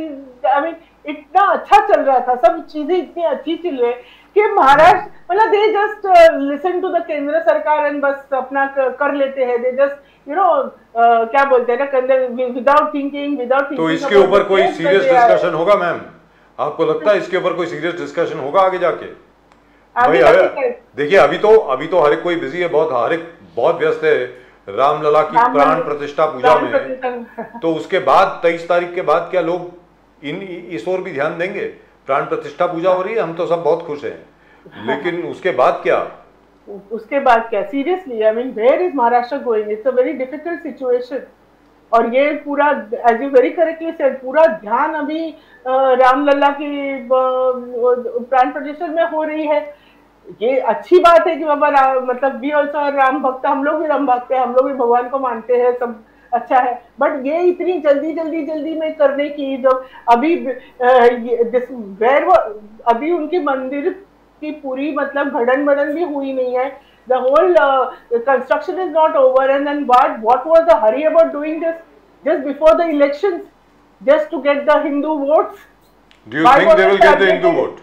I mean, इतना अच्छा चल रहा था, सब चीजें इतनी अच्छी चल रही है कि महाराष्ट्र, मतलब they just listen to the केंद्र सरकार and बस अपना कर लेते हैं। They just क्या बोलते हैं ना, without thinking. तो इसके ऊपर कोई सीरियस डिस्कशन होगा मैम? आपको लगता है इसके ऊपर कोई सीरियस डिस्कशन होगा आगे जाके? देखिए अभी तो हर एक कोई बिजी है, हर एक बहुत व्यस्त है रामलला की प्राण प्रतिष्ठा पूजा में। तो उसके बाद 23 तारीख के बाद क्या लोग इस ओर भी ध्यान देंगे? प्राण प्रतिष्ठा पूजा हो रही है, हम तो सब बहुत खुश हैं, लेकिन उसके बाद क्या? Seriously, I mean, where is Maharashtra going? It's a very difficult situation. और ये पूरा, as you very correctly said, पूरा ध्यान अभी रामलला की प्राण प्रतिष्ठा में हो रही है। ये अच्छी बात है कि बाबा मतलब वी ऑल्सो राम भक्त, हम लोग भी राम भक्त हैं, हम लोग भी भगवान को मानते हैं, सब अच्छा है। बट ये इतनी जल्दी में करने की, जो अभी अभी उनके मंदिर की पूरी मतलब भड़न भी हुई नहीं है। The whole construction is not over, and then what was the hurry about doing this just before the elections, just to get the Hindu votes? Do you think they will get the Hindu vote?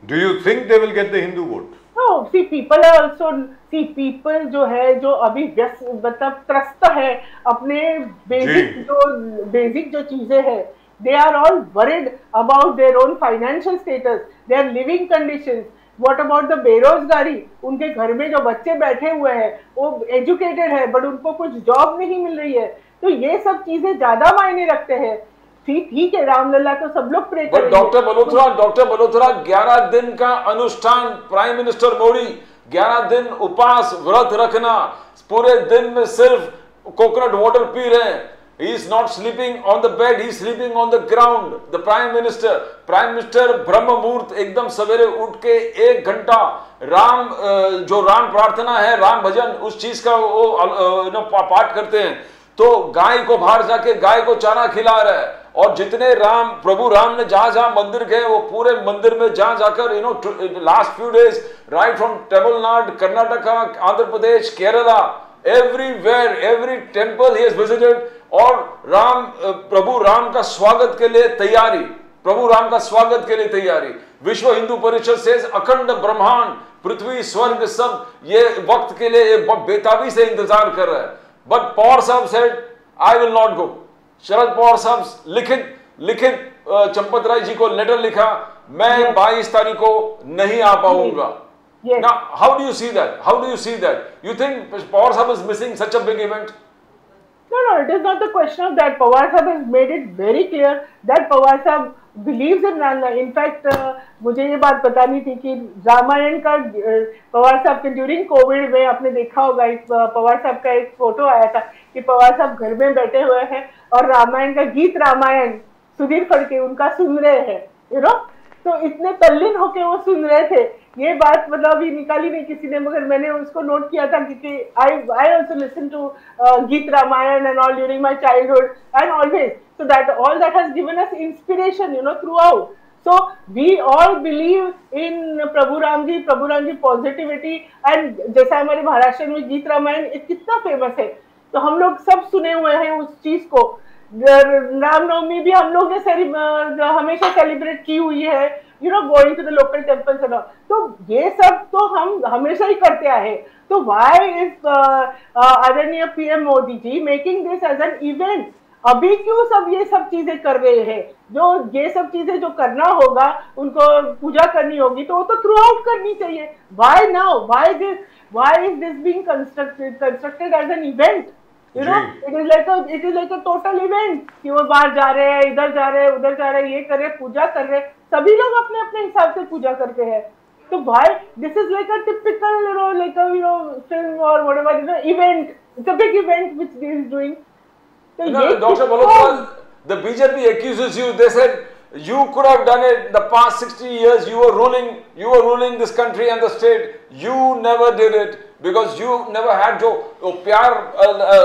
Do you think they will get the Hindu vote? No, see, people are also, people जो है, जो अभी व्यस्त मतलब त्रस्त है अपने basic जो चीजें हैं, they are all worried about their own financial status, their living conditions. What about the बेरोजगारी? उनके घर में जो बच्चे बैठे हुए हैं वो एजुकेटेड है बट उनको कुछ जॉब नहीं मिल रही है। तो ये सब चीजें ज्यादा मायने रखते हैं। ठीक है, रामलला तो सब लोग प्रे करेंगे। डॉक्टर मल्होत्रा 11 दिन का अनुष्ठान, प्राइम मिनिस्टर मोदी 11 दिन उपवास व्रत रखना, पूरे दिन में सिर्फ कोकोनट वाटर पी रहे हैं। He is not sleeping on the bed, he is sleeping on the ground. The Prime Minister ब्रह्म मुहूर्त एकदम सवेरे उठ के 1 घंटा जो राम प्रार्थना है, राम भजन, उस चीज का वो पाठ करते हैं। तो गाय को बाहर जाके गाय को चारा खिला रहा है। और जितने प्रभु राम ने जहां मंदिर गए, वो पूरे मंदिर में जहां जाकर last few days right from Tamil Nadu, Karnataka, Andhra Pradesh, Kerala, everywhere, every temple he has visited. और प्रभु राम का स्वागत के लिए तैयारी, विश्व हिंदू परिषद से अखंड ब्रह्मांड, पृथ्वी, स्वर्ग सब ये वक्त के लिए बेताबी से इंतजार कर रहा है। But Pawar sahab said I will not go. Sharad Pawar sahab लिखित चंपत राय जी को लेटर लिखा, मैं 22 तारीख को नहीं आ पाऊंगा। Now, how do you see that? You think Pawar Sahib is missing such a big event? No, it is not the question of that. Pawar Sahib has made it very clear that Pawar Sahib believes in Ramlala. In fact, मुझे ये बात बतानी थी कि रामायण का पवार साहब के during Covid में आपने देखा होगा, पवार साहब का एक फोटो आया था कि पवार साहब घर में बैठे हुए हैं और रामायण का गीत रामायण सुधीर फड़के उनका सुन रहे हैं, तो इतने तल्लीन होके वो सुन रहे थे। ये बात मतलब अभी निकाली नहीं किसी ने, मगर मैंने उसको नोट किया था क्योंकि I also listen to गीत Ramayan and all during my childhood and always, so that all that has given us inspiration, throughout. So we all believe in Prabhu Ram ji positivity. And जैसा हमारे महाराष्ट्र में गीत रामायण कितना फेमस है, तो हम लोग सब सुने हुए हैं उस चीज को। रामनवमी भी हम लोग ने हमेशा सेलिब्रेट की हुई है, going to the local temples and all, तो ये सब तो हम हमेशा ही करते आए। तो व्हाई इज आदरणीय PM Modi ji making this as an event? अभी क्यों सब ये सब चीजें कर रहे हैं? जो ये सब चीजें जो करना होगा, उनको पूजा करनी होगी, तो वो तो थ्रू आउट करनी चाहिए। Why now? Why is this being constructed as an event? It is like a total event कि वो बाहर जा रहे हैं, इधर जा रहे हैं, उधर जा रहे हैं, ये कर रहे हैं, पूजा कर रहे हैं, सभी लोग अपने अपने हिसाब से पूजा करते हैं। तो why this is like a typical film और whatever event, it's a big event which they is doing. Dr. Malhotra, the BJP accuses you. They said you could have done it the past 60 years. You were ruling this country and the state. You never did it because you never had जो प्यार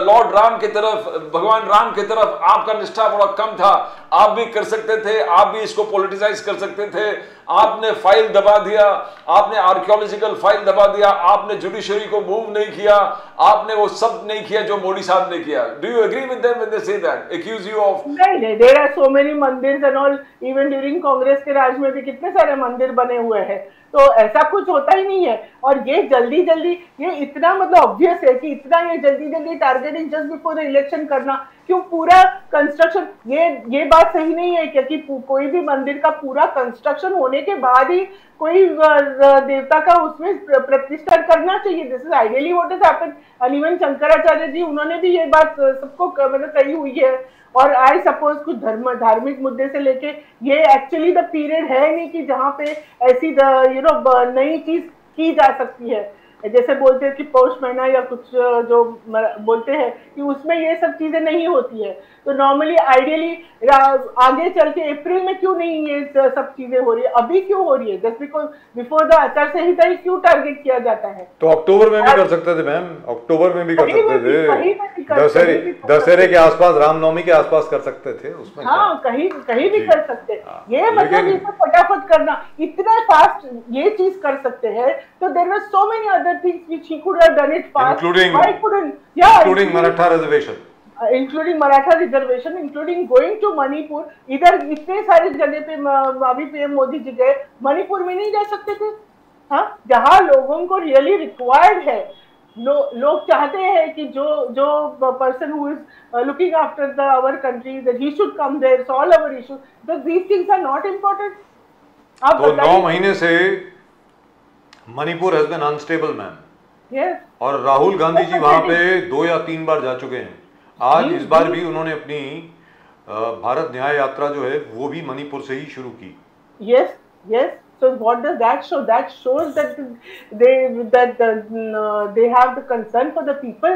Lord Ram की तरफ, भगवान राम की तरफ आपका निष्ठा बड़ा कम था। आप भी कर सकते थे, आप भी इसको पॉलिटिसाइज कर सकते थे। आपने फाइल दबा दिया, आपने आर्कियोलॉजिकल फाइल दबा दिया, आपने जुडिशरी को मूव नहीं किया, आपने वो सब नहीं किया जो मोदी साहब ने किया। Do you agree with them when they say that, accuse you of? नहीं, देयर आर सो मेनी मंदिर्स and all, even during Congress के राज में भी कितने सारे मंदिर बने हुए हैं, तो ऐसा कुछ होता ही नहीं है। और ये जल्दी ये इतना मतलब ऑब्वियस है कि इतना ये जल्दी targeting just before the election करना, क्यों? पूरा कंस्ट्रक्शन, ये बात सही नहीं है क्योंकि कोई भी मंदिर का पूरा कंस्ट्रक्शन होने के बाद ही कोई देवता का उसमें प्रतिष्ठा करना चाहिए। This is ideally what has happened. Even Shankaracharya ji, उन्होंने भी ये बात सबको मतलब कही हुई है। और आई सपोज कुछ धार्मिक मुद्दे से लेके ये एक्चुअली द पीरियड है नहीं कि जहाँ पे ऐसी नई चीज की जा सकती है। जैसे बोलते हैं कि पौष महीना या कुछ जो बोलते हैं कि उसमें ये सब चीजें नहीं होती है। तो नॉर्मली आइडियली आगे चल के अप्रैल में क्यों नहीं ये सब चीजें हो रही है, अभी क्यों हो रही है? जस्ट बिकॉज बिफोर द आचार संहिता ही क्यों टारगेट किया जाता है? तो अक्टूबर में भी कर सकते थे मैम, अक्टूबर में भी कर सकते थे, दशहरे के आसपास, रामनवमी के आसपास कर सकते थे उसमें। हाँ, कहीं भी कर सकते। ये मतलब इसे फटाफट करना, इतना फास्ट ये चीज कर सकते हैं, तो there were so many other things which he could have done it fast. Including Maratha reservation. Including Maratha reservation, including going to Manipur. इधर इतने सारे जगह पे अभी पीएम मोदी जी गए, मणिपुर में नहीं जा सकते थे? हाँ, जहाँ लोगों को रियली रिक्वायर्ड है, लोग चाहते हैं कि जो person who is looking after our country, that he should come there, solve our issues. Because these things are not important. तो 9 महीने से Manipur has been unstable ma'am. Yes. और राहुल गांधी जी वहां पे 2 या 3 बार जा चुके हैं। आज इस बार भी उन्होंने अपनी भारत न्याय यात्रा जो है वो भी मणिपुर से ही शुरू की। Yes. So what does that show? That shows that they have the concern for the people.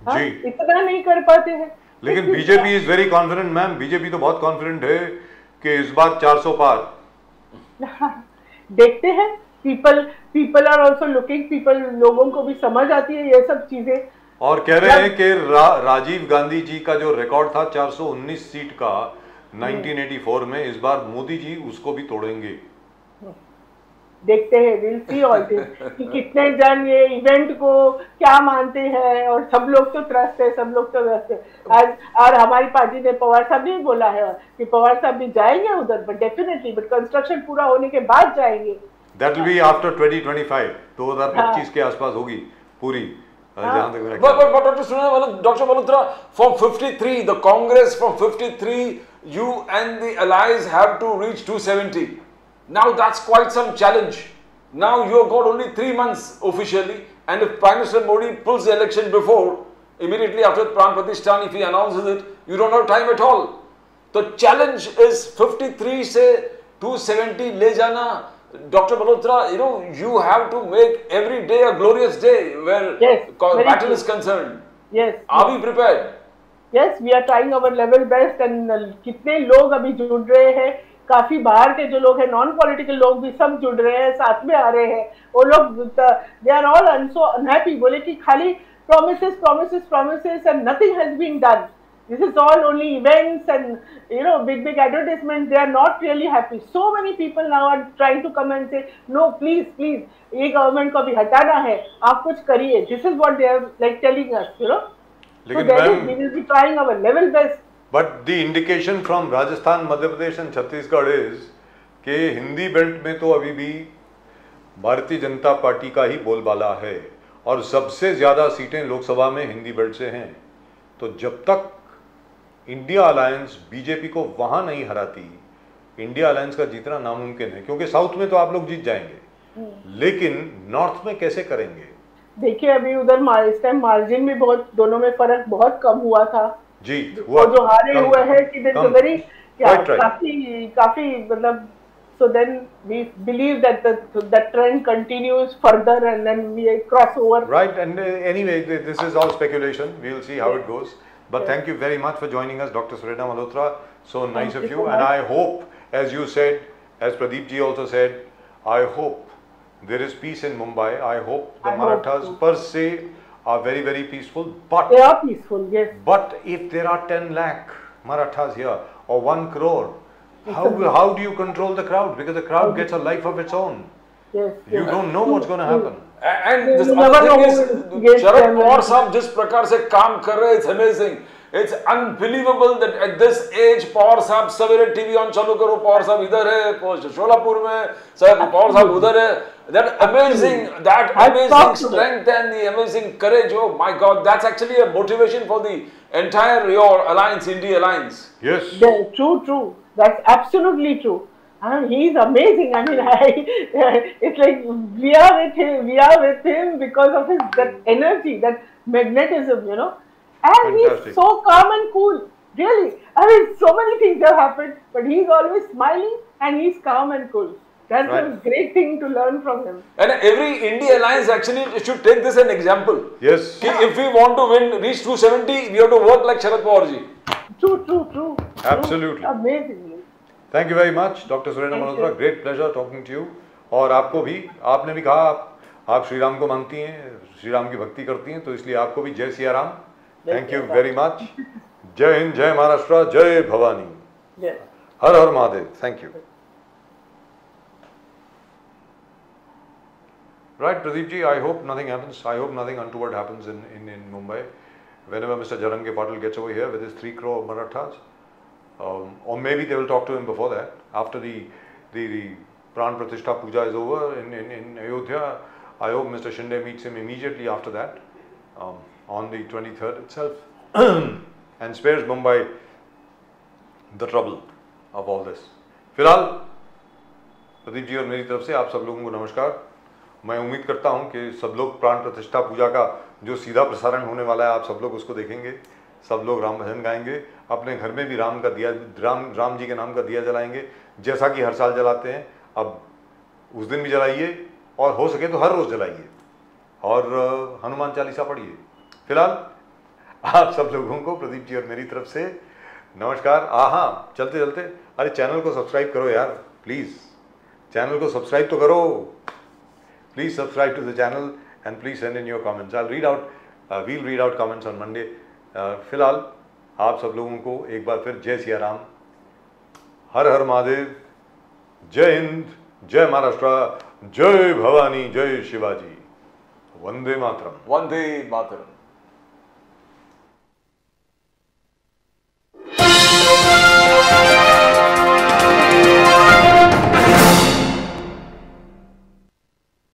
जी। इतना नहीं कर पाते हैं। लेकिन BJP is very confident ma'am, BJP तो बहुत कॉन्फिडेंट है कि इस बार 400 पार। देखते हैं, people are also looking, लोगों को भी समझ आती है ये सब चीजें। और कह रहे हैं कि राजीव गांधी जी का जो रिकॉर्ड था 419 सीट का 1984 में, इस बार मोदी जी उसको भी तोड़ेंगे। देखते हैं, विल सी ऑल दिस कि कितने जन ये इवेंट को क्या मानते हैं। और सब लोग तो ट्रस्ट है, सब लोग तो ट्रस्ट है। आज और हमारी पार्टी ने, पवार साहब ने बोला है कि पवार साहब भी जाएंगे उधर, बट डेफिनेटली, बट कंस्ट्रक्शन पूरा होने के बाद जाएंगे। That will be after 2025, 2025 के आसपास होगी पूरी। Dr. Malhotra, from 53, the Congress from 53, you and the allies have to reach 270. Now that's quite some challenge. Now you have got only 3 months officially, and if Prime Minister Modi pulls the election before, immediately after Pran Pratishthan, if he announces it, you don't have time at all. The challenge is 53 से 270 ले जाना। Dr. Malhotra, you have to make every day a glorious day where battle is concerned. Yes. Are we prepared? Yes, we are trying our level best, and कितने लोग अभी जुड़ रहे हैं, काफी बाहर के जो लोग हैं, नॉन पॉलिटिकल लोग भी सब जुड़ रहे हैं, साथ में आ रहे हैं। वो लोग they are all so unhappy, बोले कि खाली promises and nothing has been done. This is all only events and big advertisements. They are not really happy. So many people now are trying to come and say, no, please, ये government को अभी हटाना है, आप कुछ करिए. This is what they are like telling us, लेकिन so we will be trying our level best. But the indication from Rajasthan, Madhya Pradesh and Chhattisgarh is कि हिंदी बेल्ट में तो अभी भी भारतीय जनता पार्टी का ही बोलबाला है और सबसे ज्यादा सीटें लोकसभा में हिंदी बेल्ट से हैं। तो जब तक इंडिया अलायंस बीजेपी को वहां नहीं हराती, इंडिया अलायंस का जीतना नामुमकिन है, क्योंकि साउथ में तो आप लोग जीत जाएंगे, लेकिन नॉर्थ में कैसे करेंगे? देखिए अभी उधर इस टाइम मार्जिन भी बहुत, दोनों में फर्क बहुत कम हुआ था जी, हुआ जो हारे हुए हैं कि वेरी काफी मतलब, so then we believe that the trend continues further and then we cross over. Right, and anyway, this is all speculation. We will see how it goes. But thank you very much for joining us, Dr. Surena Malhotra. So nice of you. And I hope, as you said, as Pradeep ji also said, I hope there is peace in Mumbai. I hope the Marathas per se are very, very peaceful. But they are peaceful, yes. But if there are 10 lakh Marathas here or 1 crore, how do you control the crowd? Because the crowd gets a life of its own. Yes. You don't know what's going to happen. And this other thing is, Sharad Pawar साहब जिस प्रकार से काम कर रहे हैं, it's amazing. It's unbelievable that at this age, Pawar साहब सवेरे टीवी ऑन चालू करो, पवार साहब इधर है, शोलापुर में, पवार साहब उधर है. That amazing strength and the amazing courage. Oh my God, that's actually a motivation for the entire your alliance, India alliance. Yes. Yeah, true. That's absolutely true. He's amazing. I mean, it's like we are with him because of that energy, that magnetism, you know. And fantastic. He's so calm and cool. Really, I mean, so many things have happened, but he's always smiling and he's calm and cool. That's a great thing to learn from him. And every India alliance actually should take this as an example. Yes. If we want to reach 270, we have to work like Sharad Pawar ji. True. Absolutely. Amazingly. Thank you very much, Dr. Surena Malhotra. Great pleasure talking to you. और आपको भी, आपने भी कहा आप श्री राम को मानती हैं, श्री राम की भक्ति करती हैं, तो इसलिए आपको भी जय Siya Ram. Thank you very much. जय हिंद, जय महाराष्ट्र, जय भवानी. हर हर Mahadev. Thank you. Right, Pradeep ji, I hope nothing happens. I hope nothing untoward happens in Mumbai. Whenever Mr. Jarange Patil gets over here with his 3 crore Marathas, or maybe they will talk to him before that, after the Pran Pratishtha Puja is over in Ayodhya. I hope Mr. Shinde meets him immediately after that, on the 23rd itself, and spares Mumbai the trouble of all this. फिलहाल प्रदीप जी और मेरी तरफ से आप सब लोगों को नमस्कार. मैं उम्मीद करता हूं कि सब लोग प्राण प्रतिष्ठा पूजा का जो सीधा प्रसारण होने वाला है, आप सब लोग उसको देखेंगे. सब लोग राम भजन गाएंगे, अपने घर में भी राम जी के नाम का दिया जलाएंगे, जैसा कि हर साल जलाते हैं. अब उस दिन भी जलाइए और हो सके तो हर रोज जलाइए, और हनुमान चालीसा पढ़िए. फिलहाल आप सब लोगों को प्रदीप जी और मेरी तरफ से नमस्कार. हाँ, चलते अरे चैनल को सब्सक्राइब करो यार, प्लीज चैनल को सब्सक्राइब तो करो. Please subscribe to the channel and please send in your comments. We'll read out comments on Monday. फिलहाल आप सब लोगों को एक बार फिर जय सिया राम, हर हर महादेव, जय हिंद, जय महाराष्ट्र, जय भवानी, जय शिवाजी, वंदे मातरम. वंदे मातरम.